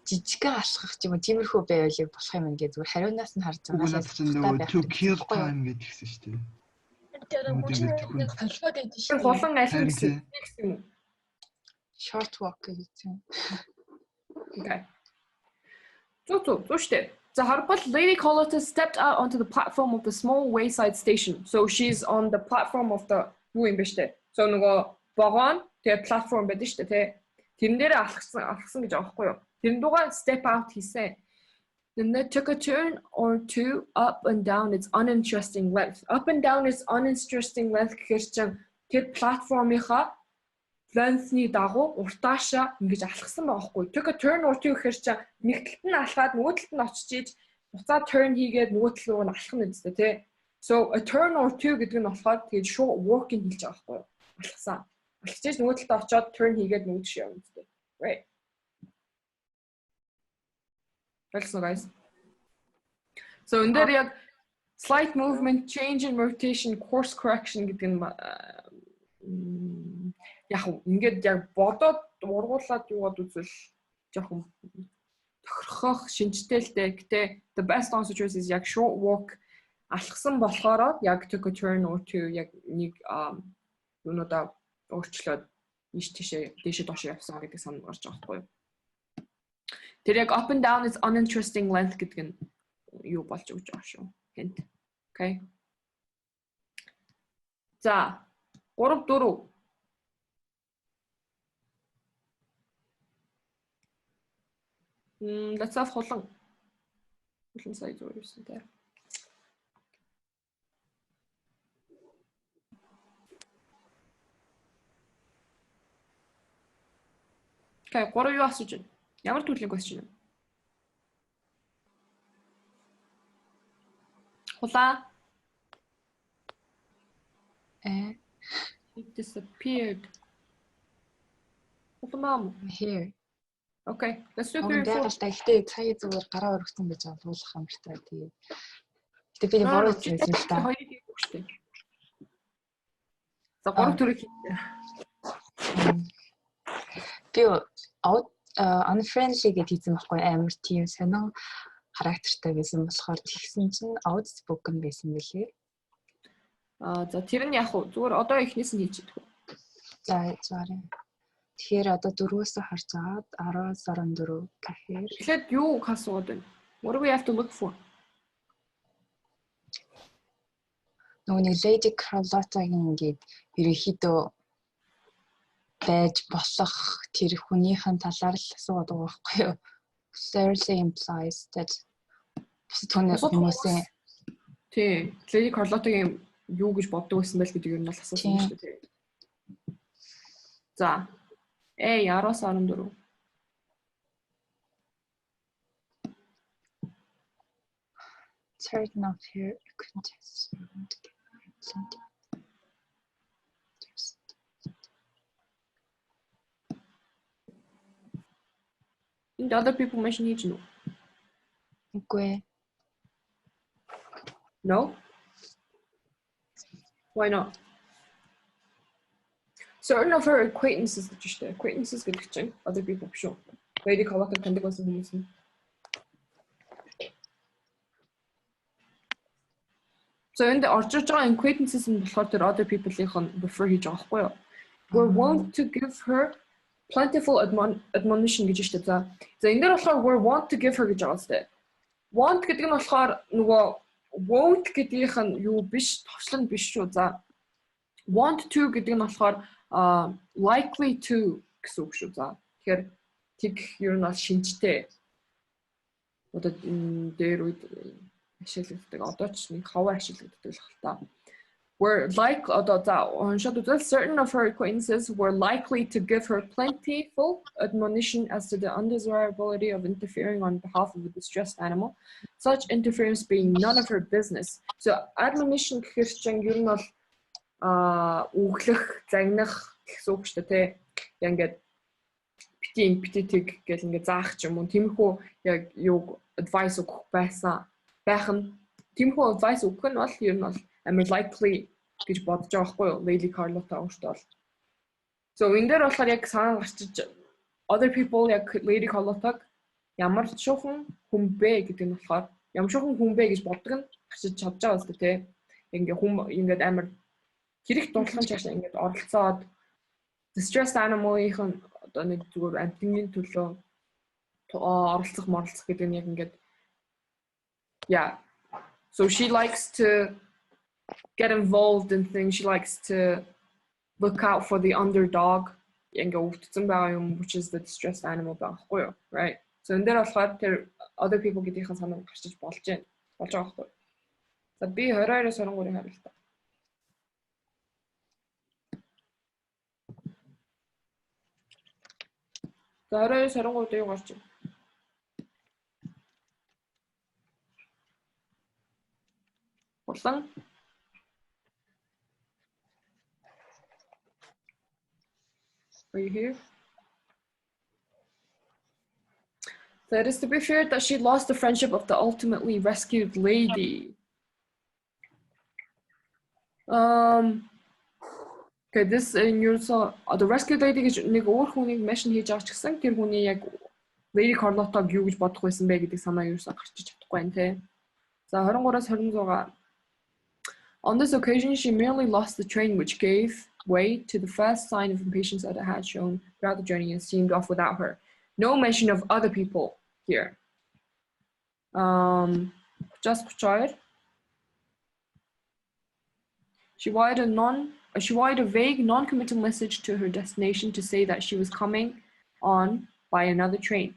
жижигхэн алхах юм тиймэрхүү байвал болох юм ингээд зүгээр хариунаас нь харж байгаа. To kill time гэдгийгсэн шүү дээ. Голон алин гэсэн юм. Short walk гэж юм. Okay. Зөө штэ. За харбал Lady Carlotta stepped out onto the platform of the small wayside station. So she's on the platform of the юу юм бэ штэ. So нөгөө вагон тэгээ platform байдаг штэ тэ. Тэрэн дээр алхсан гэж аахгүй юу. Тэрэн дугаар step out хийсэн. Then they took a turn or two up and down its uninteresting length. Up and down its uninteresting length гэхээр чинь тэр платформынхаа length-ний дагуу уртаашаа ингэж алхсан байгаа хгүй. Took a turn or two гэхээр чинь нэг талд нь алхаад нөгөө талд нь очиж ийж буцаад turn хийгээд нөгөө тал руу алхах нь үстэй тий. So a turn or two гэдэг нь болохоор тэгээд short walking хэлж байгаа хгүй. Алхсан. Алхаж ийж нөгөө талд очиод turn хийгээд нөгөө тийш явна үстэй. Right. Guys. So in there, slight movement, change in rotation, course correction гэдэг нь яг ингээд яг бодоод ургуулад юуад үзвэл жоохон тохирох шинжтэй. Гэтэ the best answer choice is яг short walk алхсан болохоор яг took a turn or two яг нэг юунуудаа өөрчлөөд дээшээ доош явсан гэдэг санаа гарч байгаа байхгүй юу. Тэр яг up and down is uninteresting length гэдэг нь юу болж өгч байгаа шүү. Hint. Okay. За 3 4 let's have хулан сая зүгээр юусэн дээр. Okay, 3 юу асууж байна? Ямар төрлийн question вэ? Хулаа. It disappeared. Мам. Here. Okay, let's do 3 4. Гэхдээ сая зүгээр гараа өргөсөн гэж олуулах юм шиг таа. Тэгээ би бороо хийсэн л та. За 3 төрөг хийлээ. Би unfriendly гэж хэлсэн байхгүй амар тийм сонио характертай байсан болохоор тэгсэн чинь outspoken байсан мөлий. За тэр нь яг зүгээр одоо эхнээс нь хийж идэх үү? За заарай. Тэгэхээр одоо 4-өөс харж агаад 10-аас 14 гэхээр тэгэхэд юу асууад байна? What do we have to look for? Нөгөө Lady Carlotta-гийн ингээд ерөнхийдөө байж болох тэр хүнийхэн талаар л асууад байгаа байхгүй юу? Clearly implies that хүмүүсээ тий, Lady Carlotta-гийн юу гэж боддог байсан байл гэдэг юм бол асуусан шүү дээ. За 10-аас 14. Certain of your acquaintances. The other people mention each no. Okay. No? Why not? Certain of her acquaintances гэж штэ. Acquaintances гэдэг чинь other people шүү. Lady Carlotta таньдаг байсан хүмүүс нь. So in the орж байгаа acquaintances нь болохоор тэр other people-ийн refer хийж байгаа байхгүй юу? We want to give her plentiful admonition гэж штэ. За энэ дээр болохоор we want to give her гэж байгаа штэ. Want гэдэг нь болохоор нөгөө won't гэдгийнх нь юу биш, товчлон биш шүү. За want to гэдэг нь болохоор likely to гэсэн үг шүү. За тэгэхээр тэг ер нь бол шинжтэй. Одоо дээр үед ашиглагддаг. Одоо ч нэг хавар ашиглагддаг л хальтаа. Were like certain of her acquaintances were likely to give her plentiful admonition as to the undesirability of interfering on behalf of a distressed animal, such interference being none of her business. So admonition гэхэр чинь ер нь бол үглэх, загнах гэсэн үг шүү дээ. Ингээд бити гэл ингээд заах ч юм уу. Тиймэрхүү яг юу advice өгөх байх нь тиймэрхүү advice өгөх нь бол ер нь бол амар likely гэж бодож байгаа байхгүй юу? Lady Carlotta өөртөө бол. So энэ дээр болохоор яг санаа гарчиж other people яг Lady Carlotta ямар шуухан хүн бэ гэдэг нь болохоор ямар шуухан хүн бэ гэж боддог нь гарчиж чадж байгаа үстэй тий. Ингээд амар хэрэг дурдлан чааш ингээд оролцоод distressed animal-ийн одоо нэг зүгээр амтны төлөө оролцох гэдэг нь яг ингээд yeah. So she likes to get involved in things. She likes to look out for the underdog. Which is the distressed animal, right? So in there, other people get their hands on the question. So be her right as I'm going to have it. So how is I don't go to your question. What's that? Are you here? So it is to be feared that she lost the friendship of the ultimately rescued lady. Okay, this in your so the rescued lady гэж нэг өөр хүнийг mention хийж байгаа ч гэсэн тэр хүний яг Lady Carlotta-г юу гэж бодох байсан бэ гэдэг санаа юусаа гарчиж чадахгүй байна те. За 23-аас 26. On this occasion, she merely lost the train, which gave way to the first sign of impatience that had shown throughout the journey and seemed off without her. No mention of other people here. Just Pachayr. She wired a vague, non-committal message to her destination to say that she was coming on by another train.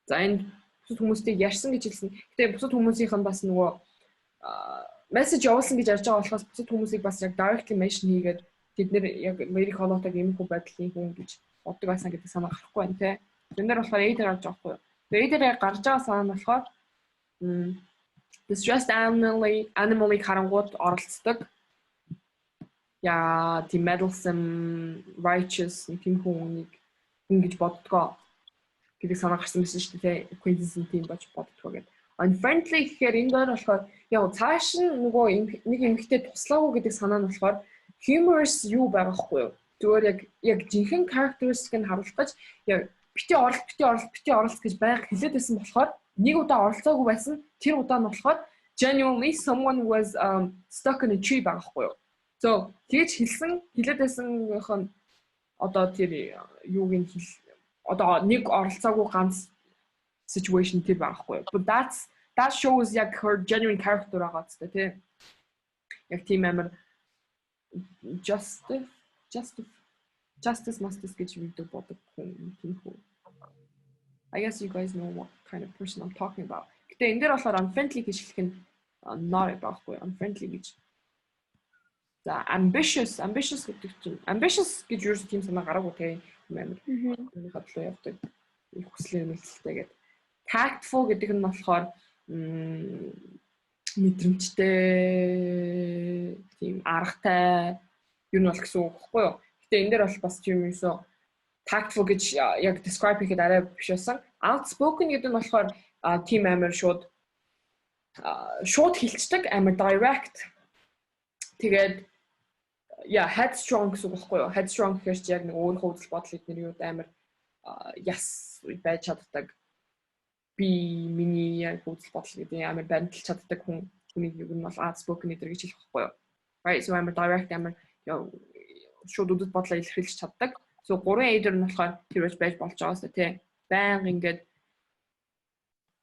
За энэ бусад хүмүүстэй ярьсан гэж хэлсэн. Гэтэ бусад хүмүүсийнх нь бас нөгөө мессеж явуулсан гэж ярьж байгаа болохоос бусад хүмүүсийг бас яг directly mention хийгээд тэд нэр яг Мэри Холотог юм хүү байдлын хүн гэж боддог байсан гэдэг санаа гарахгүй байна те. Энд дээр болохоор эдэр гарч байгаа байхгүй юу. Тэгээд эдэр гарч байгаа санаа нь болохоор distressed animally харангууд оролцдог. Яа, тийм meddlesome, righteous тийм хүн гэж боддгоо. Гэдэг санаа гарсан байсан шүү дээ. Acquaintance тийм болж боддгоо гэдэг. Unfriendly гэхээр энэ дээр болохоор яг цааш нөгөө нэг эмэгтэй туслаагүй гэдэг санаа нь болохоор humorous юу байгаа хгүй юу. Зүгээр яг жинхэнэ characteristic нь харуулах гэж яг бити оролц гэж байг хэлээд байсан болохоор нэг удаа оролцоогүй байсан. Тэр удаа нь болохоор genuinely someone was stuck in a tree байгаа хгүй юу. So тэгж хэлээд байсангийнх нь одоо тэр юуг нь одоо нэг оролцоогүй ганц situation тэр байхгүй. But that shows яг her genuine character байгаа ч тий. Яг тийм амар justice гэж видео бодог хүн тийм хүн. I guess you guys know what kind of person I'm talking about. Гэтэ энэ дээр болохоор unfriendly гэж хэлэх нь not байхгүй. Unfriendly гэж. За ambitious гэдэг чинь ambitious гэж юу ч тийм санаа гараагүй тий. Амар хадлуу явдаг. Их хүслийн нэмэлттэйгээд tactful гэдэг нь болохоор мэдрэмжтэй тийм аргатай юу нь бол гэсэн үг байхгүй юу. Гэтэ энэ дээр бол бас юм юусоо tactful гэж яг describe хийхэд арай биш байсан. Outspoken гэдэг нь болохоор тийм амар шууд хилчдэг, амар direct. Тэгээд headstrong гэсэн үг байхгүй юу. Headstrong гэхээр чи яг нэг өөрийнхөө үзэл бодол эднэр юу амар яс байж чаддаг. Би миний яг үзэл бодол гэдэг амар баримталж чаддаг хүний юу нь бол outspoken гэдэг гэж хэлэх байхгүй юу. Right, so амар direct амар шууд үзэл бодлоо илэрхийлж чаддаг. So 3 эдэр нь болохоор тэр байж болж байгаа сте тий. Баян ингээд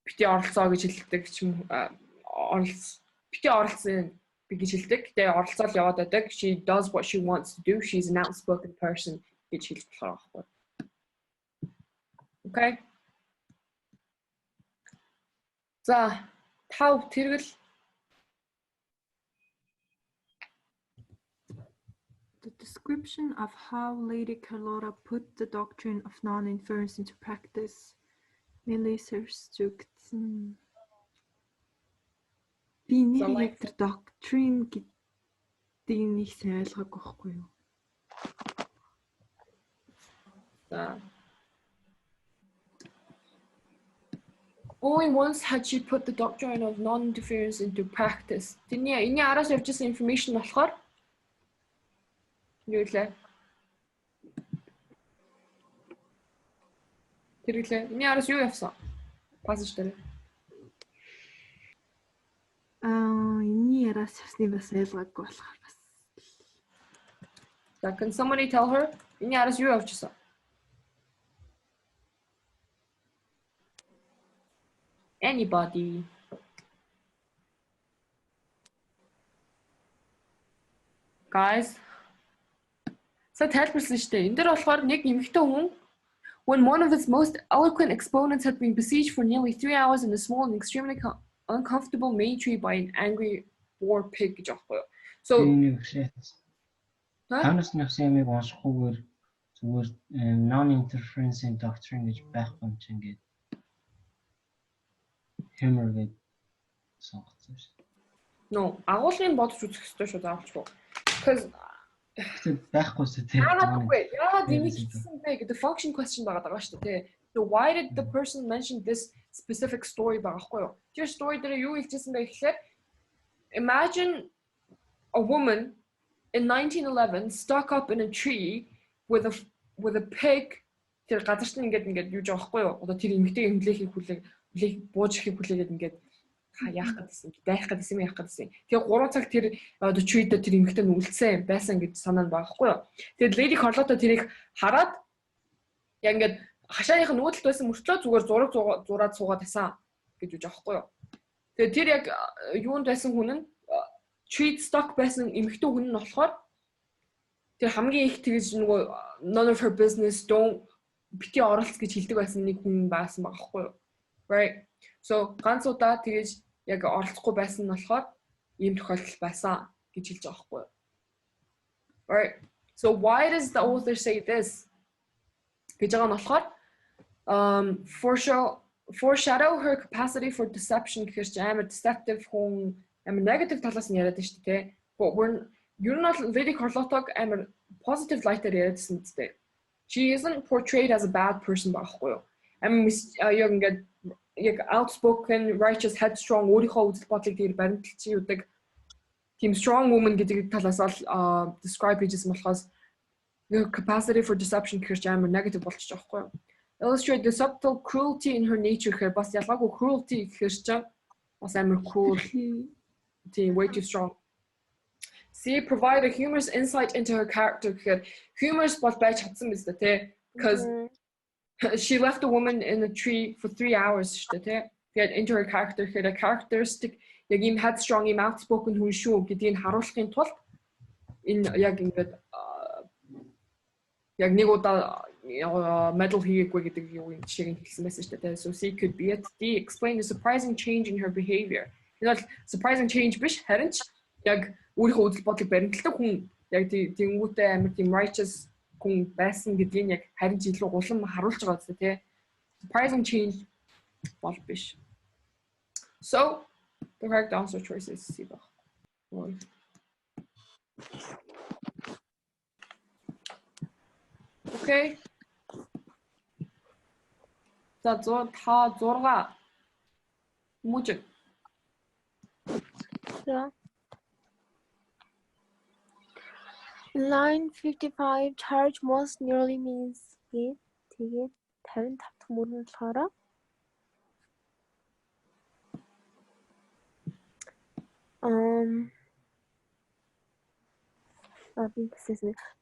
бити оролцоо гэж хэлдэг ч юм бити оролцсон гэж хэлдэг. Тэгээ оролцоол яваад байдаг. She does what she wants to do. She's an outspoken person гэж хэлж болохоор байхгүй. Okay. За, тав тэргэл The description of how Lady Carlotta put the doctrine of non-inference into practice mainly serves to би нэг тэр doctrine гэдэг нэг сайн ойлгоогүй байхгүй юу? За. Only once had she put the doctrine of non-interference into practice. Энийн араас явжсэн information болохоор юу лээ? Тэрглээ. Энийн араас юу явсан? Passage дээр. Энийн араас явсны бас ойлгоогүй болохоор бас. So can somebody tell her? Энийн араас юу явжсэн? Anybody? Guys. So тайлбарласан шүү дээ. Энд дээр болохоор нэг эмэгтэй хүн when one of its most eloquent exponents had been besieged for nearly 3 hours in a small and extremely uncomfortable main tree by an angry boar pig гэж аахгүй юу. So Танаас нэхсэмийг уншихгүйгээр зүгээр non-interference doctrine гэж байхгүй юм чинь ингээд humor гэж сонгоцсон шүү. No, агуулгын бодож үзэх хэрэгтэй шүү заавалчгүй. Because байхгүй тийм. Яагаад димиг хийсэн бэ гэдэг function question байгаа шүү дээ. So why did the person mention this specific story багахгүй юу? Тэр story дээр юу хэлжсэн бэ гэхээр imagine a woman in 1911 stuck up in a tree with a pig. Тэр газарт нь ингээд юу жаахгүй юу? Одоо тэр эмэгтэй эмнэлэхийг хүлээг бууж ихийг хүлээгээд ингээд яах гэдсэн, байх гэдсэн, яах гэдсэн. Тэгээ 3 цаг тэр одоо чүйдэ тэр эмэгтэй нь үлдсэн байсан гэж санаа нь байхгүй юу. Тэгээд Lady Carlotta тэрийг хараад яг ингээд хашааных нь нүүдэлт байсан мөртлөө зүгээр зураг суугаад тасан гэж үж аахгүй юу. Тэгээд тэр яг юунд байсан хүн нь trade stock байсан эмэгтэй хүн нь болохоор тэр хамгийн их тэгж нөгөө none of her business don't бити оролц гэж хэлдэг байсан нэг хүн байсан байхгүй юу. Right. So ганц удаа тэгж яг оролцохгүй байсан нь болохоор ийм тохиолдол байсан гэж хэлж байгаа байхгүй юу. Right. So why does the author say this? гэж байгаа нь болохоор foreshadow her capacity for deception гэхэр чи амар deceptive хүн амар negative талаас нь яриад байна шүү дээ. But you're not Lady Carlotta амар positive light-аар яриадсан дээ. She isn't portrayed as a bad person байхгүй юу. Яг ингээд яг outspoken, righteous, headstrong өөрийнхөө үзэл бодлыг тэр баримталж юудаг тийм strong woman гэдэг талаас ал describe хийжсэн болохоос the capacity for deception гэхэр амар negative болчих жоохгүй юу. Illustrate the subtle cruelty in her nature гэхэр бас ялгаагүй cruelty гэхэр чинь бас амар cruel тийм way too strong. See, provide a humorous insight into her character гэхэр humorous бол байж чадсан биз дээ тий. Because she left a woman in a tree for 3 hours шүү дээ тий. Тэгээд into her character гэхэр a characteristic яг ийм headstrong, ийм outspoken хүн шүү гэдгийг харуулахын тулд энэ яг ингээд яг нэг удаа medal хийгээгүй гэдэг юу юм шиг хэлсэн байсан шүү дээ. So C could be it. D explain the surprising change in her behavior. Энэ бол surprising change биш харин ч яг өөрийнхөө үзэл бодлыг баримталдаг хүн яг тэнгүүтээ амар тийм righteous хүн байсан гэдгийг яг харин ч илүү улам харуулж байгаа зү тий. Surprising change бол биш. So the correct answer choice is C баг. Okay. За 6 Tomujin. Yeah. Line 55 charge most nearly means тэгээд 55 дахь мөрөнд болохоор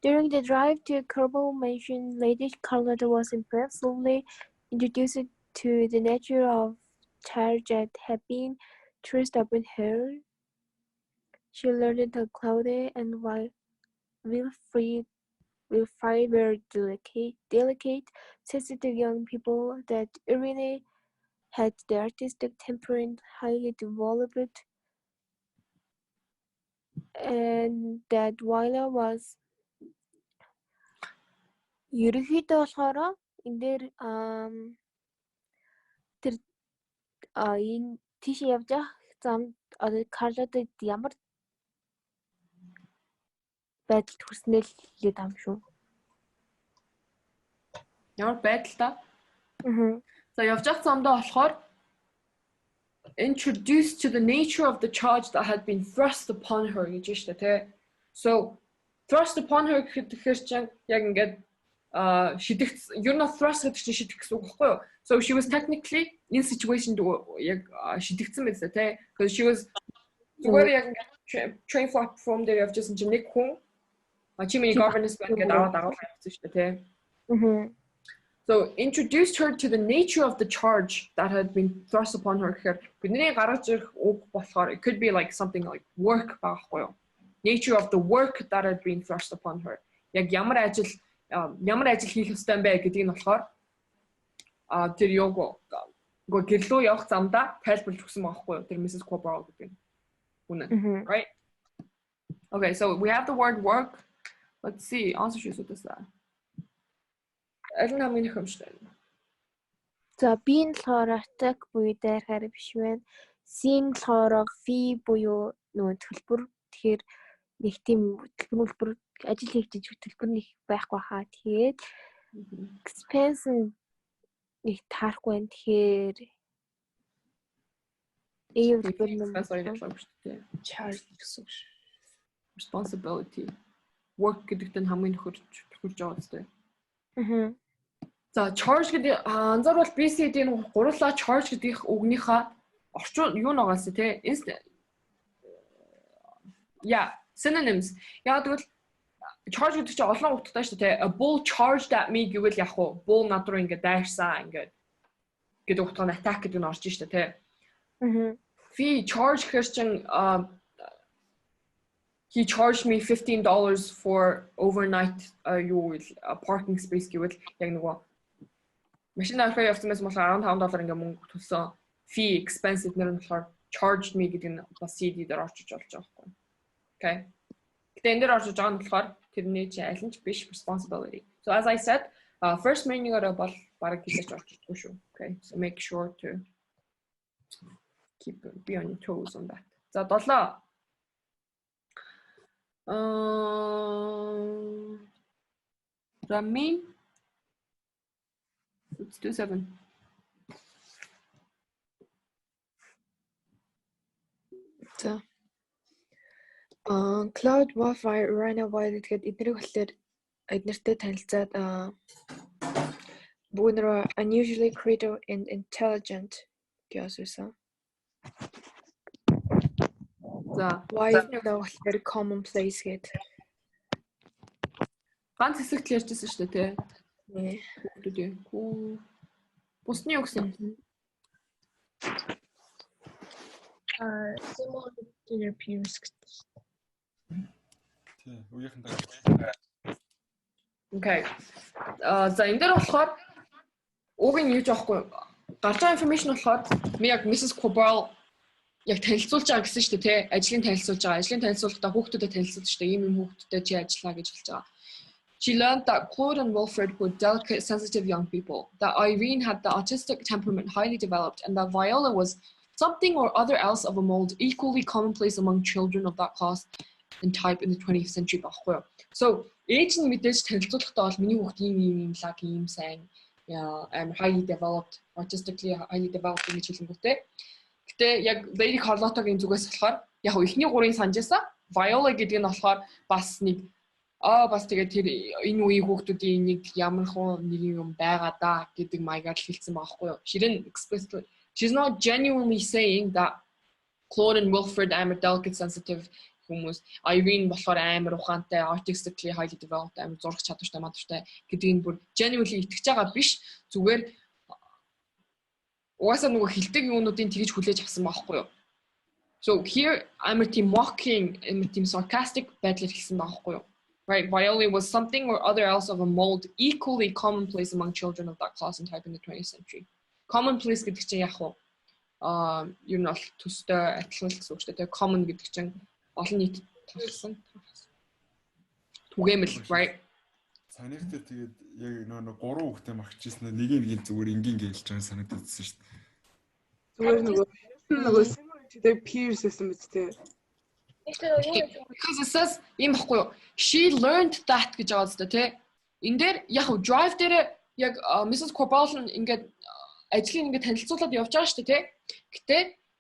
during the drive to Kerbal Mansion, Lady Carlotta was impressively introduced to the nature of charge that had been traced upon her. She learned that Claudia and Wilfried were delicate, sensitive young people, that Irene had the artistic temperament highly developed, and that Willa was ерөнхийдөө болохоор энэ дээр тэр энэ тийш явж байгаа зам одоо Карлодод ямар байдалд хүрснээ л хэлээд байгаа юм шүү. Ямар байдалтай? За явж байгаа замдаа болохоор introduced to the nature of the charge that had been thrust upon her гэж байна шүү дээ. So thrust upon her гэхээр чинь яг ингээд you're not thrust гэдэг чинь шидэх гэсэн үг байхгүй юу? So she was technically in situation яг шидэгцэн байсан тий. Because she was зүгээр яг train platform дээр явж байсан чинь нэг хүн чимээ governance байна гэдэг аваад явсан шүү дээ тий. So introduced her to the nature of the charge that had been thrust upon her гэхээр бидний гаргаж ирэх үг болохоор it could be like something like work байхгүй юу? Nature of the work that had been thrust upon her. Яг ямар ажил хийх ёстой юм бэ гэдгийг нь болохоор тэр гэрлөө явах замдаа тайлбарлаж өгсөн байхгүй юу? Тэр Mrs. Quabarl гэдэг үнэн. Right? Okay, so we have the word work. Let's see. Answer choose what is that? Аль нь хамгийн их юмштай. За B нь болохоор attack буюу дайрахаар биш байна. C нь болохоор fee буюу нөгөө төлбөр. Тэгэхээр нэг тийм төлбөр ажил хийж төлбөр нэг байхгүй хаа. Тэгээд expense нэг таарахгүй байна. Тэгэхээр charge гэсэн үг. Responsibility. Work гэдэгт нь хамгийн хурж байгаа үстэй. За charge гэдэг анзаарвал BC-ийн гурлаа charge гэдэг үгнийхээ орчин юу ногоос те synonyms. Яг тэгвэл charge гэдэг чинь олон утгатай шүү дээ. A bull charged at me гэвэл яг уу bull над руу ингээд дайрсаа ингээд гэдэг утгаар нь attack гэдэг нь орж шүү дээ, тэ. Fee charge гэхэр чинь he charged me $15 for overnight parking space гэвэл яг нөгөө машин авах явцсан болохоор $15 ингээ мөнгө төлсөн. Fee expense эднэр нь болохоор charged me гэдэг нь бас CD дээр орчиж болж байгаа байхгүй. Okay. Гэтэ энэ дээр орж байгаа нь болохоор тэрний чи аль нь ч биш responsibility. So as I said, first meaning-оор бол бараг хэлж орчихдгүй шүү. Okay. So make sure to be on your toes on that. За 7. Ramin. Let's do 7. So Cloud Wi-Fi ran away гэдэг эднэрийг болохоор эднэртэй танилцаад бүгнээр unusually creative and intelligent гэсэн. За why is very commonplace гэд. Ганц хэсэгт ярьжсэн шүү дээ, тий. Хүүхдүүдээ. Бусны юу гэсэн? Similar to your peers. Тий, үеийнхэнтэй. Okay. За энэ дээр болохоор уугийн юу жоохгүй гарч байгаа information болохоор яг Mrs. Cobal яг танилцуулж байгаа гэсэн шүү дээ, тий. Ажлын танилцуулж байгаа. Ажлын танилцуулгахдаа хүүхдүүдэд танилцуулж шүү дээ. Ийм хүүхдүүдэд чи ажиллаа гэж хэлж байгаа. She learned that Claude and Wilfred were delicate, sensitive young people, that Irene had the artistic temperament highly developed, and that Viola was something or other else of a mold equally commonplace among children of that class and type in the 20th century. So, age нь мэдээж танилцуулгахдаа бол миний хүүхд ийм лаг ийм сайн highly developed, artistically highly developed гэж хэлэнгүүтээ. Гэтэ яг Lady Carlotta-гийн зүгээс болохоор яг ихний гурийн санджаасаа Viola гэдэг нь болохоор бас нэг бас тэгээд тэр энэ үеийн хүүхдүүдийн нэг ямар нэг юм байгаа да гэдэг маягаар хэлсэн байгаа хгүй юу. She didn't explicitly, she's not genuinely saying that Claude and Wilfred are delicate, sensitive хүмүүс, Irene болохоор амар ухаантай, artistically highly developed, амар зурх чадвартай, мадвартай гэдгийг бүр genuinely итгэж байгаа биш. Зүгээр угаасаа нөгөө хэлдэг юмнуудын тэгж хүлээж авсан байгаа хгүй юу. So here амар тийм mocking, амар тийм sarcastic байдлаар хэлсэн байгаа хгүй юу. Right, Viola was something or other else of a mold equally commonplace among children of that class and type in the 20th century. Commonplace гэдэг чинь яг уу юу нь бол төстэй адилхан гэсэн үг шүү дээ. Common гэдэг чинь олон нийт талсан. Түгээмэл, right? Санийхтэй тэгээд яг нөгөө 3 хүүхдээ магчижсэн нэг зүгээр энгийн гэлж байгаа санагдчихсан шүү дээ. Зүгээр нөгөө similar to their peers гэсэн мэт дээ. Because it says ийм баггүй юу. She learned that гэж байгаа зү тэ. Энэ дээр яг drive дээр яг Mrs. Cobal ингээд ажлын ингээд танилцуулаад явж байгаа шүү дээ тэ. Гэтэ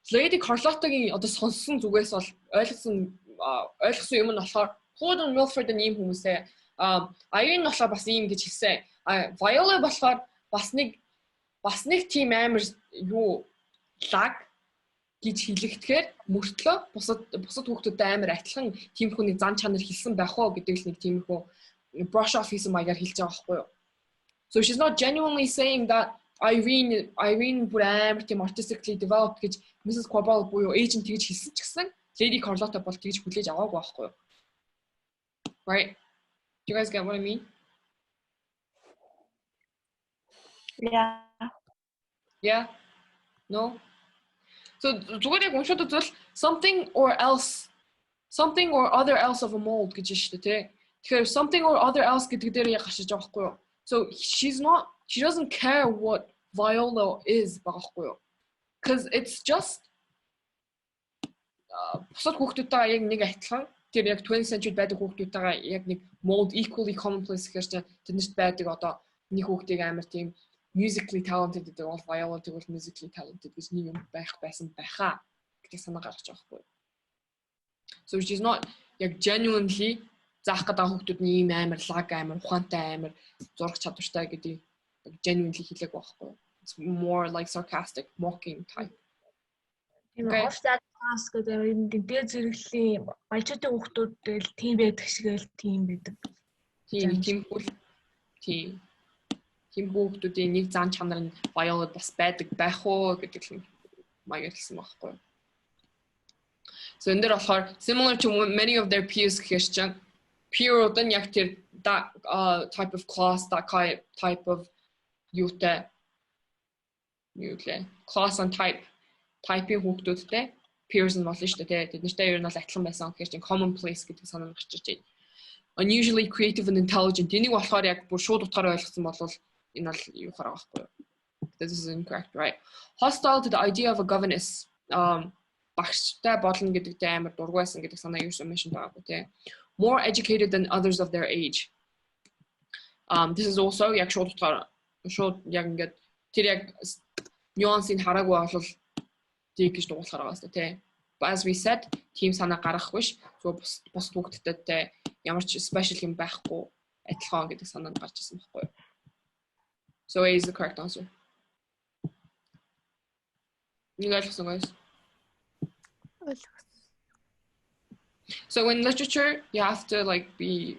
Lady Carlotta-гийн одоо сонссон зүгээс бол ойлгосон юм нь болохоор Claude and Wilfred ийм хүмүүсээ Irene болохоор бас ийм гэж хэлсэн. Viola болохоор бас нэг тийм амар юу лаг гэж хэлэхдээ мөртлөө бусад хүүхдүүдэд амар адилхан тиймэрхүү нэг зан чанар хэлсэн байх уу гэдэг л нэг тиймэрхүү brush off хийсэн маягаар хэлж байгаа байхгүй юу. So she's not genuinely saying that Irene бүр амар тийм artistically developed гэж Mrs. Cobal буюу agent тэгж хэлсэн ч гэсэн Lady Carlotta бол тэгж хүлээж аваагүй байхгүй юу. Right? Do you guys get what I mean? Yeah. Yeah? No? So зүгээр яг уншаад үзвэл something or other else of a mold гэж шүү дээ тий. Тэгэхээр something or other else гэдэг дээр яг гашиж байгаа байхгүй юу. So she doesn't care what Viola is байхгүй юу. Because it's just бусад хүүхдүүдтэйгээ яг нэг адилхан тэр яг 20th century байдаг хүүхдүүдтэйгээ яг нэг mold equally commonplace гэхээр тэднэрт байдаг одоо нэг хүүхдийг амар тийм musically talented гэдэг бол Viola тэгвэл musically talented гэж нэг юм байсан байхаа гэж санаа гаргаж байгаа байхгүй. So she's not яг genuinely заах гэдэг хүүхдүүд нь ийм амар лаг амар ухаантай амар зурх чадвартай гэдэг genuinely хэлээг байхгүй. It's more like sarcastic, mocking type. Okay. Offset class гэдэг энэ дээр зэрэглэлийн баячуудын хүүхдүүд тэгэл team байдаг шигээл team байдаг. Тийм хүүхдүүдийн нэг зан чанар нь биологид бас байх уу гэдэг маягаар хэлсэн байхгүй. So энэ дээр болохоор similar to many of their peers гэхэр чинь peer-ууд нь яг тэр type of class, that type of юутай class and type-ийн хүүхдүүдтэй peers нь болно шүү дээ. Тэд нартай ер нь бол адилхан байсан гэхэр чинь commonplace гэдэг санаа гарч ирж байна. Unusually creative and intelligent. Энийг болохоор яг бүр шууд утгаараа ойлгосон бол энэ бол юу хараа байхгүй. This is incorrect, right? Hostile to the idea of a governess. Багштай болно гэдэгтэй амар дургуйсан гэдэг санаа юу mention байгаагүй тий. More educated than others of their age. This is also яг шууд яг ингээд тэр яг nuance-ийг хараагүй бол тийг гэж дуулахаар байгаа шүү дээ тий. But as we said, team санаа гаргах биш. So бос хүүхдтэй ямар ч special юм байхгүй адилхан гэдэг санаанд гарч ирсэн байхгүй юу? So A is the correct answer. You guys listen, guys. So in literature, you have to like be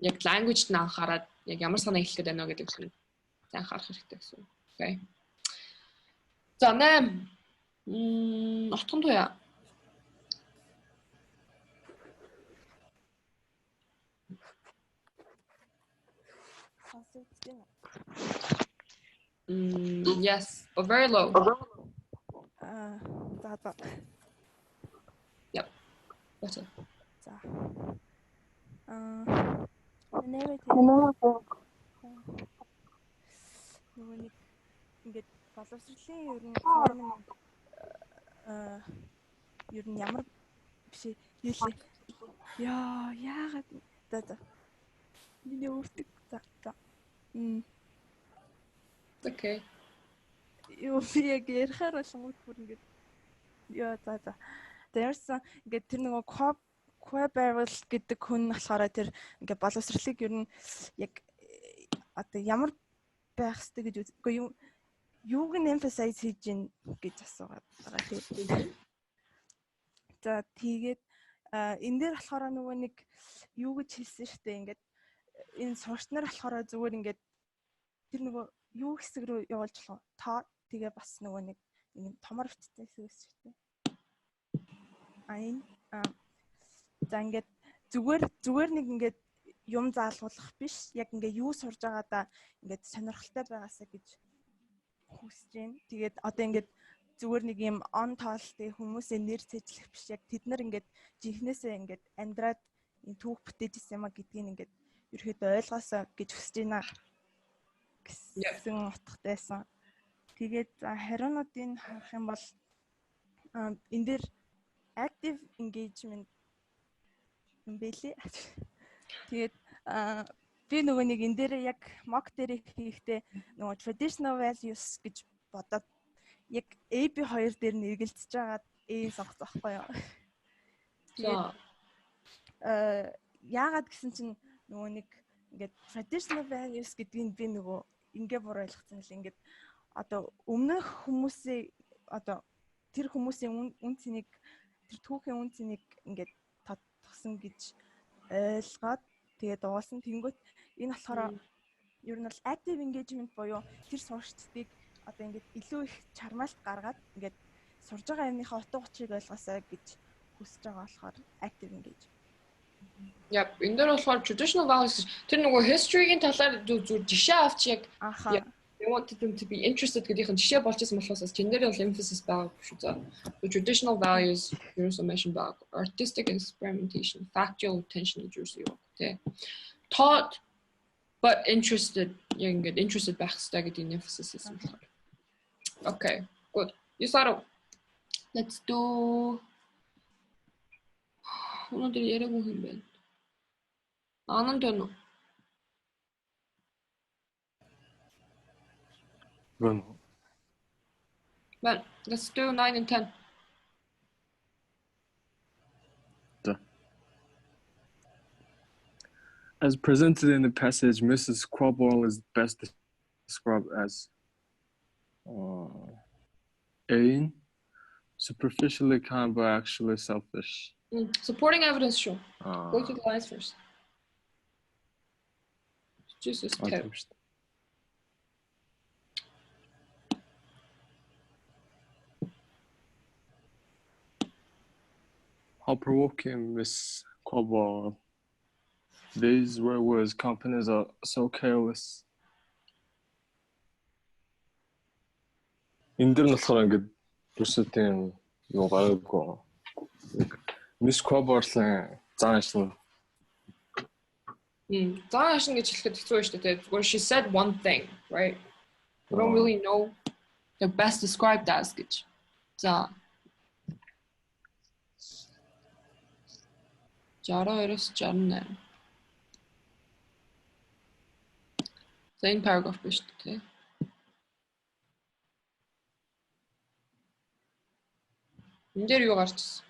яг language на хараад яг ямар санаа хэлэх гээд байна гэдэг нь сайн харах хэрэгтэй гэсэн. Okay. За 8 отхон туяа. Yes, but very low. Yep. Better. Нүг ингээд боловсролын ер нь ямар биш юу яагаад миний өөртөө Okay. Юу яг ярихаар болонгууд бүр ингээд Тэрсэн ингээд тэр нөгөө Queberal гэдэг хүн болохоор тэр ингээд боловсролыг ер нь яг одоо ямар байх ёстой гэж үгүй юуг нь emphasize хийж гин гэж асуугаад байгаа тийм. За тэгээд энэ дээр болохоор нөгөө нэг юу гэж хэлсэн штэ ингээд энэ сурч нар болохоор зүгээр ингээд тэр нөгөө юу хэсэг рүү явуулж болох тоо тэгээ бас нөгөө нэг томор биттэй хэсэг штэ. За ингээд зүгээр нэг ингээд юм заалгуулах биш яг ингээд юу сурж байгаадаа ингээд сонирхолтой байгаасаа гэж хүсэж байна. Тэгээд одоо ингээд зүгээр нэг юм он тоолтой хүмүүсээ нэр цэжлэх биш яг тэд нар ингээд жинхнээсээ ингээд амьдраад энэ түүх бүтээж ирсэн юм а гэдгийг ингээд ерөөхдөө ойлгоосоо гэж хүсэж байна гэсэн утгатайсан. Тэгээд хариунуудыг харах юм бол энэ дээр active engagement юм бэлээ. Тэгээд би нөгөө нэг энэ дээр яг mock дээр хийхдээ нөгөө traditional values гэж бодоод яг AB2 дээр нэргэлцэж байгаад A-ийг сонгоцсон байхгүй юу. Тэгээд яагаад гэсэн чинь нөгөө нэг ингээд traditional values гэдгийг би нөгөө ингээ буруу ойлгосон л ингээд одоо өмнөх хүмүүсийн одоо тэр хүмүүсийн үн цэнийг тэр түүхийн үн цэнийг ингээд татгсан гэж ойлгоод тэгээд уулсан. Тэнгүүт энэ болохоор ер нь бол active engagement буюу тэр сурагчдыг одоо ингээд илүү их чармаалт гаргаад ингээд сурж байгаа юмныхаа утга учирыг ойлгосоо гэж хүсэж байгаа болохоор active engagement. Yep, энэ дээр болохоор traditional values тэр нөгөө history-ийн талаар зүгээр жишээ авч яг they wanted them to be interested гэдгийг жишээ болж байсан болохоос тэн дээр бол emphasis байгаа шүү дээ. The traditional values ерөөсөө mention баг artistic experimentation, factual attention гэж юу тий. Taught but interested яг ингээд interested байх хэрэгтэй гэдэг emphasis хийсэн болохоор. Okay, good. Юсару. Let's do 오늘 яриаггүй юм байна. 아는데는. Well, let's do 9 and 10. As presented in the passage, Mrs. Quaboil is best described as Ain, Superficially kind but actually selfish. Supporting evidence show. Go to the lines first. Jesus terrible. How provoking, Miss Quaball. These railways companies are so careless. Энд дэр нь болохоор ингээд бүрсэтийн юу гараагүй. Miss Quaball-ын зан ашиг. Зан ашиг гэж хэлэхэд хэцүү шүү дээ. Where she said one thing, right? We don't really know the best described as гэж. За 62-оос 68. За энэ paragraph биш үү? Энд дээр юу гарч ирсэн?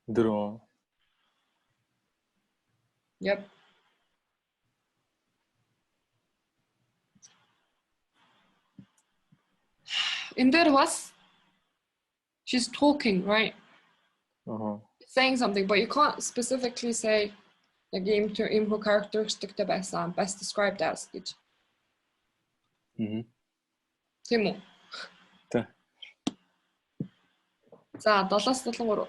Дөрөв. Yep. In there was, she's talking, right? Saying something, but you can't specifically say the game to info characteristic the best described as it. Тэмүү. Тэ. За 7-73.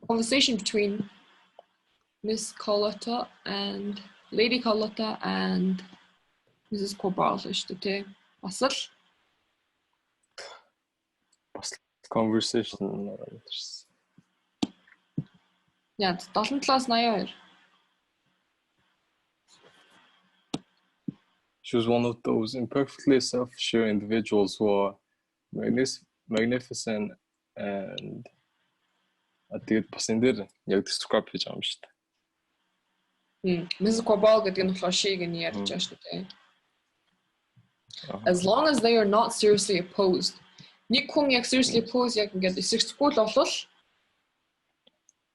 Conversation between Miss Carlotta and Lady Carlotta and Mrs. Quaball шүү дээ. Бас л conversation. Яа, 77-82. She was one of those imperfectly self-sure individuals who are magnificent and тэгээд бас энэ дээр яг describe хийж байгаа юм шүү дээ. Mrs. Quaball гэдэг нь болохоор she гэж ярьж байгаа шүү дээ. As long as they are not seriously opposed. Нэг хүн яг seriously opposed яг ингээд эсэргцэхгүй л болвол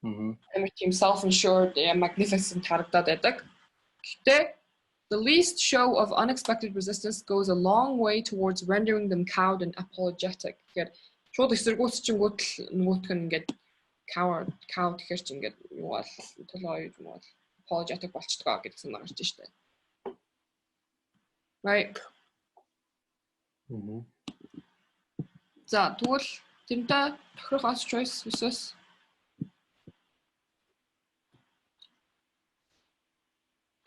амар тийм self-assured, magnificent харагдаад байдаг. Гэхдээ the least show of unexpected resistance goes a long way towards rendering them cowed and apologetic. Тэгэхээр шууд эсэргүүцчингүүд л нөгөөх нь ингээд cowed гэхэр чи ингээд юу бол толгой юу юм бол apologetic болчдгоо гэдгсэн гарч ийн штэ. Right. За тэгвэл тэрнтэй тохирох as choice өсөс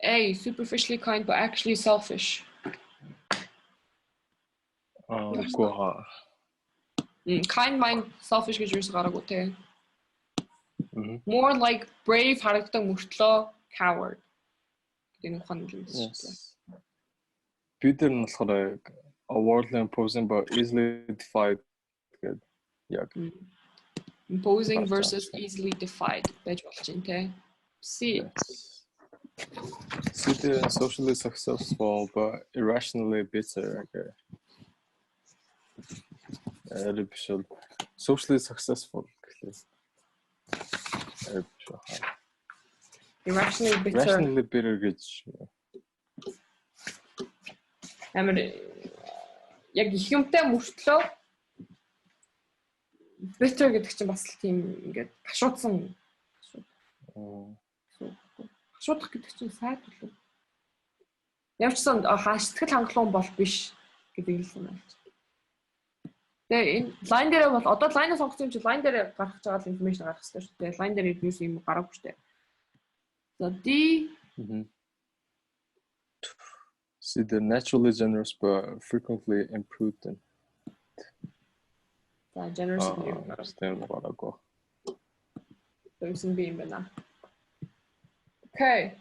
A, superficially kind but actually selfish. Kind mind, selfish гэж юус гараагүй те. More like brave харагддаг мөртлөө coward. гэдэг нь ухаан юм шүү дээ. Бид нар нь болохоор overtly imposing but easily defied гэдэг яг imposing versus easily defied байж болж байна те. C. They're socially successful but irrationally bitter. Socially successful. Irrationally bitter. Irrationally bitter гэж. Амар яг их юмтай мөртлөө bitter гэдэг чинь бас л тийм ингээд гашуудсан. Гашуудах гэдэг чинь сайд үлээ. Явчсан сэтгэл хангалуун бол биш гэдэг л юм байна. Тэгээ энэ лайн дээр бол одоо лайнаа сонгосон юм чи лайн дээр гаргаж байгаа информашн гаргах хэрэгтэй шүү дээ. Лайн дээр юу юм гараагүй шүү дээ. За D. See, they're naturally generous but frequently imprudent. Generous. Understand what I go. There's some beam in that. Okay.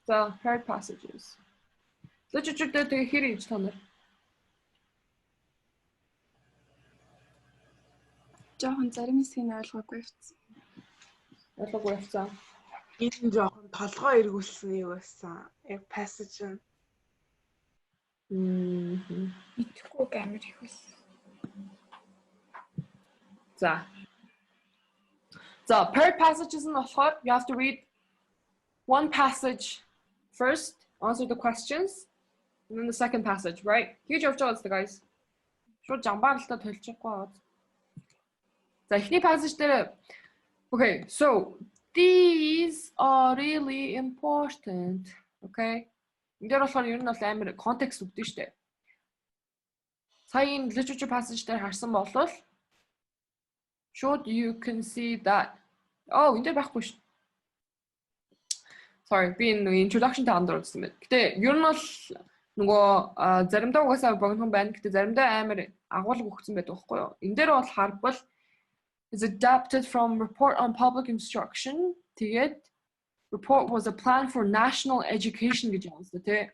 So, paired passages. Literature that they hear each other. Жохон зарим хэсгийг ойлгоогүй явцсан. Ойлгоогүй явцсан. Энэ жохон толгой эргүүлсэн юм байсан. Яг passage нь. Итгэхгүй камер их байсан. So, paired passages in the you have to read one passage first, answer the questions, and then the second passage, right? Huge явж байгаа үстэй guys. Шууд жамбаарлалтаа толчихгүй байгаа. За эхний passage дээр okay, so these are really important. Okay? Эндээр болохоор ер нь бол амар context өгдөө штэ. Саяын literature passage дээр харсан болвол шууд you can see that эндээр байхгүй ш. Sorry, би энэ introduction та андаар үзсэн байна. Гэтэ ер нь бол нөгөө заримдаа угаасаа богинохон байна. Гэтэ заримдаа амар агуулга өгсөн байдаг байхгүй юу? Энд дээр бол харбал is adapted from report on public instruction. Тэгээд report was a plan for national education гэж байна шүү дээ.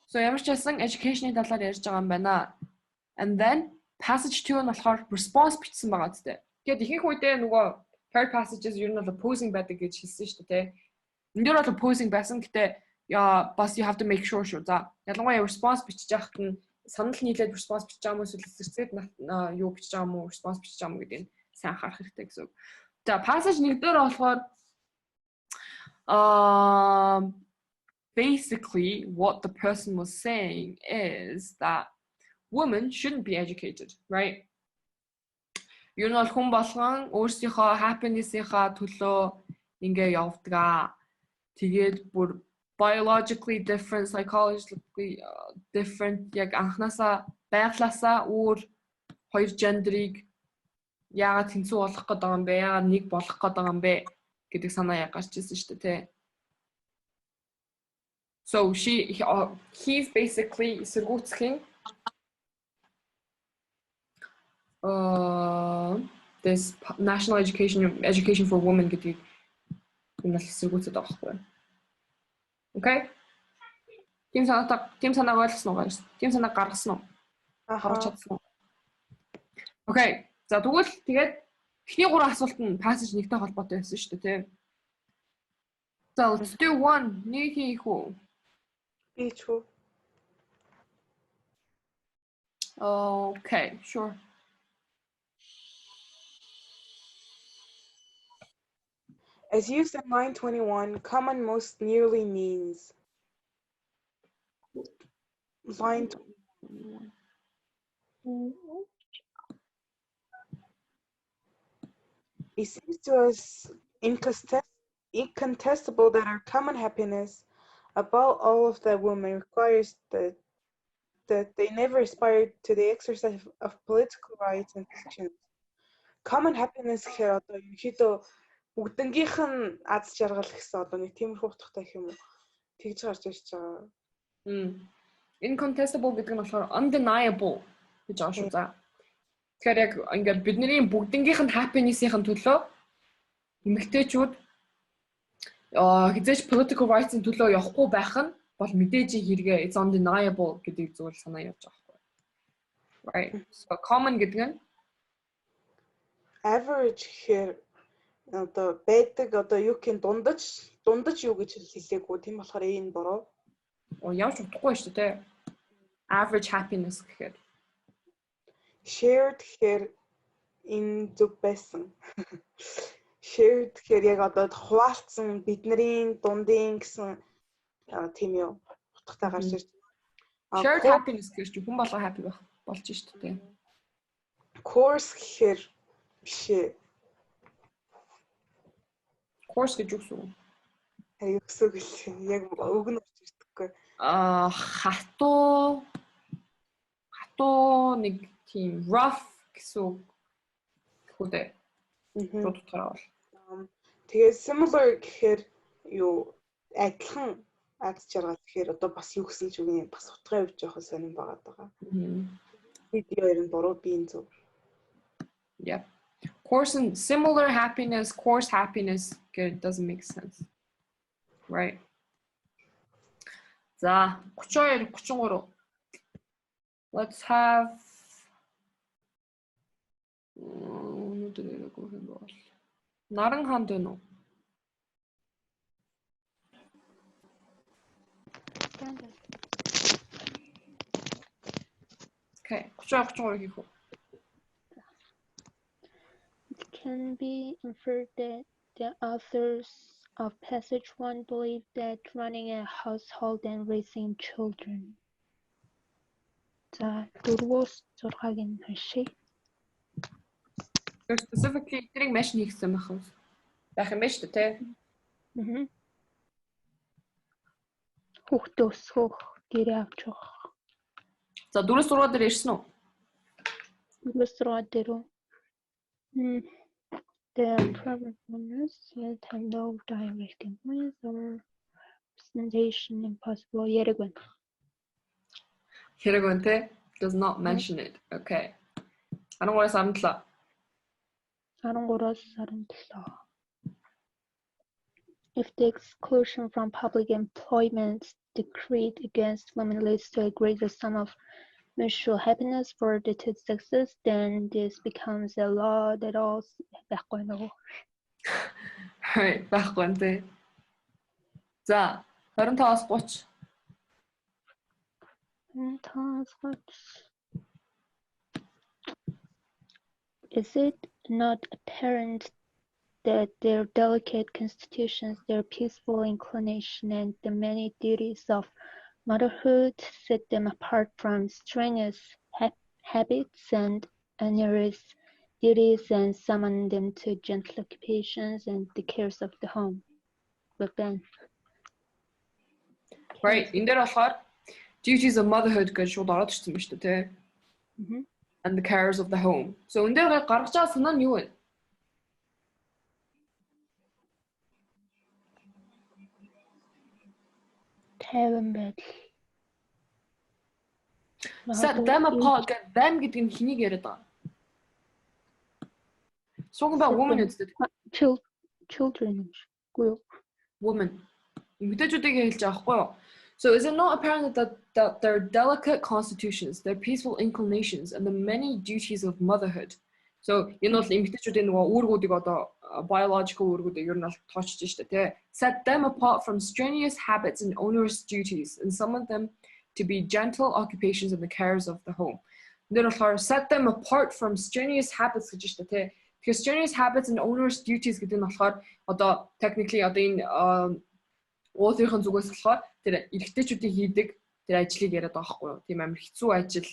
So ямар ч байсан education-ийн талаар ярьж байгаа юм байна. And then passage 2 нь болохоор response бичсэн байгаа зү. Тэгээд ихэнх үедээ нөгөө third passages ер нь бол opposing байдаг гэж хэлсэн шүү дээ. Энд дээр бол opposing байсан гэтээ бас you have to make sure шүү. За ялангуяа response бичиж яхад нь санал нийлээд response бичиж байгаа хүмүүс үлсэрцээд юу бичиж байгаа юм уу, response бичиж байгаа юм гэдэг нь сайн анхаарах хэрэгтэй гэсэн үг. За passage 1 дээр болохоор basically what the person was saying is that women shouldn't be educated, right? Юу нь бол хүн болгон өөрсдийнхөө happiness-ийнхаа төлөө ингээ явдаг. Тэгээд бүр biologically different, psychologically different, яг анханасаа байглаасаа өөр хоёр гендрийг яагаад тэнцүү болох гээд байгаа юм бэ? Яагаад нэг болох гээд байгаа юм бэ гэдэг санаа яг гарч ирсэн шүү дээ, тэ. So he's basically сэргүүцхийн this national education for women гэдгийг энэ сэргүүцээд байгаа байхгүй юу? Okay? Тим санааг ойлгосон уу? Тим санааг гаргасан уу? Харж чадсан уу? Okay. За тэгвэл тэгээд эхний 3 асуулт нь passage 1-тэй холбоотой байсан шүү дээ, тийм. So let's do one. Нэг хийх үү? Би ч үү. Okay, sure. As used in line 21, common most nearly means. Line 21. It seems to us incontestable that our common happiness, above all of that woman, requires that they never aspired to the exercise of political rights and positions. Common happiness here одоо ерөнхийдөө бүгднгийнх нь аз жаргал гэсэн одоо нэг тиймэрхүү утгатай гэх юм уу? Тэгж гарч ирж байгаа. Incontestable гэдэг нь болохоор undeniable гэж байгаа шүү. За. Тэгэхээр яг ингээд бидний бүгднгийнх нь happiness-ийн төлөө эмэгтэйчүүд хизээч political rights-ийн төлөө явахгүй байх нь бол мэдээж хэрэгээ it's undeniable гэдэг зүйл санаа явж байгаа байхгүй. Right. So common гэдэг нь average гэхээр одоо байдаг одоо юугийн дундаж юу гэж хэллээгүй тийм болохоор энэ буруу. Явж удахгүй шүү дээ. Average happiness гэхээр shared гэхээр энэ зүг байсан. Shared гэхээр яг одоо хуваалцсан бидний дундын гэсэн тийм юу утгатай гарч ирж байна. Shared happiness гэж хүн болгоо happy байх болж шүү дээ. Course гэхээр биш. Course гэж юу гэсэн үг? Юу гэсэн үг вэ? Яг үг нь орж ирдэггүй. Хатуу нэг тийм rough гэсэн үг хөөдөө. Шууд утгаараа бол. Тэгээ similar гэхээр юу адилхан аз жаргал гэхээр одоо бас юу гэсэн ч үгүй бас утгын хувьд жоохон сонирн байгаад байгаа. Видео ер нь буруу би энэ зөв. Yeah. Course and similar happiness, course happiness, it doesn't make sense. Right? За, 32, 33. Let's have Наран хаанд байна уу? Okay, 33 хийх үү? It can be inferred that the authors of passage 1 believed that running a household and raising children. За 4-өөс 6-ыг нь уншия. Specifically тэрийг mention хийсэн байх юм байна шүү дээ, тий? Хүүхдээ өсгөх, гэрээ авч явах. За 4-6 дээр ирсэн үү? 4-6 дээр үү? The providers will have no direct influence or representation impossible. Яриг байна. Хэрэг байна тий? Does not mention it. Okay. 13-аас 17. 13-аас 17. If the exclusion from public employment decreed against women leads to a greater sum of mutual happiness for the two sexes, then this becomes a law that all байхгүй нөгөө. Right, байхгүй нэ. За, 25-аас 30. 25-аас 30. Is it not apparent that their delicate constitutions, their peaceful inclination, and the many duties of motherhood set them apart from strenuous habits and onerous duties and summon them to gentle occupations and the cares of the home? But then, right, энэ дээр болохоор duties of motherhood гэж шууд ороод ирсэн юм шүү дээ, тий? And the cares of the home. So энэ дээр гаргаж байгаа санаа нь юу вэ? Тайван байдал. Set them apart. Them гэдэг нь хэнийг яриад байгаа? Talking about women үстэй. Children. Women. Эмэгтэйчүүдийг хэлж байгаа байхгүй юу? So is it not apparent that their delicate constitutions, their peaceful inclinations, and the many duties of motherhood. So энэ бол эмэгтэйчүүдийн нөгөө үүргүүдийг одоо biological үүргүүдийг ер нь бол тоочж штэ тий. Set them apart from strenuous habits and onerous duties and summon them to be gentle occupations in the cares of the home. Дээр болохоор set them apart from strenuous habits гэж штэ тий. Тэгэхээр strenuous habits and onerous duties гэдэг нь болохоор одоо technically одоо энэ уулынхын зүгээс болохоор тэр эрэгтэйчүүдийн хийдэг тэр ажлыг яриад байгаа байхгүй юу? Тийм амар хэцүү ажил.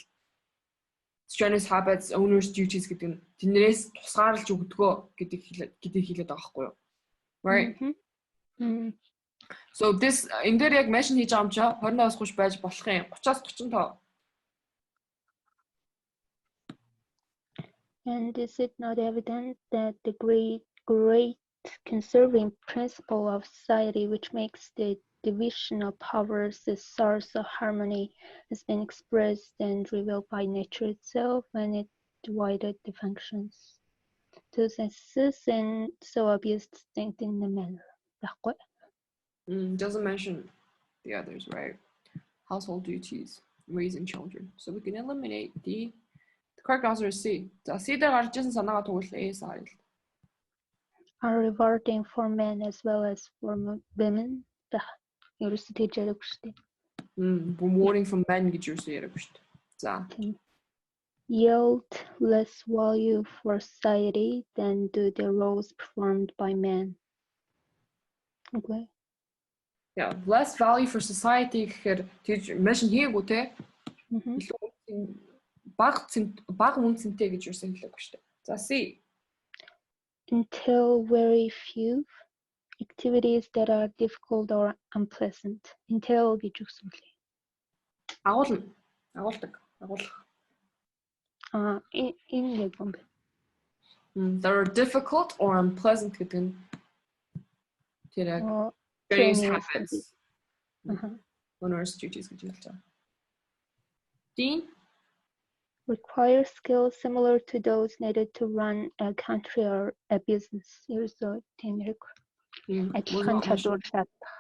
Strenuous habits, onerous duties гэдэг нь тэрнээс тусгаарлаж өгдөгөө гэдэг хэлээд байгаа байхгүй юу? Right? So this энэ дээр яг mention хийж байгаа юм чаа 20-аас 30 байж болох юм. 30-аас 35. And is it not evident that the great conserving principle of society, which makes the division of powers the source of harmony, has been expressed and revealed by nature itself when it divided the functions to senses and so obvious distinct in the manner. Doesn't mention the others, right? Household duties, raising children. So we can eliminate the correct answer is C. За C дээр гарч ирсэн санаагаа туулъя сая. Are rewarding for men as well as for women. Ерөөсөө тэгж яриаггүй шүү дээ. Rewarding for men гэж ерөөсөө яриаггүй шүү дээ. За. Yield less value for society than do the roles performed by men. Okay. Yeah, less value for society гэхээр тэгж mention хийгээгүй те. Бага үнцэнтэй гэж ерөөсөө хэлээгүй шүү дээ. За C. Until very few activities that are difficult or unpleasant. Until гэж үгсэн лээ. Агуулдаг. Энэ яг юм бэ. That are difficult or unpleasant гэдэг нь тэр яг various habits. Onerous duties гэж хэлж байгаа. D. Require skills similar to those needed to run a country or a business. Ерөөсөө тийм хэрэг. Адилхан чадвар шаардах.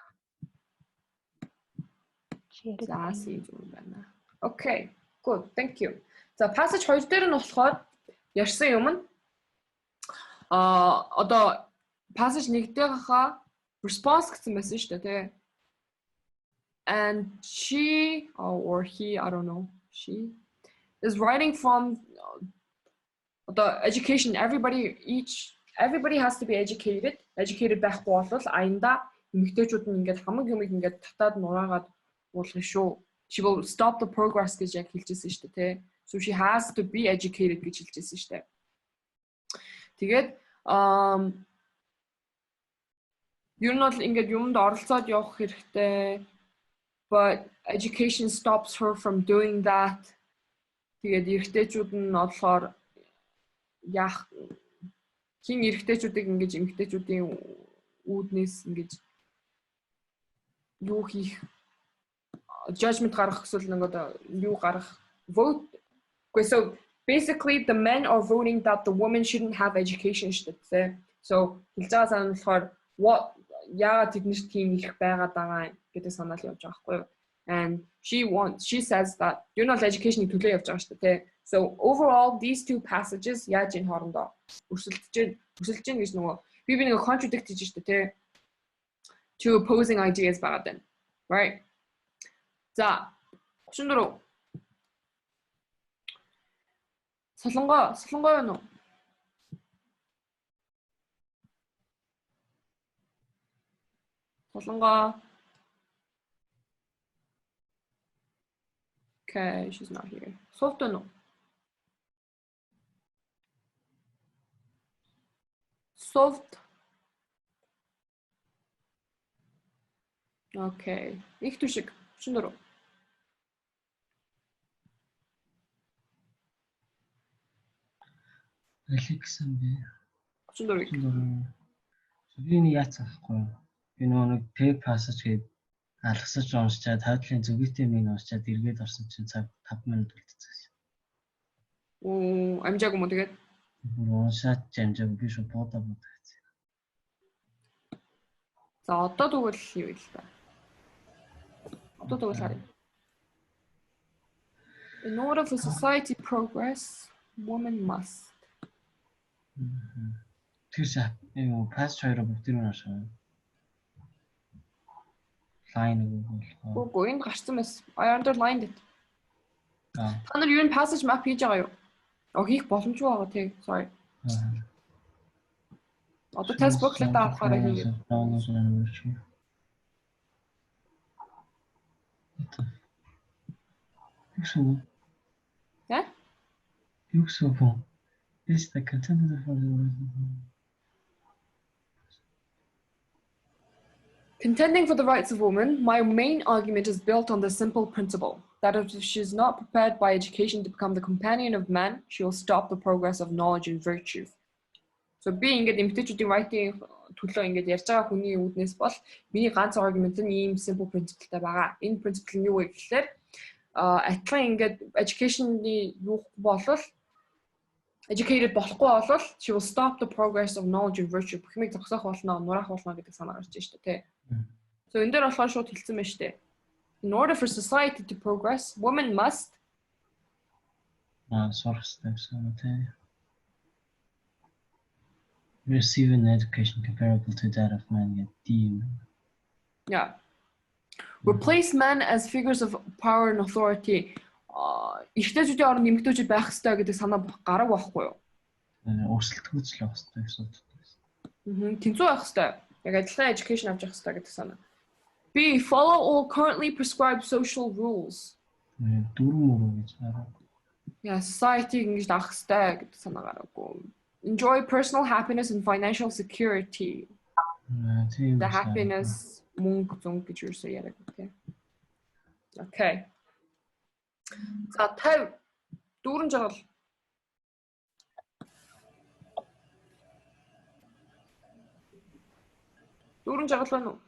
За C зүйл байна. Okay, good. Thank you. За passage 2 дээр нь болохоор ярьсан юм нь одоо passage 1 дээрхаа response гэсэн байсан шүү дээ, тий. And she or he, I don't know, she is writing from the education. Everybody, each everybody has to be educated. Educated байхгүй бол аяндаа эмэгтэйчүүд нь ингээд хамаг юмыг ингээд татаад нураагаад уулах шүү. She will stop the progress гэж яг хэлжсэн шүү дээ, тэ. So she has to be educated гэж хэлжсэн шүү дээ. Тэгээд ер нь бол ингээд юмд оролцоод явах хэрэгтэй. But education stops her from doing that. Тэгээд эрэгтэйчүүд нь болохоор яах хин эрэгтэйчүүдийг ингэж эмэгтэйчүүдийн үүднээс ингэж юу хийх judgment гаргах эсвэл нэг юу гаргах vote. So basically the men are voting that the women shouldn't have education шүү дээ. So хэлж байгаа санаа нь болохоор what яагаад тэднэрт тийм их байгаад байгаа гэдэг санаал явж байгаа байхгүй юу? And she says that you're not education төлөө явж байгаа шүү дээ. So overall these two passages яаж энэ хоорондоо өрсөлдөж гэж нөгөө би нэг contradict хийж шүү дээ. Two opposing ideas байгаа даа. Right? За 34 Солонгоо юу? Солонгоо. Okay, she's not here. Soft or no? Soft. Okay. Их түшиг. Шүндөрөө. Александр бэ. Шүндөрөө. Би нэг яцгаахгүй. Би нэг pay passage гээд алгасаж уншчаад тайтлын зөвгүйтэй минь уншчаад эргээд орсон чинь цаг 5 минут үлдчихсэн. Оо, амжаагүй мó тэгээд. Уншаад амжаагүй би шүү буудаа гэсэн. За одоо тэгвэл юу вэ л та? Одоо тэгвэл харъя. In order for society progress, women must. Тэрсээ юу past хоёр бүгдийг нь уншаа. Line уу. Гоо энд гарсан мэс. I underlined it. Та нар юу н passage map хийж байгаа юу? Хийх боломжгүй байгаа тий. Sorry. Одоо test booklet авахаараа хийгээ. Юу? Yeah? Юу супо? Is the content for the Contending for the rights of women, my main argument is built on the simple principle that if she is not prepared by education to become the companion of man, she will stop the progress of knowledge and virtue. So being ингээд эмэгтэйчүүдийн right-ийн төлөө ингээд ярьж байгаа хүний үүднээс бол миний ганц argument нь ийм simple principleтай байгаа. Энэ principle нь юу вэ гэхээр адилхан ингээд education-ийн юу болвол educated болохгүй болвол she will stop the progress of knowledge and virtue. Бүхнийг зогсоох болно, нураах болно гэдэг санаа гарч ийн шүү дээ. So энэ дээр болохоор шууд хэлсэн байна шүү дээ. In order for society to progress, women must receive an education comparable to that of men. Yeah. Replace men as figures of power and authority. Ихтэйчүүдийн оронд эмэгтэйчүүд байх ёстой гэдэг санаа гараг байхгүй юу? Өөрсөлдөхөж л байх ёстой гэсэн үг. Тэнцүү байх ёстой. Яг адилхан education авч явах ёстой гэдэг санаа. B. Follow all currently prescribed social rules. Yeah, society ингэж авах ёстой гэдэг санаа гараггүй. Enjoy personal happiness and financial security. The happiness мөнгө зөнгө гэж юусэн яриаг тий. Okay. За 50 дүүрэн жаргал. Дүүрэн жаргал байна уу?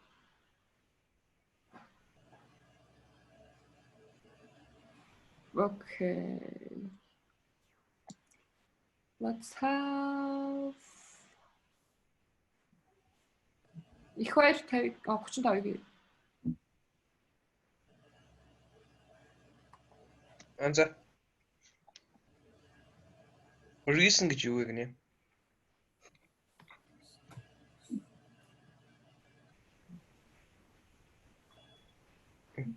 Okay. Let's have их хоёр 35-ыг. Анзаа. Reason гэж юу вэ гэнэ?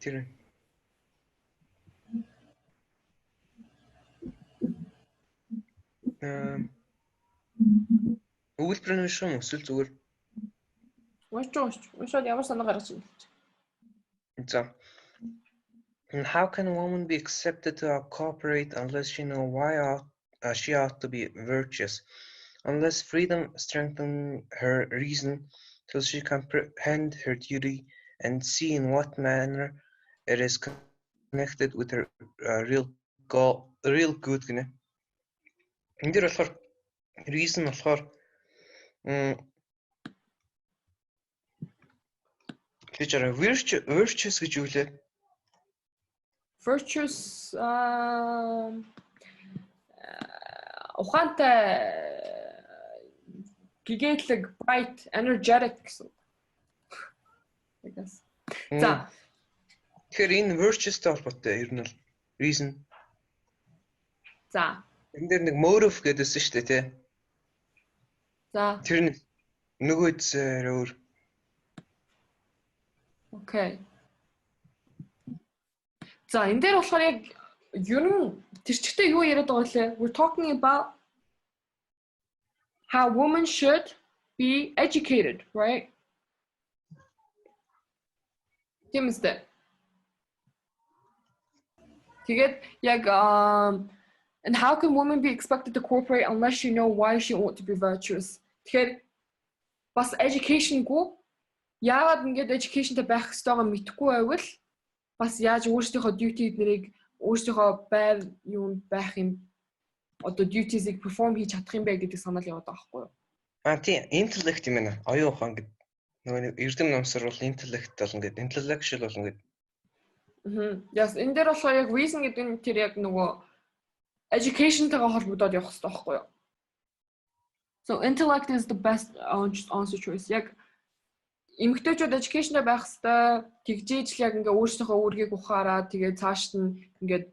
Тэр Өгүүлбэр нь унших юм эсвэл зүгээр? Уншаад ямар санаа гаргаж байна. За. And how can a woman be accepted to cooperate unless she know why she ought to be virtuous? Unless freedom strengthens her reason till she comprehend her duty and see in what manner it is connected with her real good. Энд дээр болохоор reason болохоор virtuous гэж юу лээ? Virtuous ухаантай гэгээлэг, bright, energetic гэсэн. I guess. За. Тэгэхээр энэ virtuous-тэй холбоотой ер нь бол reason. За. Энд дээр нэг motive гэдээсэн шүү дээ, тий. За. Тэр нь нөгөө зээр өөр. Okay. За, энэ дээр болохоор яг ер нь тэр чигтээ юу яриад байгаа лээ? We're talking about how women should be educated, right? Тийм үстэй. Тэгээд яг and how can women be expected to cooperate unless you know why she ought to be virtuous? Тэгэхээр бас education-гүй яагаад ингэж education-тэй байх ёстойгоо мэдэхгүй байвал бас яаж өөрсдийнхөө duty-ийг өөрсдийнхөө байр юм байх юм одоо duties-ийг perform хийж чадах юм бэ гэдэг санаал яваад байгаа байхгүй юу? Тийм, intellect юм байна. Оюун ухаан гэдэг. Нөгөө эрдэм номсор бол intellect болно гэдэг. Intellectual болно гэдэг. Яс энэ дээр болохоор яг reason гэдэг нь тэр яг нөгөө education-тэйгээ холбогдоод явах хэрэгтэй байхгүй юу? So intellect is the best answer choice. Яг эмэгтэйчүүд education-тэй байх хэрэгтэй. Тэгжээж л яг ингээ өөрсдийнхөө үүргийг ухаараа тэгээд цаашд нь ингээд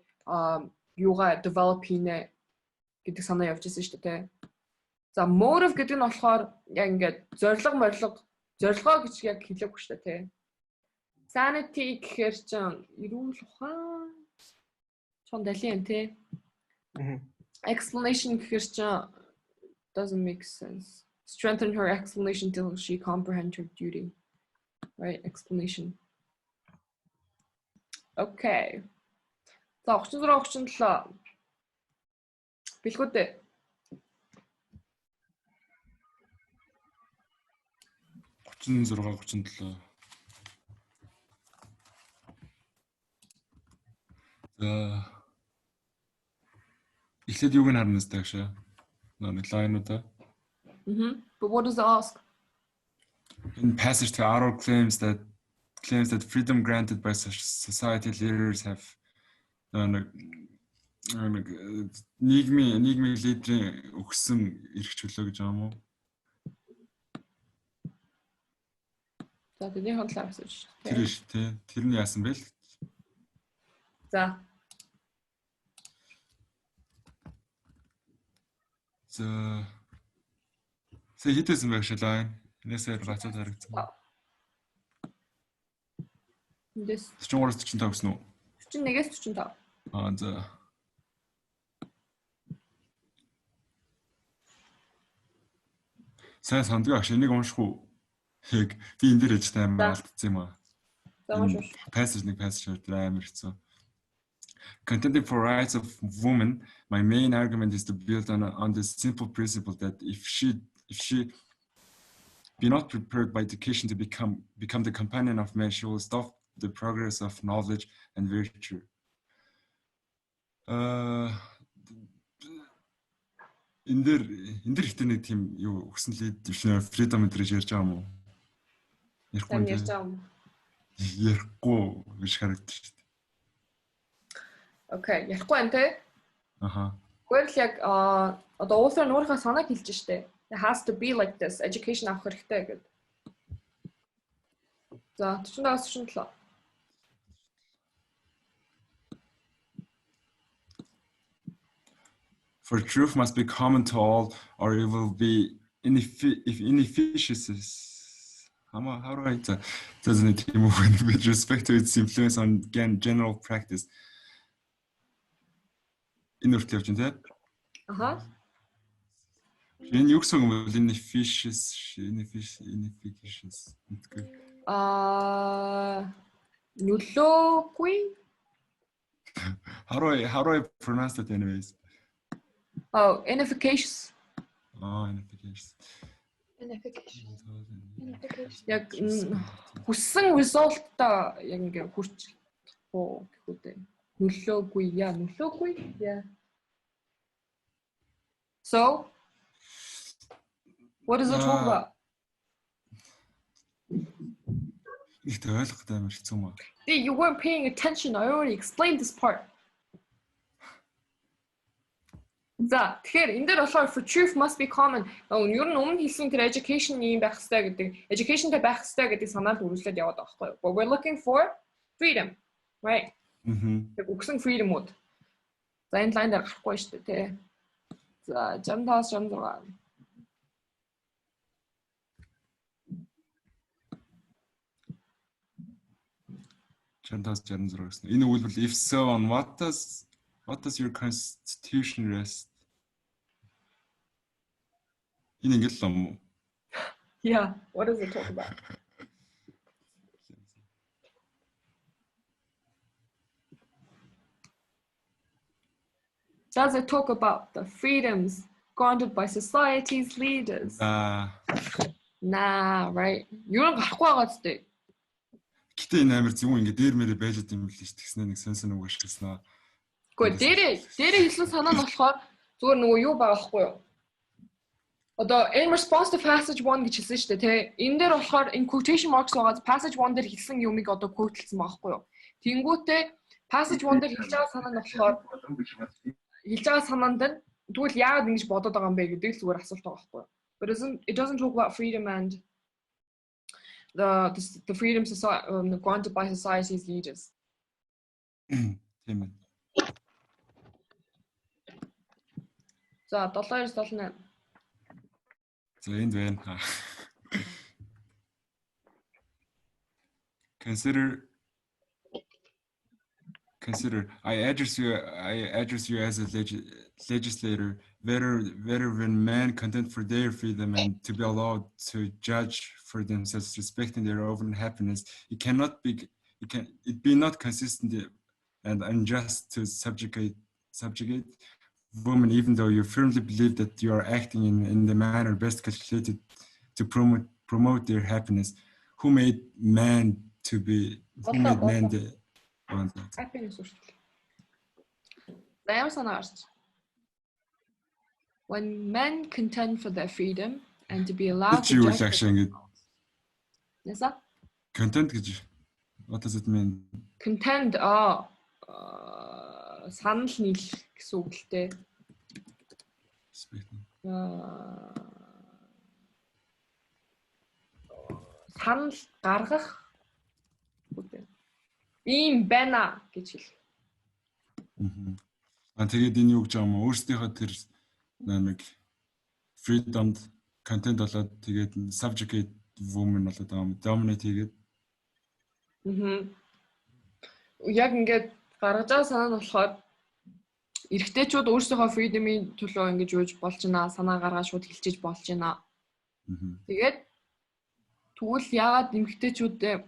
юугаа develop хийнэ гэдэг санаа явж ирсэн шүү дээ. За motive гэдэг нь болохоор яг ингээд зорилгоо гэж яг хэлээгүй шүү дээ. Sanity гэхээр чинь эрүүл ухаан чон далийн тий. Explanation гэхээр чинь doesn't make sense. Strengthen her explanation till she comprehend her duty. Right, explanation. Okay. За 36 Бэлгүүд. Эхлээд юуг нь харна сте гэж. Нэг лайнуудаа. But what does it ask? In passage to R claims that freedom granted by society leaders have нийгмийн лидерийн өгсөн эрх чөлөө гэж юм уу? За тэний хондлоор асууж. Тэр шүү дээ. Тэр нь яасан бэ л? За. Сэ хитээсэн байх шалаа. Энэсээр гацаад харагдсан. Дэс 43-45 гэсэн үү? 41-ээс 45. За. Сайн сандгаа аш энийг унших уу? Яг би энэ дээр ээж таймаар алдсан юм аа. За уншиж. Passage амар хэцүү. Contending for rights of women, my main argument is to build on the simple principle that if she be not prepared by education to become the companion of man, she will stop the progress of knowledge and virtue. In there ихтэй нэг тийм юу өгсөн лээ freedom гэж ярьж байгаа юм уу? Ярихгүй гэж харагдчих шүү дээ. Окей, ярихгүй энэ тэ. Гэхдээ л яг одоо author нуурхаа санааг хэлж штэ. It has to be like this. Education авах хэрэгтэй гэдэг. За 47. For truth must be common to all, or it will be inefficacious. How do I doesn't it move with respect to its influence on general practice? In order to that. Энэ юу гэсэн үг вэ? Inefficiency. Нөлөөгүй. How do I pronounce that anyways? Oh, inefficacious. Inefficacious. Яг хүссэн result-та яг ингээ хүрч оо гэхүүтэй. Нөлөөгүй. Yeah. So, what does it talk about? Ихтэй ойлгох амар хэцүү маа. You weren't paying attention. I already explained this part. За тэгэхээр энэ дээр болохоор for truth must be common. Юу н өмнө хэлсэн тэр education юм байх хэрэгтэй гэдэг, educationтэй байх хэрэгтэй гэдэг санаанд үргэлжлээд яваад байгаа байхгүй юу? But we're looking for freedom, right? Яг үгсэн freedom-уд. За энэ лайн дээр гарахгүй шүү дээ, тий. За 65-66. Энэ үйлбэл if so on what does your constitution rest? Энэ ингээл юм уу? Yeah, what does it talk about? Does it talk about the freedoms granted by society's leaders? Nah, right? Юу гарахгүй байгаа зү. Гэтэ энэ амар зөв ингэ дээр мэрэ байж байгаа юм л шүү дээ. Тэгснэ нэг сонсон үг ашигласнаа. Гэхдээ дээрээ хэлсэн санаа нь болохоор зүгээр нөгөө юу байгаа байхгүй юу? Одоо in response to passage 1 гэж хэлсэн шүү дээ, тий. Энэ дээр болохоор in quotation marks байгаа passage 1 дээр хэлсэн юмыг одоо quote-лсан байгаа байхгүй юу? Тэнгүүтээ passage 1 дээр хэлж байгаа санаа нь болохоор хэлж байгаа санаанд нь тэгвэл яагаад ингэж бодоод байгаа юм бэ гэдэг л зүгээр асуулт байгаа байхгүй юу? But it doesn't talk about freedom and the freedoms granted by society's leaders. Тийм ээ. За 778. За энд байна. Consider I address you as a legislator, whether when men contend for their freedom and to be allowed to judge for themselves, respecting their own happiness, it be not consistent and unjust to subjugate women, even though you firmly believe that you are acting in the manner best calculated to promote their happiness. Who made man the happiness? When men contend for their freedom and to be allowed to judge. Yes, sir? Contend, what does it mean? Contend, санал нийлэх гэсэн үг л дээ. Санал гаргах үгүй. Ийм байна гэж хэл. Тэгээд энэ юу гэж байгаа юм бэ? Өөрсдийнхөө тэр нэг freedom content болоод тэгээд subjugate woman болоод байгаа юм. Dominate хийгээд. Яг ингээд гаргаж байгаа санаа нь болохоор эрэгтэйчүүд өөрсдийнхөө freedom-ийн төлөө ингэж юуж болж байна, санаа гаргаад шууд хэлчихэж болж байна. Тэгээд тэгвэл яагаад эмэгтэйчүүд яг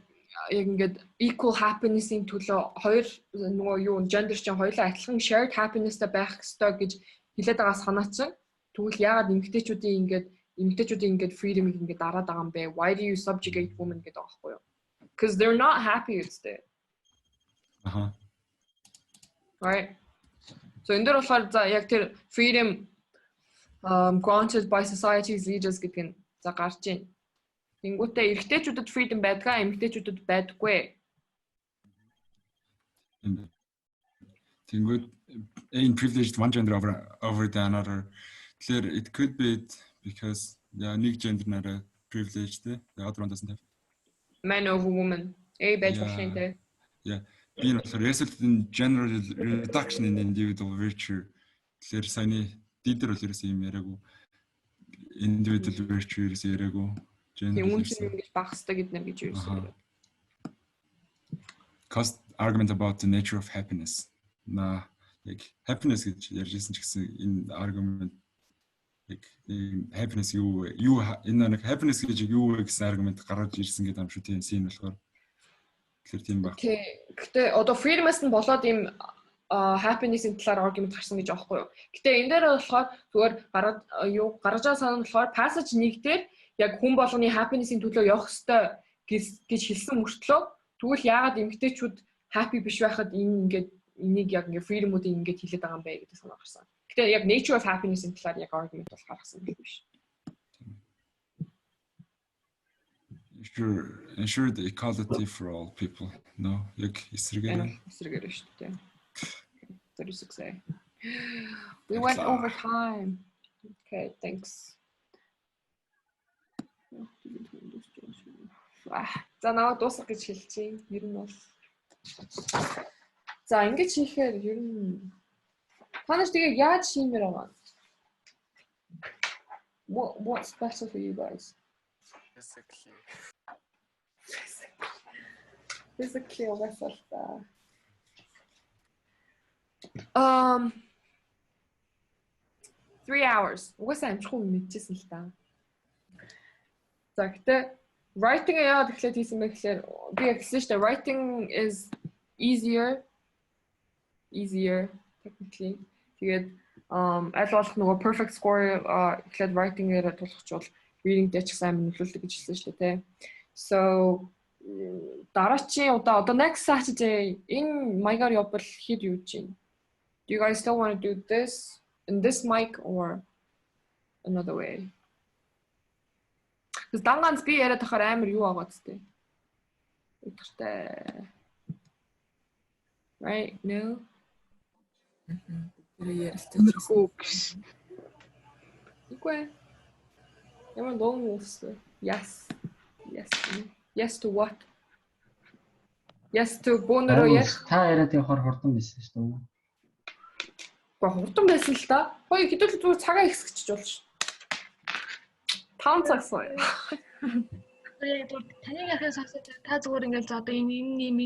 ингээд equal happiness-ийн төлөө хоёр нөгөө юу gender чинь хоёулаа адилхан shared happiness-тай байх ёстой гэж хэлээд байгаа санаа чинь тэгвэл яагаад эмэгтэйчүүдийн ингээд freedom-ийг ингээд дараад байгаа юм бэ? Why do you subjugate women гэдэг байгаа байхгүй юу? Because they're not happy with it. Right. So энэ дээр болохоор за яг тэр freedom granted by society's leaders гэдэг нь за гарч ийн. Тэнгүүтээ эрэгтэйчүүдэд freedom байдгаа, эмэгтэйчүүдэд байдаггүй. Тэнгүүд in privileged one gender over the another. Clear it could be because нэг gender нараа privileged, the other one doesn't have. Man over woman. Байж болох юм те. Yeah. You know, result in general reduction in individual virtue. Clear sign didn't see individual virtue is ergo. Cost argument about the nature of happiness. Like happiness is just in argument. яг happiness юу энэ нэг happiness гэж юу гэсэн аргумент гаргаж ирсэн гэдэг юм шүү тийм scene болохоор тэгэхээр тийм баг. Гэтэ одоо freedom-аас нь болоод ийм happiness-ийн талаар argument гарсан гэж аахгүй юу. Гэтэ энэ дээр болохоор зүгээр гаргаж байгаа санаа нь болохоор passage 1 дээр яг хүн болгоны happiness-ийн төлөө явах ёстой гэж хэлсэн мөртлөө тэгвэл яагаад эмэгтэйчүүд happy биш байхад энийг яг ингээ freedom-уудыг ингээд хэлээд байгаа юм бэ гэдэг санаа гарсан. Гэтэ яг nature of happiness-ийн талаар яг argument бол гаргасан юм биш. Ensure the equality for all people. No, яг эсрэгээр шүү дээ. 36A. We went over time. Okay, thanks. За наваа дуусгах гэж хэлчихье. Ер нь бол. За ингэж хийхээр ер нь танаас тэгээ яаж хиймээр байгаа? What's better for you guys? Physically угаасаа л та. 3 hours. Угаасаа амжихгүй мэдчихсэн л та. За гэтээ writing яагаад эхлээд хийсэн бэ гэхээр би хэлсэн шүү дээ writing is easier technically. Тэгээд аль болох нөгөө perfect score эхлээд writing-ээр тулахчвал reading дээр ч сайн нөлөөлдөг гэж хэлсэн шүү дээ, тэ. So дараачийн удаа одоо next Saturday энэ маягаар явбал хэд юу чинь? Do you guys still want to do this in this mic or another way? Because данганц би яриад тахаар амар юу байгаа зү. Утгатай. Right? No. Үгүй. Ямар long wolves. Yes. Yes to what? Yes to бонороо yes. Та яриад явахаар хурдан байсан шүү дээ. Гэхдээ хурдан байсан л та. Хоёр хэдүүл зүгээр цагаа ихсгэж болно шүү. 5 цаг сая. Яг таны яхаа сонсож та зүгээр ингээл за одоо энэ юм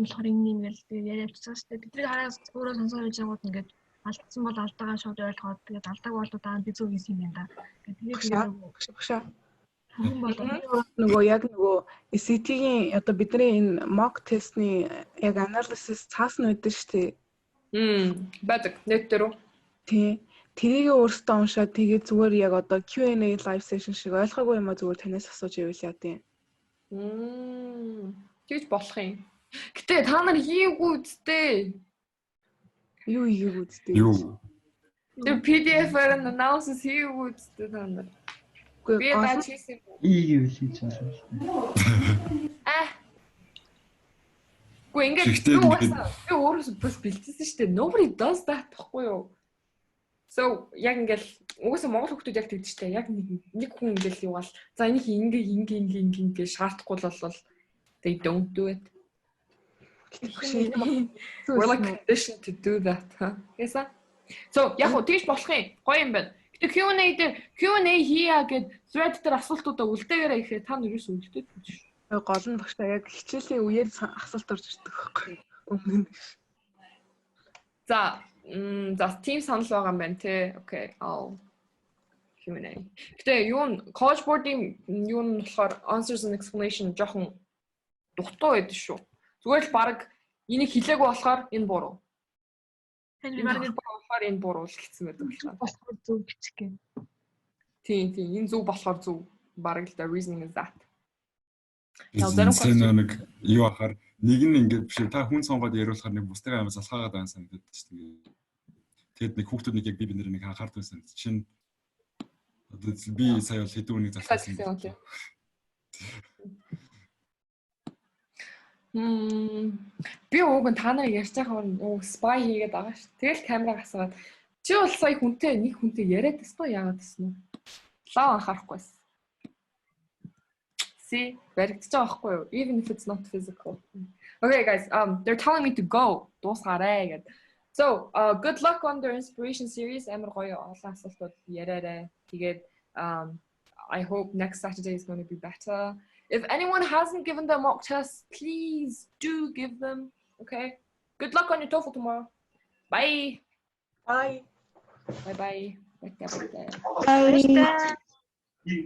болохоор энэ юм гэл яриад авчихсан шүү дээ. Бидний хараад өөрөө сонсоод байж байгууд ингээд алдсан бол алдаагаа шууд ойлгоод тэгээд алдааг бол даа би зөв хийсэн юм да. Тэгээд нөгөө яг нөгөө SAT-ийн одоо бидний энэ mock test-ний яг analysis цаасан байдаг шүү дээ. Байдаг. Net дээр үү? Тий. Тэрийг өөртөө уншаад тэгээд зүгээр яг одоо Q&A live session шиг ойлгоогүй юм а зүгээр танаас асууж ивэл яа тийм. Тэгж болох юм. Гэтэ та нар хийгээгүй үсттэй. Юу хийгээгүй үсттэй? Юу? Тэр PDF-аар analysis хийгээгүй үсттэй та нар. Би даач хийсэн юм. Ийгэл хийж байгаа. Гүн ингээд би өөрөөсөө бас бэлдсэн шүү дээ. Nobody does that гэхгүй юу? So яг ингээл угаасаа монгол хүмүүс яг тэгдэж штэ. Яг нэг хүн ингээл юугаал. За энийг ингээ шаардахгүй бол they don't do it. We're like conditioned to do that, huh? Яса? So яг уу тийш болох юм. Гоё юм байна. Q&A хийя гэд thread дээр асуултуудаа үлдээгээрэй гэхээр та нар юусэн үлдээд гэж шүү. Гол нь багшаа яг хичээлийн үеэр асуулт орж ирдэг байхгүй өмнө нь. За team санал байгаа юм байна те. Okay, Q&A. Гэтэ юу college board-ийн юу нь болохоор answers and explanation жоохон дутуу байдаг шүү. Зүгээр л баг энийг хэлээгүй болохоор энэ буруу. Энэ болохоор энэ буруу л гэсэн байдаг байна. Болохоор зөв бичих гэн. Тийм энэ зөв болохоор зөв. Бараг л the reasoning is that. Нэг юу ахаар нэг нь ингээд биш та хүн сонгоод яриулахаар нэг бусдыг амар залхаагаад байгаа санагдаад чинь тэгээд нэг хүүхдүүд нэг яг би нэр нэг анхаардаг байсан. Чинь одоо би сая бол хэдэн үнийг залхаасан юм. Би уг нь та нарыг ярьж байгаа юм spy хийгээд байгаа ш. Тэгэл камераа гасгаад чи бол сая нэг хүнтэй яриад байсан уу яагаад гэсэн үү? Лав анхаарахгүйсэн. See, баригдаж байгаа байхгүй юу? Even if it's not physical. Okay guys, they're telling me to go. Дуусгаарай гэд. So, good luck on their inspiration series. Амар гоё олон асуултууд яриарай. Тэгээд I hope next Saturday is going to be better. If anyone hasn't given them mock tests, please do give them. Okay? Good luck on your TOEFL tomorrow. Bye. Bye. Bye-bye. Bye. Bye.